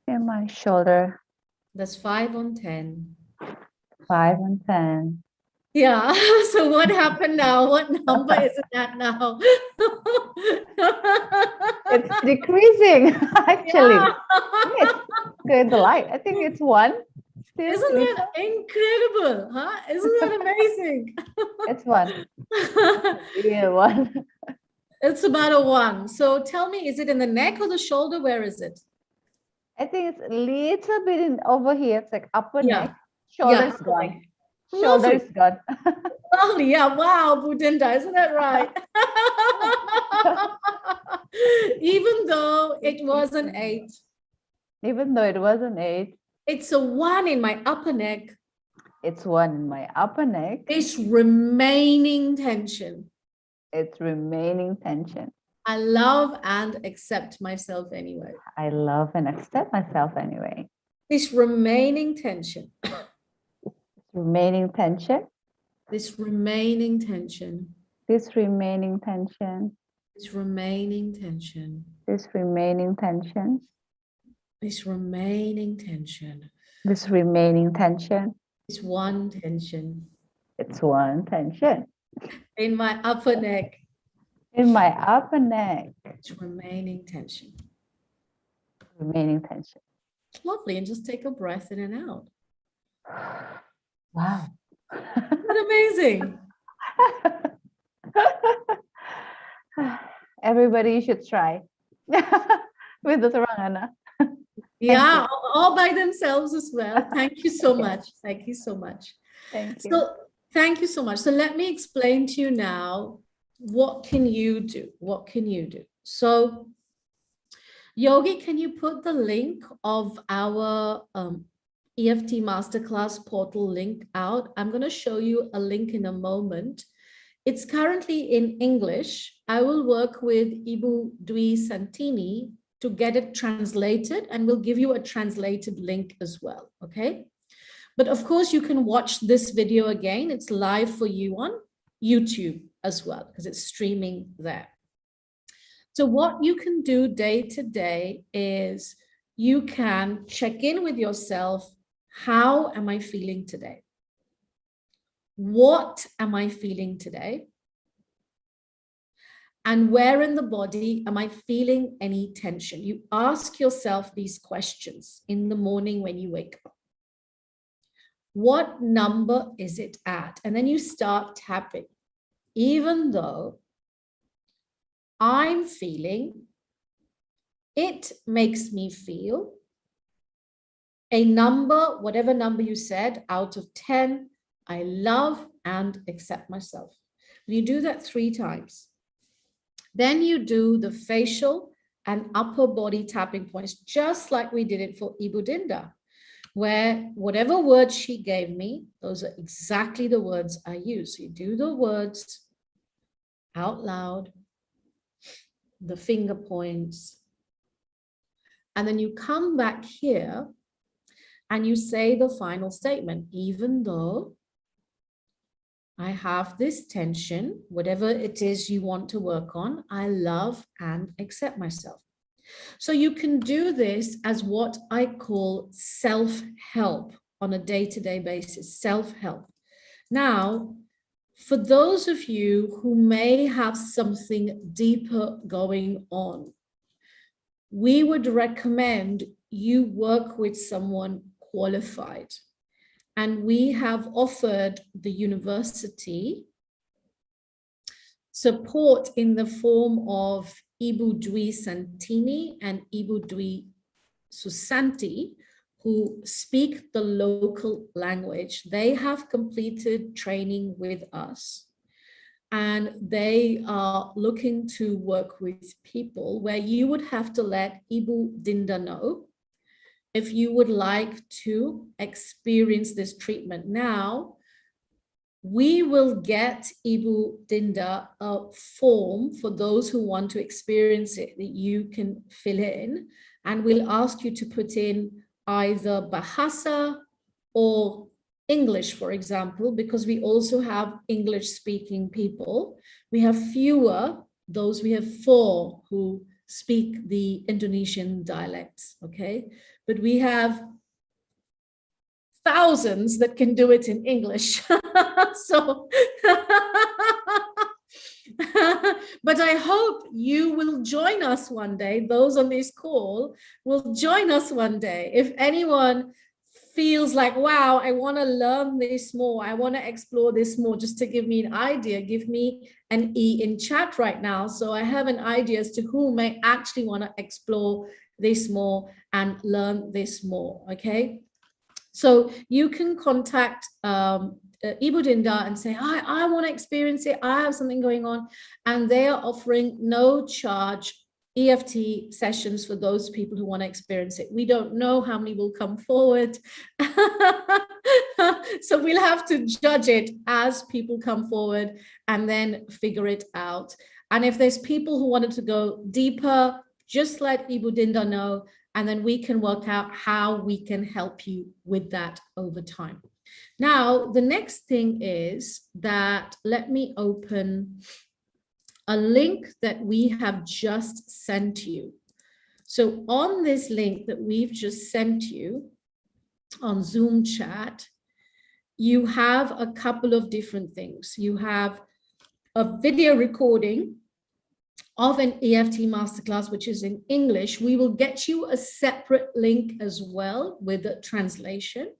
Speaker 9: in my shoulder.
Speaker 6: That's 5 on 10.
Speaker 9: 5 and 10.
Speaker 6: Yeah. So what happened now? What number is it at now?
Speaker 9: It's decreasing, actually.
Speaker 6: Yeah.
Speaker 9: It's good the light. I think it's 1. Still,
Speaker 6: Isn't that incredible? Huh? Isn't that amazing?
Speaker 9: it's 1. Yeah, 1.
Speaker 6: It's about a 1. So tell me, is it in the neck or the shoulder? Where is it?
Speaker 9: I think it's a little bit in over here. It's like upper
Speaker 6: Yeah.
Speaker 9: neck. Shoulder's
Speaker 6: upper
Speaker 9: gone.
Speaker 6: neck.
Speaker 9: Shoulder's gone.
Speaker 6: Lovely. Yeah. Wow, Budinda, isn't that right? Even though it was an 8,
Speaker 9: Even though it was an 8,
Speaker 6: it's a 1 in my upper neck.
Speaker 9: it's 1 in my upper neck.
Speaker 6: This remaining tension.
Speaker 9: It's remaining tension.
Speaker 6: I love and accept myself anyway.
Speaker 9: I love and accept myself anyway.
Speaker 6: This remaining tension.
Speaker 9: Remaining tension.
Speaker 6: This remaining tension.
Speaker 9: This remaining tension.
Speaker 6: This remaining tension.
Speaker 9: This remaining tension.
Speaker 6: This remaining tension.
Speaker 9: This remaining tension.
Speaker 6: This one tension.
Speaker 9: It's 1 tension.
Speaker 6: In my upper neck.
Speaker 9: In my upper neck.
Speaker 6: It's remaining tension.
Speaker 9: Remaining tension.
Speaker 6: It's lovely. And just take a breath in and out.
Speaker 9: Wow.
Speaker 6: Isn't that amazing?
Speaker 9: Everybody should try with the Tarangana.
Speaker 6: Yeah, all by themselves as well. Thank you so much. Thank you so much.
Speaker 9: Thank you.
Speaker 6: So thank you so much. So let me explain to you now, what can you do? What can you do? So Yogi, can you put the link of our EFT Masterclass portal link out? I'm going to show you a link in a moment. It's currently in English. I will work with Ibu Dwi Santini to get it translated, and we'll give you a translated link as well, okay? But of course, you can watch this video again. It's live for you on YouTube as well, because it's streaming there. So what you can do day to day is you can check in with yourself. How am I feeling today? What am I feeling today? And where in the body am I feeling any tension? You ask yourself these questions in the morning when you wake up. What number is it at? And then you start tapping. Even though I'm feeling, it makes me feel a number, whatever number you said, out of 10, I love and accept myself. You do that 3 times. Then you do the facial and upper body tapping points, just like we did it for Ibu Dinda, where whatever words she gave me, those are exactly the words I use. So you do the words out loud, the finger points, and then you come back here and you say the final statement. Even though I have this tension, whatever it is you want to work on, I love and accept myself. So you can do this as what I call self-help on a day-to-day basis, self-help. Now, for those of you who may have something deeper going on, we would recommend you work with someone qualified. And we have offered the university support in the form of Ibu Dwi Santini and Ibu Dwi Susanti, who speak the local language. They have completed training with us, and they are looking to work with people where you would have to let Ibu Dinda know if you would like to experience this treatment. Now, we will get Ibu Dinda a form for those who want to experience it that you can fill in, and we'll ask you to put in either Bahasa or English, for example, because we also have English speaking people. We have fewer, we have 4 who speak the Indonesian dialects, okay? But we have thousands that can do it in English. So, but I hope you will join us one day. Those on this call will join us one day. If anyone feels like, wow, I want to learn this more, I want to explore this more, just to give me an idea, give me an E in chat right now, so I have an idea as to who may actually want to explore this more and learn this more, okay? So you can contact Ibu Dinda and say, I want to experience it, I have something going on, and they are offering no charge EFT sessions for those people who want to experience it. We don't know how many will come forward. So we'll have to judge it as people come forward and then figure it out. And if there's people who wanted to go deeper, just let Ibu Dinda know, and then we can work out how we can help you with that over time. Now, the next thing is that, let me open a link that we have just sent you. So on this link that we've just sent you on Zoom chat, you have a couple of different things. You have a video recording of an EFT masterclass, which is in English. We will get you a separate link as well with the translation.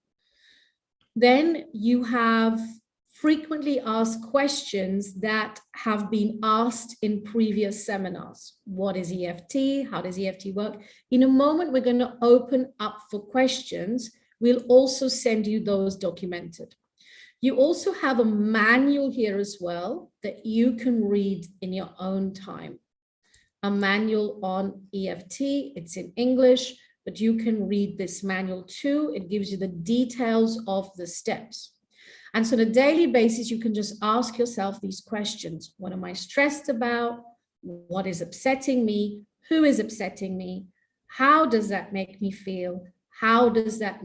Speaker 6: Then you have frequently asked questions that have been asked in previous seminars. What is EFT? How does EFT work? In a moment, we're going to open up for questions. We'll also send you those documented. You also have a manual here as well that you can read in your own time. A manual on EFT, it's in English, but you can read this manual too. It gives you the details of the steps. And so on a daily basis, you can just ask yourself these questions. What am I stressed about? What is upsetting me? Who is upsetting me? How does that make me feel? How does that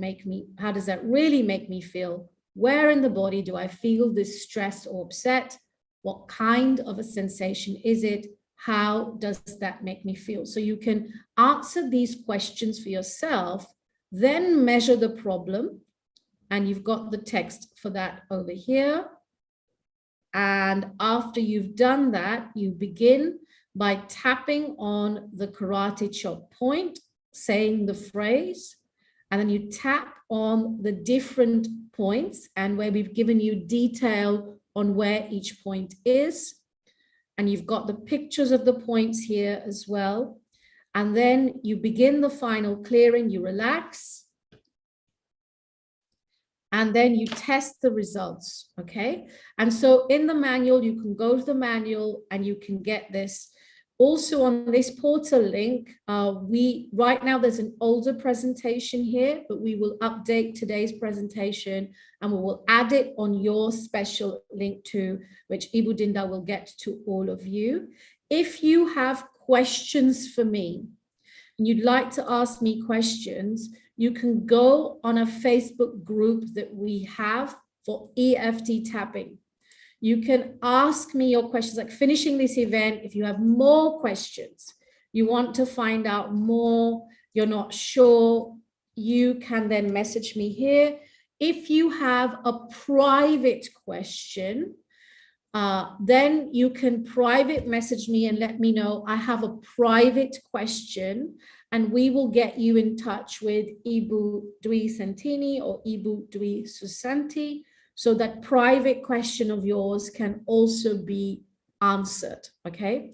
Speaker 6: really make me feel? Where in the body do I feel this stress or upset? What kind of a sensation is it? How does that make me feel? So you can answer these questions for yourself, then measure the problem. And you've got the text for that over here. And after you've done that, you begin by tapping on the karate chop point, saying the phrase, and then you tap on the different points, and where we've given you detail on where each point is. And you've got the pictures of the points here as well. And then you begin the final clearing, you relax. And then you test the results, okay? And so in the manual, you can go to the manual and you can get this. Also on this portal link, right now there's an older presentation here, but we will update today's presentation and we will add it on your special link too, which Ibu Dinda will get to all of you. If you have questions for me and you'd like to ask me questions, you can go on a Facebook group that we have for EFT tapping. You can ask me your questions, like finishing this event. If you have more questions, you want to find out more, you're not sure, you can then message me here. If you have a private question, then you can private message me and let me know I have a private question, and we will get you in touch with Ibu Dwi Santini or Ibu Dwi Susanti, so that private question of yours can also be answered, okay?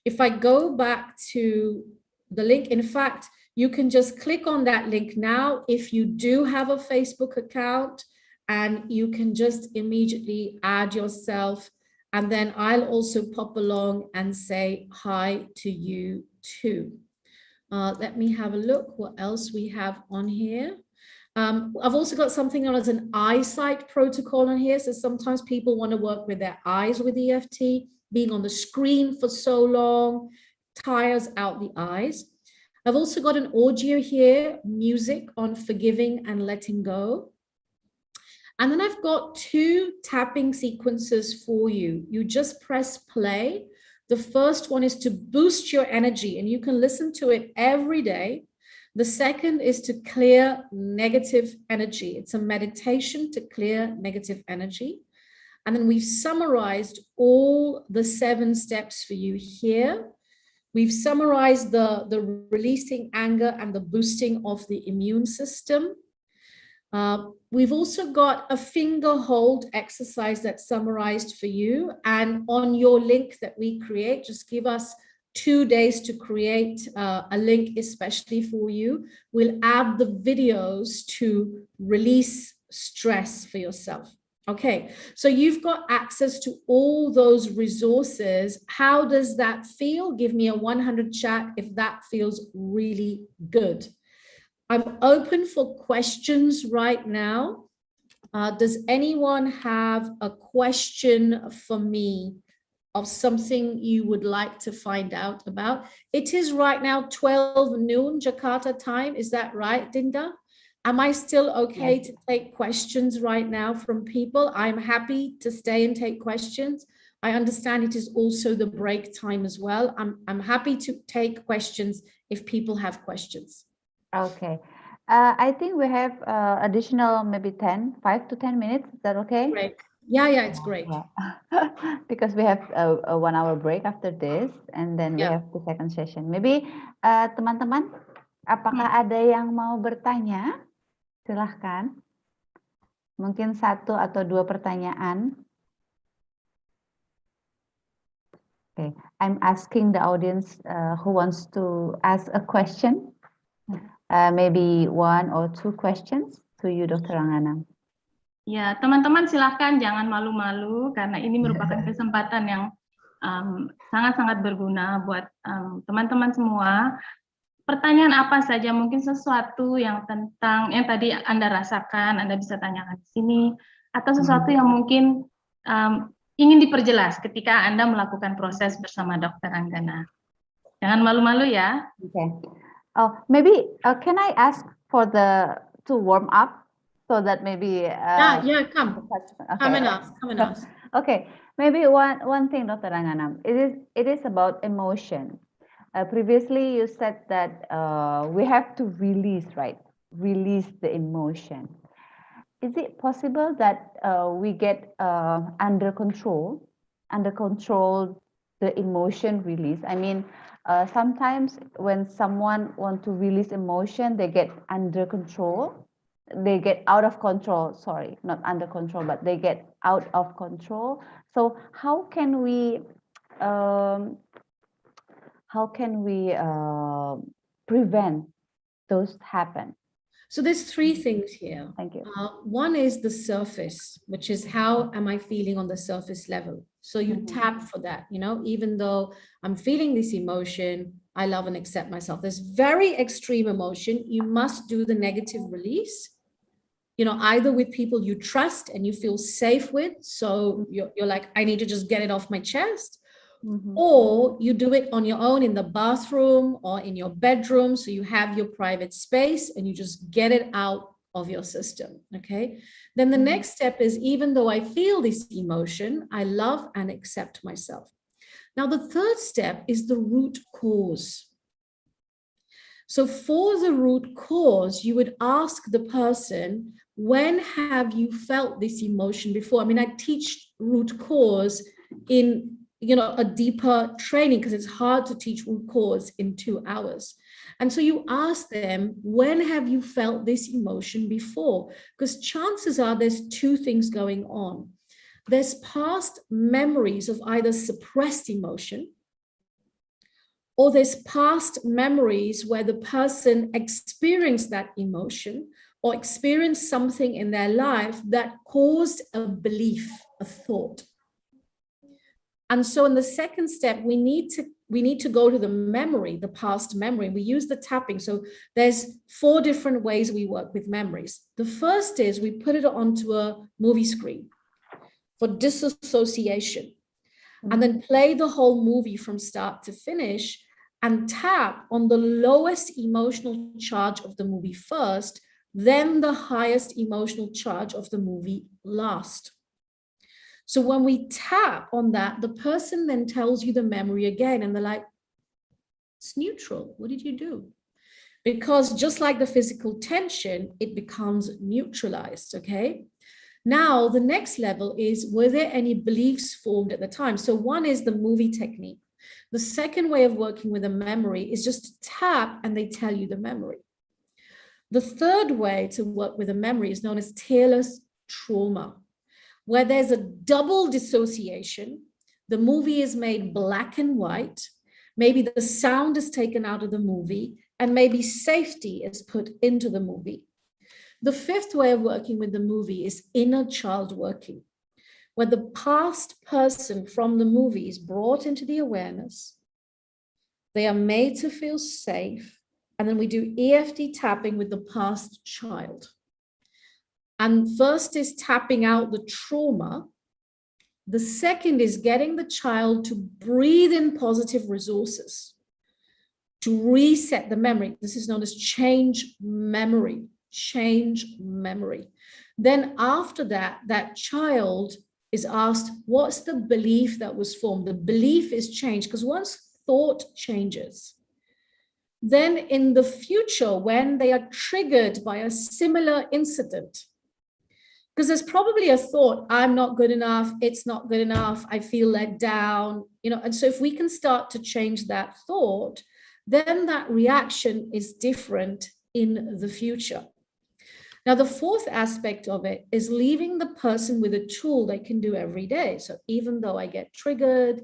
Speaker 6: If I go back to the link, in fact, you can just click on that link now if you do have a Facebook account, and you can just immediately add yourself, and then I'll also pop along and say hi to you too. Let me have a look what else we have on here. I've also got something known as an eyesight protocol on here. So sometimes people want to work with their eyes with EFT. Being on the screen for so long tires out the eyes. I've also got an audio here, music on forgiving and letting go. And then I've got 2 tapping sequences for you. You just press play. The first one is to boost your energy, and you can listen to it every day. The second is to clear negative energy. It's a meditation to clear negative energy. And then we've summarized all the 7 steps for you here. We've summarized the releasing anger and the boosting of the immune system. We've also got a finger hold exercise that's summarized for you. And on your link that we create, just give us 2 days to create a link especially for you. We'll add the videos to release stress for yourself. Okay, so you've got access to all those resources. How does that feel? Give me a 100 chat if that feels really good. I'm open for questions right now. Does anyone have a question for me of something you would like to find out about? It is right now 12 noon Jakarta time. Is that right, Dinda? Am I still okay to take questions right now from people? I'm happy to stay and take questions. I understand it is also the break time as well. I'm happy to take questions if people have questions.
Speaker 9: Okay. I think we have additional maybe 5 to 10 minutes. Is that okay?
Speaker 6: Great. Yeah, it's great.
Speaker 9: Yeah. Because we have a 1 hour break after this, and then we have the second session. Maybe teman-teman, apakah ada yang mau bertanya? Silahkan. Mungkin 1 atau 2 pertanyaan. Okay, I'm asking the audience who wants to ask a question. Maybe 1 or 2 questions to you, Dr. Ranganam.
Speaker 7: Ya, teman-teman silahkan jangan malu-malu karena ini merupakan kesempatan yang sangat-sangat berguna buat teman-teman semua. Pertanyaan apa saja, mungkin sesuatu yang tentang yang tadi Anda rasakan, Anda bisa tanyakan di sini, atau sesuatu yang mungkin ingin diperjelas ketika Anda melakukan proses bersama Dr. Anggana. Jangan malu-malu ya.
Speaker 9: Okay. Oh, maybe can I ask for to warm up so that maybe
Speaker 6: come and ask.
Speaker 9: Okay, maybe one thing, Dr. Ranganam, it is about emotion. Previously, you said that we have to release the emotion. Is it possible that we get under control the emotion release? I mean, sometimes when someone wants to release emotion, they get under control. They get out of control. Sorry, not under control, but they get out of control. So how can we prevent those happen?
Speaker 6: So there's 3 things here.
Speaker 9: Thank you.
Speaker 6: One is the surface, which is how am I feeling on the surface level? So you tap for that, even though I'm feeling this emotion, I love and accept myself. There's very extreme emotion. You must do the negative release, either with people you trust and you feel safe with. So you're like, I need to just get it off my chest. Or you do it on your own in the bathroom or in your bedroom. So you have your private space and you just get it out of your system. Okay. Then the next step is, even though I feel this emotion, I love and accept myself. Now, the third step is the root cause. So for the root cause, you would ask the person, when have you felt this emotion before? I mean, I teach root cause in a deeper training because it's hard to teach root cause in 2 hours. And so you ask them, when have you felt this emotion before? Because chances are there's 2 things going on. there's past memories of either suppressed emotion, or there's past memories where the person experienced that emotion or experienced something in their life that caused a belief, a thought. And so in the second step, we need to go to the memory, the past memory. We use the tapping. So there's 4 different ways we work with memories. The first is we put it onto a movie screen for disassociation, and then play the whole movie from start to finish and tap on the lowest emotional charge of the movie first, then the highest emotional charge of the movie last. So when we tap on that, the person then tells you the memory again, and they're like, it's neutral. What did you do? Because just like the physical tension, it becomes neutralized, okay? Now, the next level is, were there any beliefs formed at the time? So one is the movie technique. The second way of working with a memory is just to tap and they tell you the memory. The third way to work with a memory is known as tearless trauma, where there's a double dissociation. The movie is made black and white. Maybe the sound is taken out of the movie, and maybe safety is put into the movie. The fifth way of working with the movie is inner child working, where the past person from the movie is brought into the awareness. They are made to feel safe. And then we do EFT tapping with the past child. And first is tapping out the trauma. The second is getting the child to breathe in positive resources, to reset the memory. This is known as change memory. Change memory. Then after that, that child is asked, what's the belief that was formed? The belief is changed, because once thought changes, then in the future, when they are triggered by a similar incident, because there's probably a thought, I'm not good enough, it's not good enough, I feel let down, and so if we can start to change that thought, then that reaction is different in the future. Now, the fourth aspect of it is leaving the person with a tool they can do every day. So even though I get triggered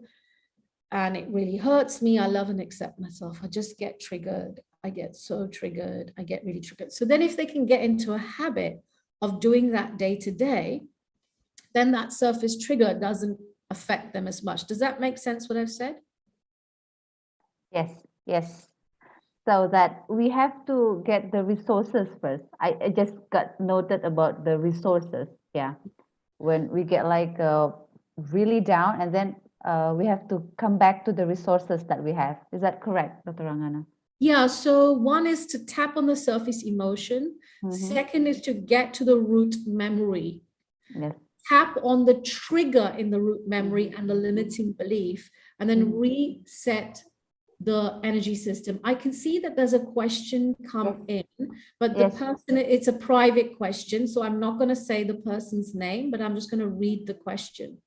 Speaker 6: and it really hurts me, I love and accept myself. I just get triggered. I get so triggered. I get really triggered. So then if they can get into a habit of doing that day to day, then that surface trigger doesn't affect them as much. Does that make sense what I've said?
Speaker 9: Yes, yes. So that we have to get the resources first. I just got noted about the resources. Yeah. When we get like really down, and then we have to come back to the resources that we have. Is that correct, Dr. Rangana?
Speaker 6: Yeah, so one is to tap on the surface emotion. Second is to get to the root memory.
Speaker 9: Yes.
Speaker 6: Tap on the trigger in the root memory and the limiting belief, and then reset the energy system. I can see that there's a question come in, but the person, it's a private question, so I'm not going to say the person's name, but I'm just going to read the question.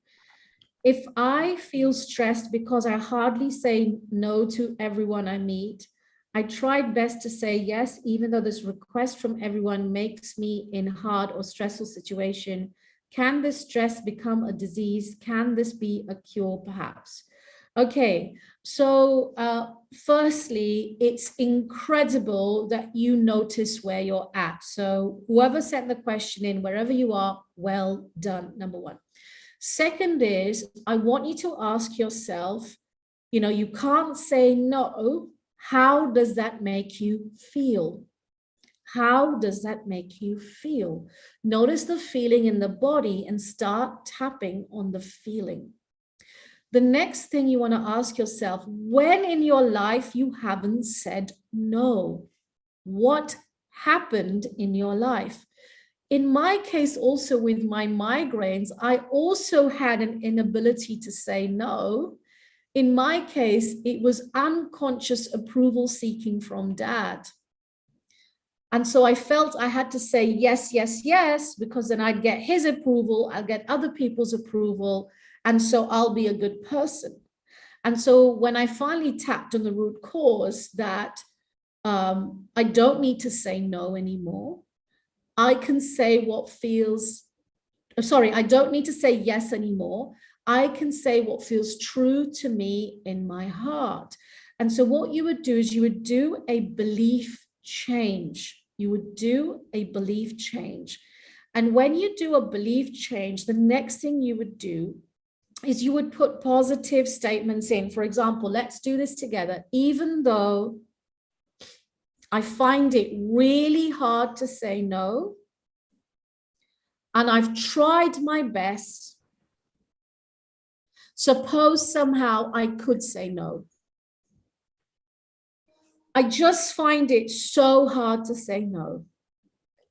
Speaker 6: If I feel stressed because I hardly say no to everyone I meet, I tried best to say yes, even though this request from everyone makes me in hard or stressful situation. Can this stress become a disease? Can this be a cure perhaps? Okay, so firstly, it's incredible that you notice where you're at. So whoever sent the question in, wherever you are, well done, number one. Second is, I want you to ask yourself, you can't say no. How does that make you feel? How does that make you feel? Notice the feeling in the body and start tapping on the feeling. The next thing you want to ask yourself, when in your life you haven't said no? What happened in your life? In my case, also with my migraines, I also had an inability to say no. In my case, it was unconscious approval seeking from dad. And so I felt I had to say yes, yes, yes, because then I'd get his approval, I'll get other people's approval, and so I'll be a good person. And so when I finally tapped on the root cause that I don't need to say no anymore, I can say what feels sorry, I don't need to say yes anymore. I can say what feels true to me in my heart. And so what you would do is you would do a belief change. You would do a belief change. And when you do a belief change, the next thing you would do is you would put positive statements in. For example, let's do this together. Even though I find it really hard to say no, and I've tried my best, suppose somehow I could say no. I just find it so hard to say no.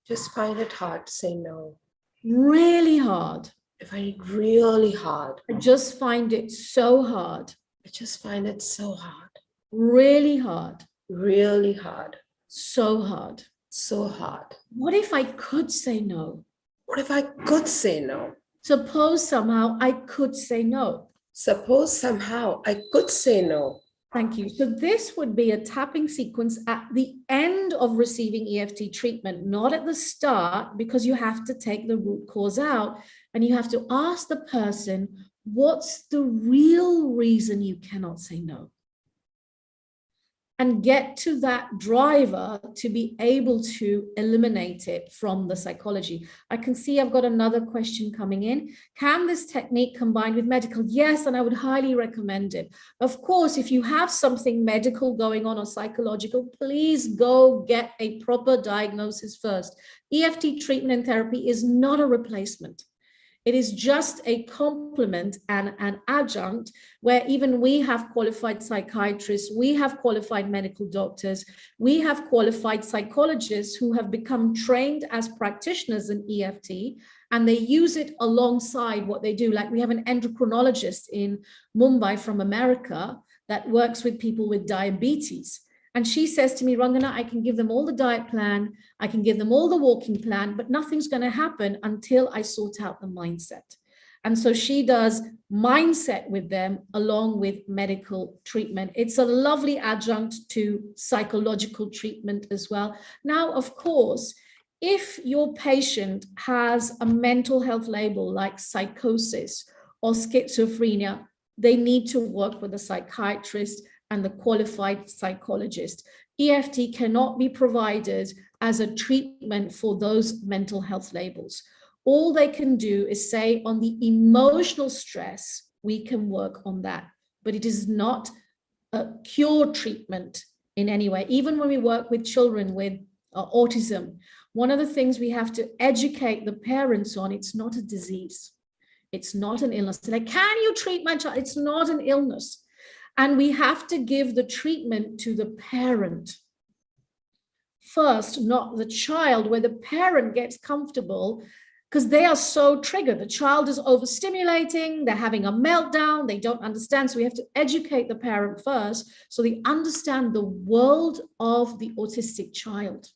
Speaker 8: Just find it hard to say no.
Speaker 6: Really hard.
Speaker 8: I find it really hard.
Speaker 6: I just find it so hard.
Speaker 8: I just find it so hard.
Speaker 6: Really hard.
Speaker 8: Really hard.
Speaker 6: So hard.
Speaker 8: So hard.
Speaker 6: What if I could say no?
Speaker 8: What if I could say no?
Speaker 6: Suppose somehow I could say no.
Speaker 8: Suppose somehow I could say no.
Speaker 6: Thank you. So this would be a tapping sequence at the end of receiving EFT treatment, not at the start, because you have to take the root cause out and you have to ask the person, what's the real reason you cannot say no? And get to that driver to be able to eliminate it from the psychology. I can see I've got another question coming in. Can this technique combine with medical? Yes, and I would highly recommend it. Of course, if you have something medical going on or psychological, please go get a proper diagnosis first. EFT treatment and therapy is not a replacement. It is just a complement and an adjunct where even we have qualified psychiatrists, we have qualified medical doctors, we have qualified psychologists who have become trained as practitioners in EFT, and they use it alongside what they do. Like we have an endocrinologist in Mumbai from America that works with people with diabetes. And she says to me, Rangana, I can give them all the diet plan, I can give them all the walking plan, but nothing's going to happen until I sort out the mindset. And so she does mindset with them along with medical treatment. It's a lovely adjunct to psychological treatment as well. Now, of course, if your patient has a mental health label like psychosis or schizophrenia, they need to work with a psychiatrist and the qualified psychologist. EFT cannot be provided as a treatment for those mental health labels. All they can do is say on the emotional stress, we can work on that, but it is not a cure treatment in any way. Even when we work with children with autism, one of the things we have to educate the parents on, it's not a disease. It's not an illness. They're like, can you treat my child? It's not an illness. And we have to give the treatment to the parent first, not the child, where the parent gets comfortable because they are so triggered. The child is overstimulating, they're having a meltdown, they don't understand. So we have to educate the parent first so they understand the world of the autistic child.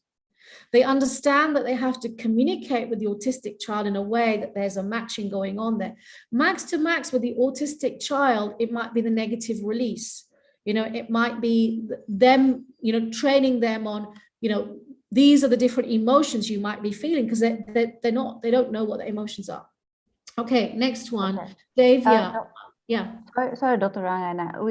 Speaker 6: They understand that they have to communicate with the autistic child in a way that there's a matching going on there. Max to max with the autistic child, it might be the negative release. You know, it might be them, you know, training them on, you know, these are the different emotions you might be feeling because they don't know what the emotions are. Okay, next one.
Speaker 9: Okay.
Speaker 6: Dave,
Speaker 9: yeah. Sorry, Dr. Rangana.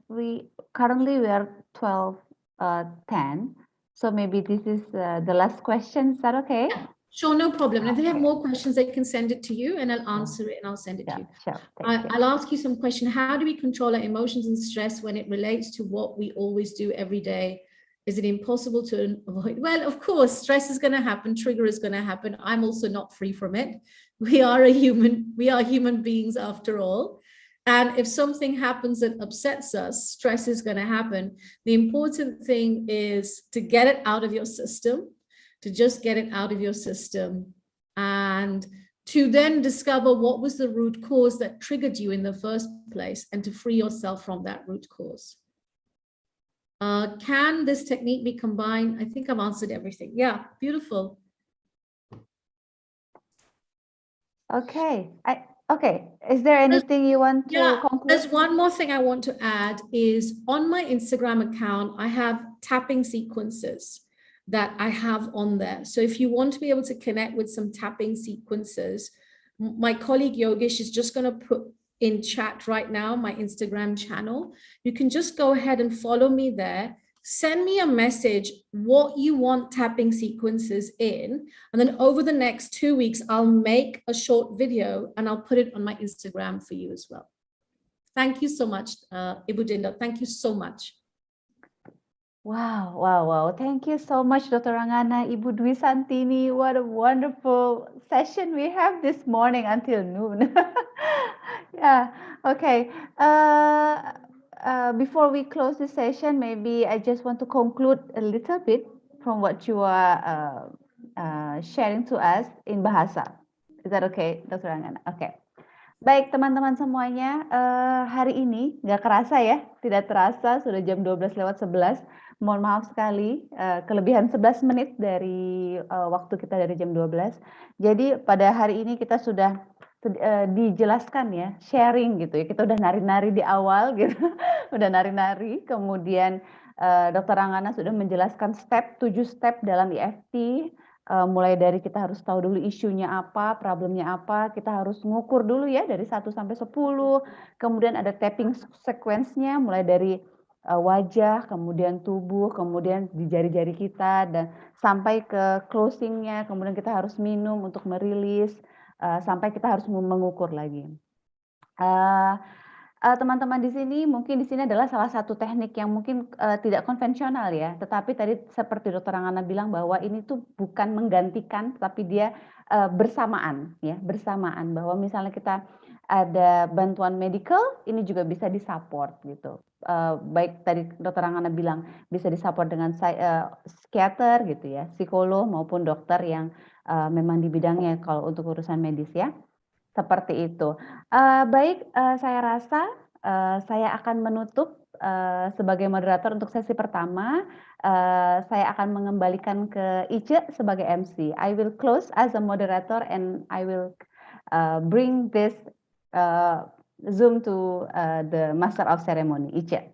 Speaker 9: We currently are 12:10. So maybe this is the last question. Is that okay?
Speaker 6: Yeah, sure, no problem. And if they have more questions, they can send it to you and I'll answer it and I'll send it to you.
Speaker 9: Sure.
Speaker 6: I'll ask you some question. How do we control our emotions and stress when it relates to what we always do every day? Is it impossible to avoid? Well, of course, stress is going to happen. Trigger is going to happen. I'm also not free from it. We are human beings after all. And if something happens that upsets us, stress is going to happen. The important thing is to get it out of your system, to just get it out of your system, and to then discover what was the root cause that triggered you in the first place and to free yourself from that root cause. Can this technique be combined? I think I've answered everything. Yeah, beautiful.
Speaker 9: Okay. Okay, is there anything you want to conclude?
Speaker 6: There's one more thing I want to add is on my Instagram account, I have tapping sequences that I have on there. So if you want to be able to connect with some tapping sequences, My colleague Yogesh is just going to put in chat right now my Instagram channel. You can just go ahead and follow me there. Send me a message what you want tapping sequences in, and then over the next 2 weeks, I'll make a short video and I'll put it on my Instagram for you as well. Thank you so much, Ibu Dinda. Thank you so much.
Speaker 9: Wow, wow, wow. Thank you so much, Dr. Rangana, Ibu Dwi Santini. What a wonderful session we have this morning until noon. Yeah, okay. Before we close this session, maybe I just want to conclude a little bit from what you are sharing to us in Bahasa. Is that okay, Dr. Rangana? Okay. Baik teman-teman semuanya, hari ini nggak kerasa ya, tidak terasa sudah jam 12:11. Mohon maaf sekali, kelebihan 11 menit dari waktu kita dari jam 12. Jadi pada hari ini kita sudah dijelaskan ya, sharing gitu ya, kita udah nari-nari di awal gitu, udah nari-nari, kemudian Dr. Rangana sudah menjelaskan 7 step dalam EFT, mulai dari kita harus tahu dulu isunya apa, problemnya apa, kita harus ngukur dulu ya dari 1 sampai 10, kemudian ada tapping sequence-nya mulai dari wajah, kemudian tubuh, kemudian di jari-jari kita, dan sampai ke closing-nya, kemudian kita harus minum untuk merilis, sampai kita harus mengukur lagi. Teman-teman di sini mungkin di sini adalah salah satu teknik yang mungkin tidak konvensional ya, tetapi tadi seperti Dr. Rangana bilang bahwa ini tuh bukan menggantikan, tapi dia bersamaan ya, bersamaan bahwa misalnya kita ada bantuan medical, ini juga bisa disupport gitu. Baik tadi Dr. Rangana bilang bisa disupport dengan psikiater gitu ya, psikolog maupun dokter yang memang di bidangnya kalau untuk urusan medis ya. Seperti itu. Baik, saya rasa saya akan menutup sebagai moderator untuk sesi pertama. Saya akan mengembalikan ke Ice sebagai MC. I will close as a moderator and I will bring this Zoom to the Master of Ceremony. Ice.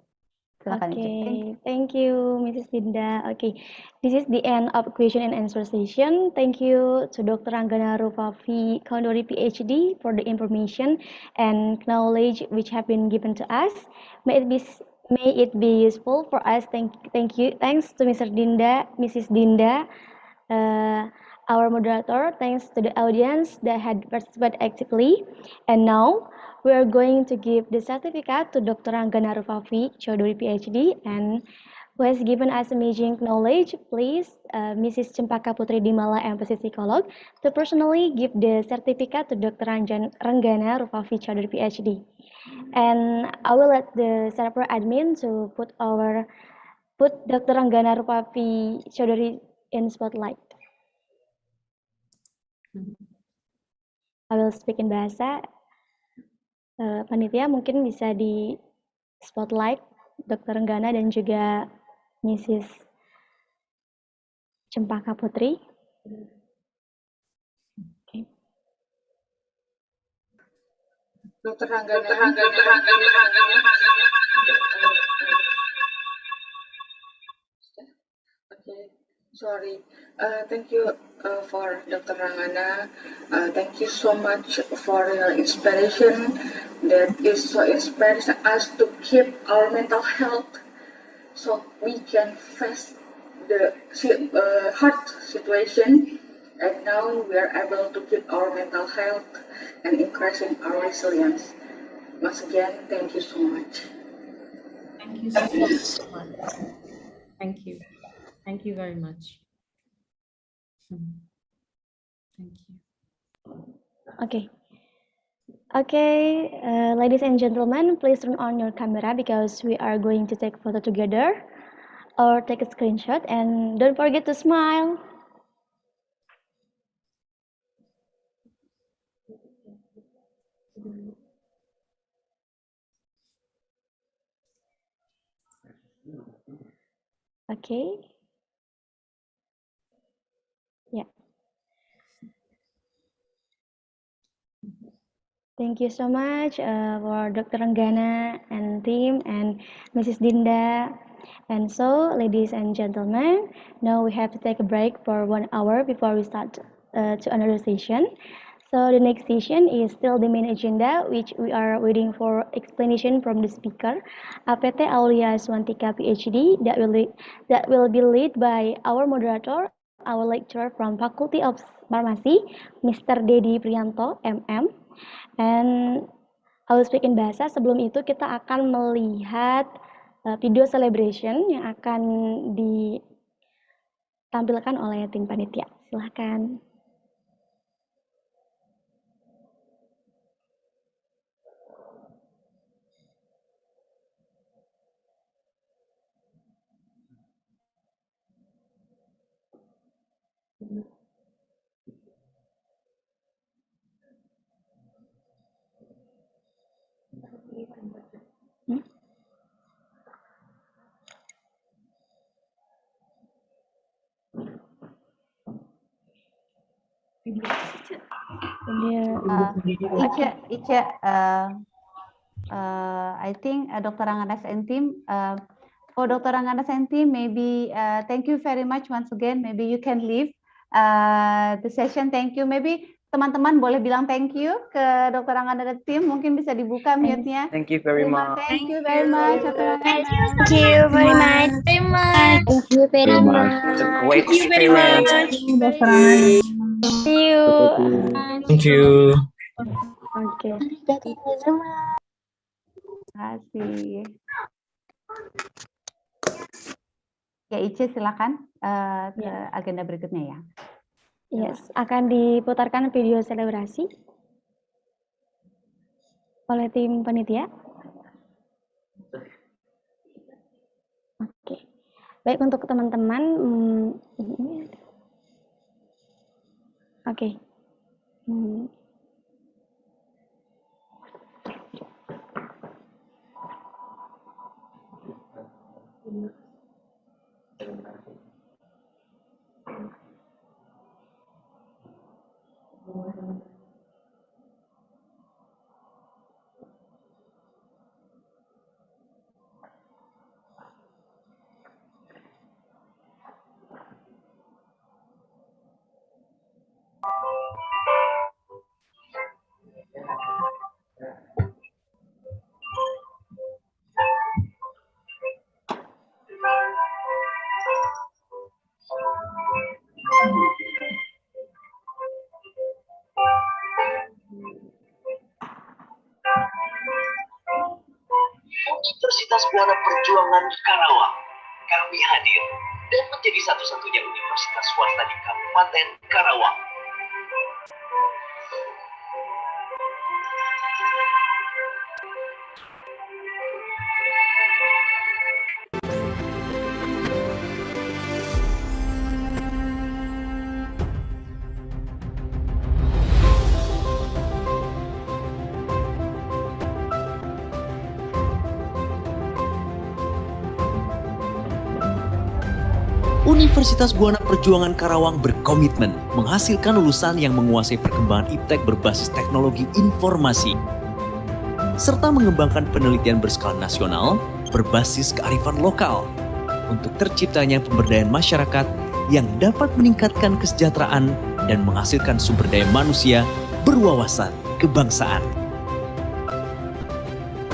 Speaker 9: Silakan, Ice.
Speaker 1: Thank you, Mrs. Dinda. Okay, this is the end of question and answer session. Thank you to Dr. Ranggana Rufafi, Kondori PhD, for the information and knowledge which have been given to us. May it be useful for us. Thank you. Thanks to Mr. Dinda, Mrs. Dinda, our moderator. Thanks to the audience that had participated actively. And now, we are going to give the certificate to Dr. Ranggana Rufafi, Chaudhuri PhD, and who has given us amazing knowledge. Please, Mrs. Cempaka Putri Dimala, emphasis psycholog, to personally give the certificate to Dr. Ranggana Rufafi, Chaudhuri PhD. And I will let the server admin to put Dr. Ranggana Rufafi, Chaudhuri in spotlight. I will speak in Bahasa. Panitia mungkin bisa di spotlight Dr. Ranggana dan juga Mrs. Cempaka Putri. Okay.
Speaker 4: Dr. Ranggana. Okay, sorry. Thank you for Dr. Ranggana. Thank you so much for your inspiration that is so inspires us to keep our mental health so we can face the hard situation, and now we are able to keep our mental health and increasing our resilience. Once again, thank you so much.
Speaker 6: Thank you so much. Thank you. Thank you very much. Thank you.
Speaker 1: Okay, ladies and gentlemen, please turn on your camera because we are going to take photo together or take a screenshot, and don't forget to smile. Okay. Yeah. Thank you so much for Dr. Ranggana and team and Mrs. Dinda. And so, ladies and gentlemen, now we have to take a break for 1 hour before we start to another session. So the next session is still the main agenda, which we are waiting for explanation from the speaker, APT Aulia Swantika PhD, that will be led by our moderator, our lecturer from Faculty of Pharmacy, Mr. Dedi Prianto, MM. And I will speak in bahasa. Sebelum itu kita akan melihat video celebration yang akan ditampilkan oleh tim panitia. Silahkan.
Speaker 9: Ica, I think Dr. Rangadas and team, for Dr. Rangadas and team, maybe thank you very much once again. Maybe you can leave the session. Thank you. Maybe teman-teman boleh bilang thank you ke Dr. Rangadas dan tim. Mungkin bisa dibuka mute-nya.
Speaker 10: Thank you very much.
Speaker 9: Thank you very much, Dr. Rangadas.
Speaker 11: Thank you very much. Thank you very much.
Speaker 10: It's a great experience.
Speaker 1: See you.
Speaker 10: Thank you.
Speaker 1: Oke.
Speaker 9: Terima kasih. Ya, Ica silakan ke agenda berikutnya ya.
Speaker 1: Yes, akan diputarkan video selebrasi oleh tim panitia. Oke. Baik, untuk teman-teman, oke.
Speaker 12: Universitas Buana Perjuangan Karawang, kami hadir dan menjadi satu-satunya universitas swasta di Kabupaten Karawang.
Speaker 13: Universitas Buana Perjuangan Karawang berkomitmen menghasilkan lulusan yang menguasai perkembangan iptek berbasis teknologi informasi, serta mengembangkan penelitian berskala nasional berbasis kearifan lokal untuk terciptanya pemberdayaan masyarakat yang dapat meningkatkan kesejahteraan dan menghasilkan sumber daya manusia berwawasan kebangsaan.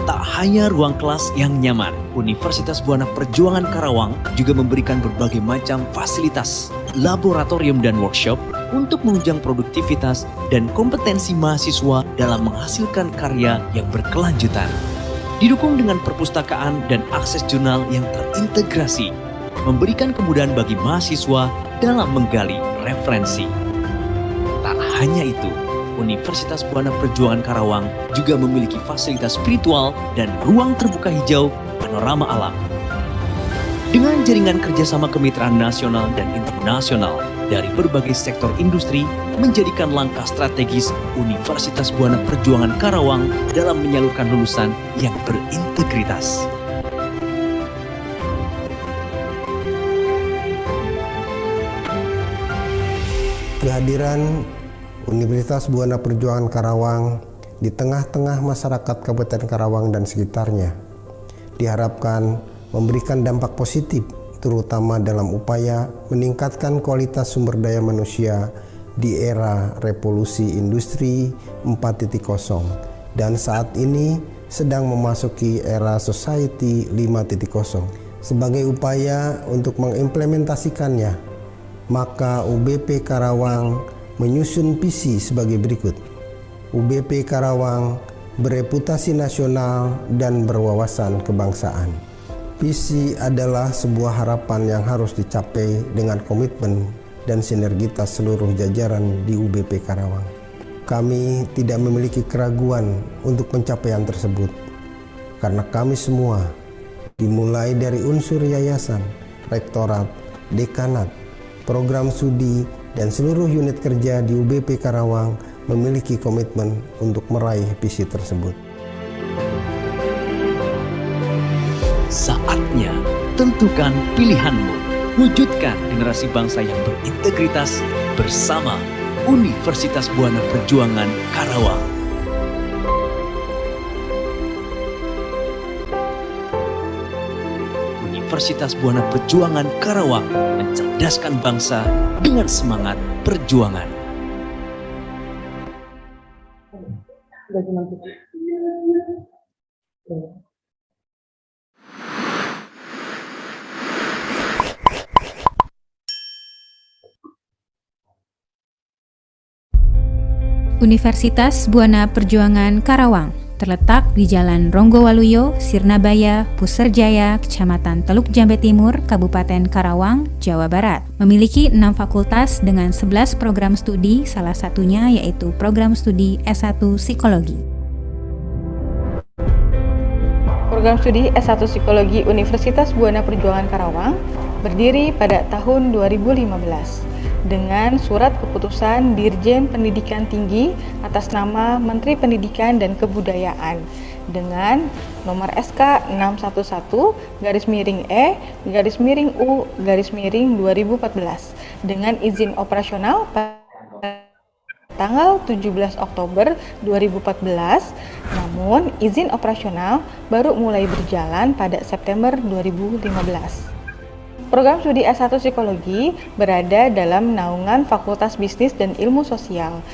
Speaker 13: Tak hanya ruang kelas yang nyaman, Universitas Buana Perjuangan Karawang juga memberikan berbagai macam fasilitas, laboratorium dan workshop untuk menunjang produktivitas dan kompetensi mahasiswa dalam menghasilkan karya yang berkelanjutan. Didukung dengan perpustakaan dan akses jurnal yang terintegrasi, memberikan kemudahan bagi mahasiswa dalam menggali referensi. Tak hanya itu, Universitas Buana Perjuangan Karawang juga memiliki fasilitas spiritual dan ruang terbuka hijau panorama alam. Dengan jaringan kerjasama kemitraan nasional dan internasional dari berbagai sektor industri, menjadikan langkah strategis Universitas Buana Perjuangan Karawang dalam menyalurkan lulusan yang berintegritas.
Speaker 14: Kehadiran Universitas Buana Perjuangan Karawang di tengah-tengah masyarakat Kabupaten Karawang dan sekitarnya diharapkan memberikan dampak positif, terutama dalam upaya meningkatkan kualitas sumber daya manusia di era revolusi industri 4.0 dan saat ini sedang memasuki era society 5.0. Sebagai upaya untuk mengimplementasikannya, maka UBP Karawang menyusun visi sebagai berikut. UBP Karawang bereputasi nasional dan berwawasan kebangsaan. Visi adalah sebuah harapan yang harus dicapai dengan komitmen dan sinergitas seluruh jajaran di UBP Karawang. Kami tidak memiliki keraguan untuk pencapaian tersebut, karena kami semua, dimulai dari unsur yayasan, rektorat, dekanat, program studi, dan seluruh unit kerja di UBP Karawang memiliki komitmen untuk meraih visi tersebut.
Speaker 13: Saatnya tentukan pilihanmu. Wujudkan generasi bangsa yang berintegritas bersama Universitas Buana Perjuangan Karawang. Universitas Buana Perjuangan Karawang mencerdaskan bangsa dengan semangat perjuangan.
Speaker 15: Universitas Buana Perjuangan Karawang terletak di Jalan Ronggowaluyo, Sirnabaya, Puserjaya, Kecamatan Teluk Jambe Timur, Kabupaten Karawang, Jawa Barat. Memiliki 6 fakultas dengan 11 program studi, salah satunya yaitu program studi S1 Psikologi.
Speaker 16: Program studi S1 Psikologi Universitas Buana Perjuangan Karawang berdiri pada tahun 2015 dengan surat keputusan Dirjen Pendidikan Tinggi atas nama Menteri Pendidikan dan Kebudayaan dengan nomor SK 611-E-U-2014 dengan izin operasional pada tanggal 17 Oktober 2014, namun izin operasional baru mulai berjalan pada September 2015. Program studi S1 Psikologi berada dalam naungan Fakultas Bisnis dan Ilmu Sosial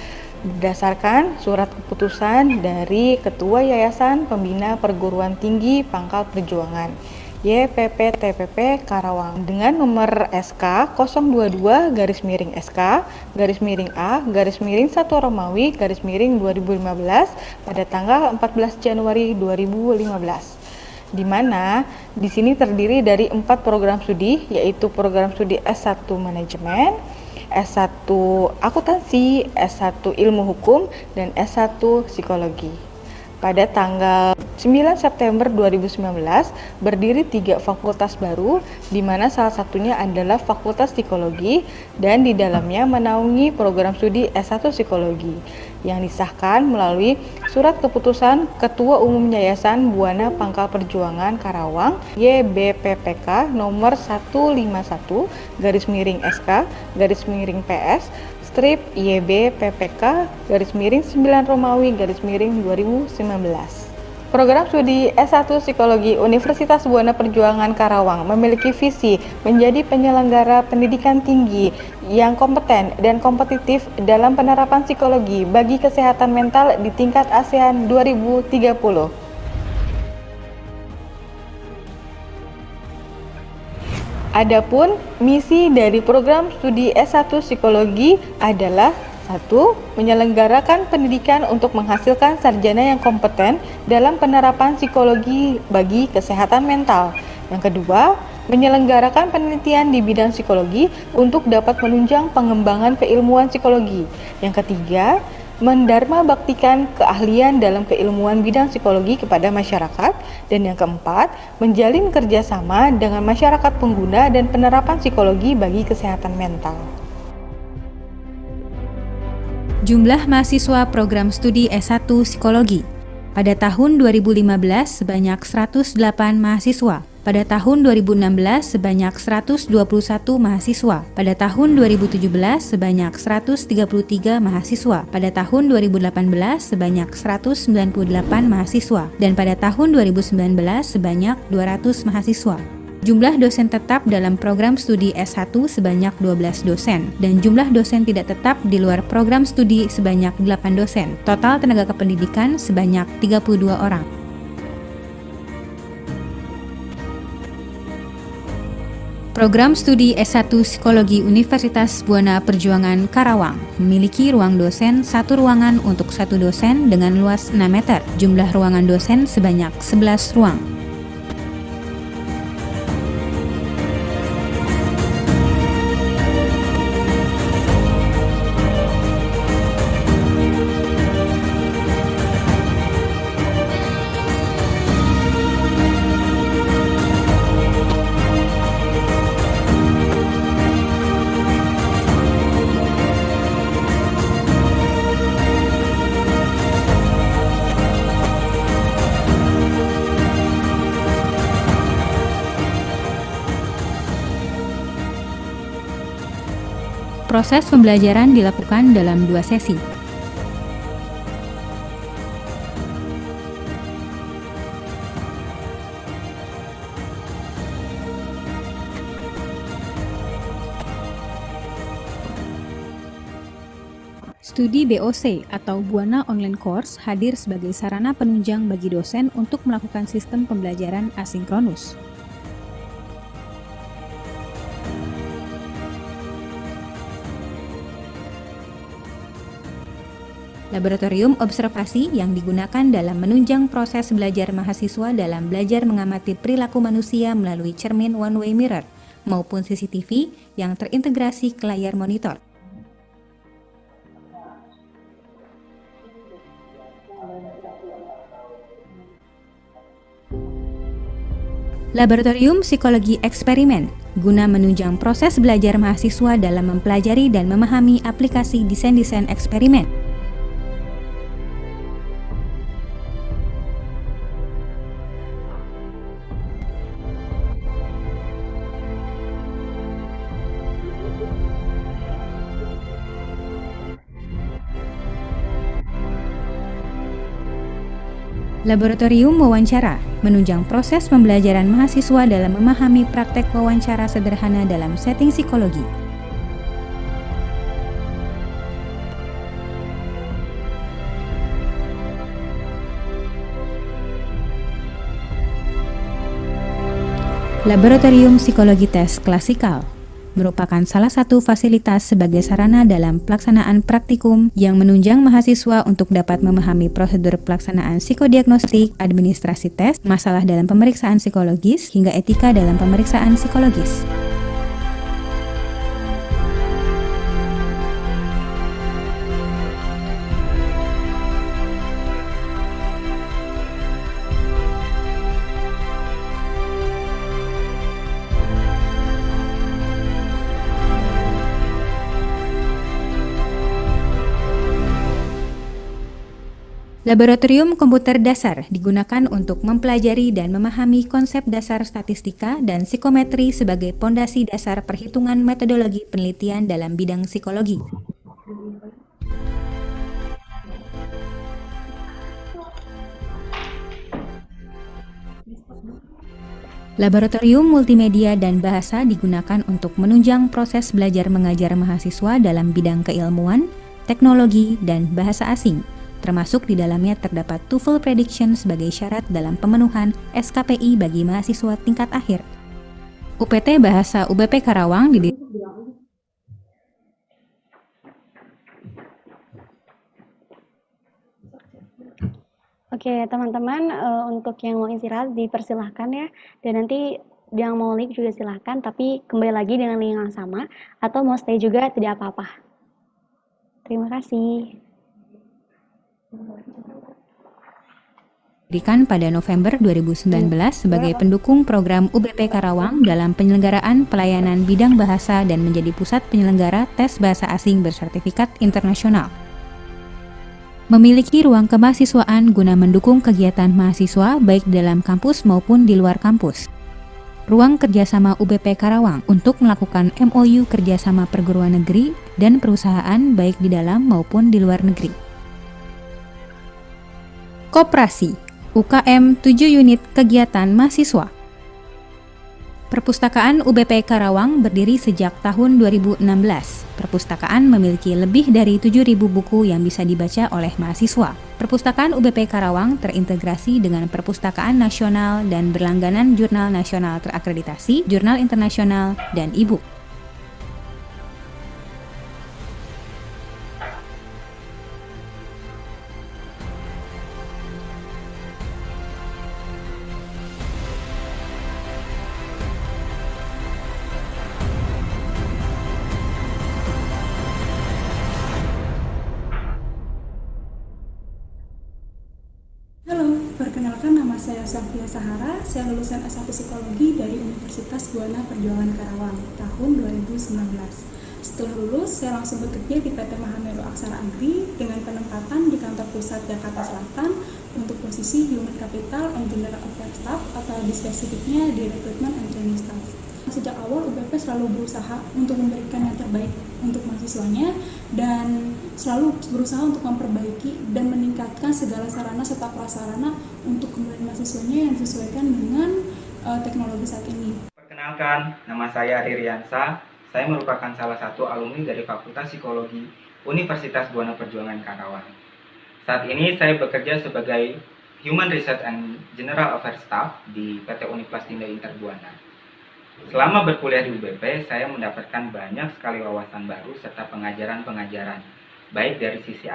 Speaker 16: berdasarkan surat keputusan dari Ketua Yayasan Pembina Perguruan Tinggi Pangkal Perjuangan YPPTPP Karawang dengan nomor SK 022-SK-A-1 Romawi-2015 pada tanggal 14 Januari 2015. Di mana di sini terdiri dari 4 program studi, yaitu program studi S1 Manajemen, S1 Akuntansi, S1 Ilmu Hukum, dan S1 Psikologi. Pada tanggal 9 September 2019 berdiri 3 fakultas baru, di mana salah satunya adalah Fakultas Psikologi dan di dalamnya menaungi program studi S1 Psikologi yang disahkan melalui surat keputusan Ketua Umum Yayasan Buana Pangkal Perjuangan Karawang YBPPK nomor 151-SK-PS strip YB-PPK-9 Romawi-2019. Program studi S1 Psikologi Universitas Buana Perjuangan Karawang memiliki visi menjadi penyelenggara pendidikan tinggi yang kompeten dan kompetitif dalam penerapan psikologi bagi kesehatan mental di tingkat ASEAN 2030. Adapun misi dari program studi S1 Psikologi adalah 1. Menyelenggarakan pendidikan untuk menghasilkan sarjana yang kompeten dalam penerapan psikologi bagi kesehatan mental. Yang kedua, menyelenggarakan penelitian di bidang psikologi untuk dapat menunjang pengembangan keilmuan psikologi. Yang ketiga, mendharma baktikan keahlian dalam keilmuan bidang psikologi kepada masyarakat. Dan yang keempat, menjalin kerjasama dengan masyarakat pengguna dan penerapan psikologi bagi kesehatan mental.
Speaker 15: Jumlah mahasiswa program studi S1 Psikologi. Pada tahun 2015 sebanyak 108 mahasiswa. Pada tahun 2016 sebanyak 121 mahasiswa. Pada tahun 2017 sebanyak 133 mahasiswa. Pada tahun 2018 sebanyak 198 mahasiswa. Dan pada tahun 2019 sebanyak 200 mahasiswa. Jumlah dosen tetap dalam program studi S1 sebanyak 12 dosen dan jumlah dosen tidak tetap di luar program studi sebanyak 8 dosen. Total tenaga kependidikan sebanyak 32 orang. Program studi S1 Psikologi Universitas Buana Perjuangan Karawang memiliki ruang dosen 1 ruangan untuk 1 dosen dengan luas 6 meter. Jumlah ruangan dosen sebanyak 11 ruang. Proses pembelajaran dilakukan dalam 2 sesi. Studi BOC atau Buana Online Course hadir sebagai sarana penunjang bagi dosen untuk melakukan sistem pembelajaran asinkronus. Laboratorium observasi yang digunakan dalam menunjang proses belajar mahasiswa dalam belajar mengamati perilaku manusia melalui cermin one-way mirror maupun CCTV yang terintegrasi ke layar monitor. Laboratorium Psikologi Eksperimen guna menunjang proses belajar mahasiswa dalam mempelajari dan memahami aplikasi desain-desain eksperimen. Laboratorium wawancara menunjang proses pembelajaran mahasiswa dalam memahami praktek wawancara sederhana dalam setting psikologi. Laboratorium Psikologi Tes Klasikal merupakan salah satu fasilitas sebagai sarana dalam pelaksanaan praktikum yang menunjang mahasiswa untuk dapat memahami prosedur pelaksanaan psikodiagnostik, administrasi tes, masalah dalam pemeriksaan psikologis, hingga etika dalam pemeriksaan psikologis. Laboratorium komputer dasar digunakan untuk mempelajari dan memahami konsep dasar statistika dan psikometri sebagai pondasi dasar perhitungan metodologi penelitian dalam bidang psikologi. Laboratorium multimedia dan bahasa digunakan untuk menunjang proses belajar mengajar mahasiswa dalam bidang keilmuan, teknologi, dan bahasa asing. Termasuk di dalamnya terdapat TOEFL Prediction sebagai syarat dalam pemenuhan SKPI bagi mahasiswa tingkat akhir. UPT Bahasa UBP Karawang
Speaker 1: Oke, teman-teman, untuk yang mau istirahat dipersilahkan ya, dan nanti yang mau leave juga silahkan, tapi kembali lagi dengan link yang sama, atau mau stay juga tidak apa-apa. Terima kasih.
Speaker 15: Diberikan pada November 2019 sebagai pendukung program UBP Karawang dalam penyelenggaraan pelayanan bidang bahasa dan menjadi pusat penyelenggara tes bahasa asing bersertifikat internasional. Memiliki ruang kemahasiswaan guna mendukung kegiatan mahasiswa baik di dalam kampus maupun di luar kampus. Ruang kerjasama UBP Karawang untuk melakukan MOU kerjasama perguruan negeri dan perusahaan baik di dalam maupun di luar negeri. Koperasi UKM 7 unit kegiatan mahasiswa. Perpustakaan UBP Karawang berdiri sejak tahun 2016. Perpustakaan memiliki lebih dari 7.000 buku yang bisa dibaca oleh mahasiswa. Perpustakaan UBP Karawang terintegrasi dengan Perpustakaan Nasional dan berlangganan jurnal nasional terakreditasi, jurnal internasional, dan e-book.
Speaker 17: Perkenalkan, nama saya Sofia Sahara, saya lulusan S1 Psikologi dari Universitas Buana Perjuangan Karawang tahun 2019. Setelah lulus, saya langsung bekerja di PT Mahameru Aksara Agri dengan penempatan di kantor pusat Jakarta Selatan untuk posisi Human Capital and General Affairs Staff atau di spesifiknya di Recruitment and Training Staff. Sejak awal UBP selalu berusaha untuk memberikan yang terbaik untuk mahasiswanya dan selalu berusaha untuk memperbaiki dan meningkatkan segala sarana serta prasarana untuk kembali mahasiswanya yang disesuaikan dengan teknologi saat ini.
Speaker 18: Perkenalkan, nama saya Ririansa. Saya merupakan salah satu alumni dari Fakultas Psikologi Universitas Buana Perjuangan Karawang. Saat ini saya bekerja sebagai Human Research and General Affairs Staff di PT Universitas Interbuana. Selama berkuliah di UBP, saya mendapatkan banyak sekali wawasan baru serta pengajaran-pengajaran, baik dari sisi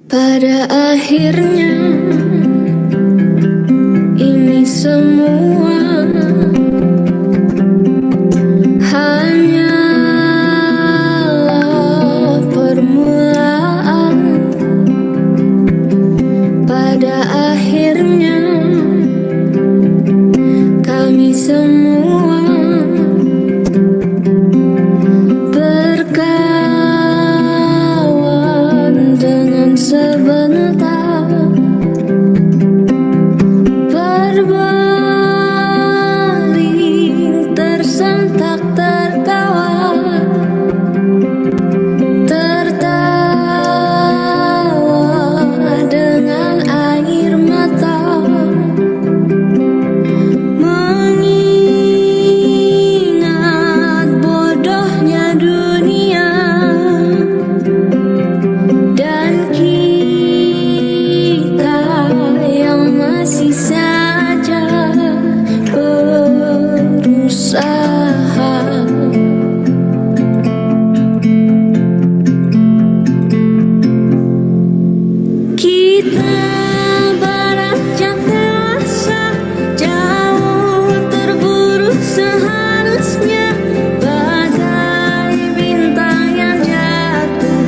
Speaker 11: Pada akhirnya ini semua hanyalah permulaan. Pada akhirnya kami semua berkawan dengan sebentar, berbaling tersentak tertawa, tertawa dengan air mata, mengingat bodohnya dunia dan kita yang masih saja berusaha. Kita beranjak dewasa, jauh terburu seharusnya, bagai bintang yang jatuh,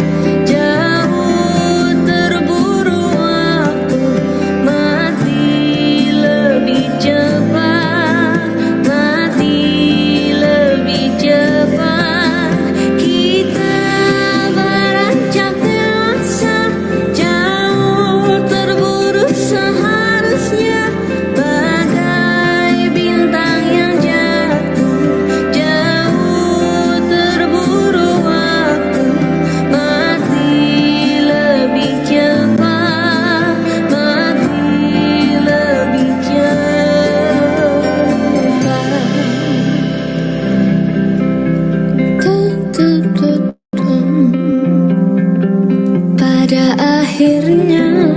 Speaker 11: jauh terburu waktu, mati lebih cepat, mati lebih cepat. Kita beranjak dewasa, jauh terburu seharusnya, bagai bintang yang jatuh, jauh terburu waktu, mati lebih cepat, mati lebih cepat. Pada akhirnya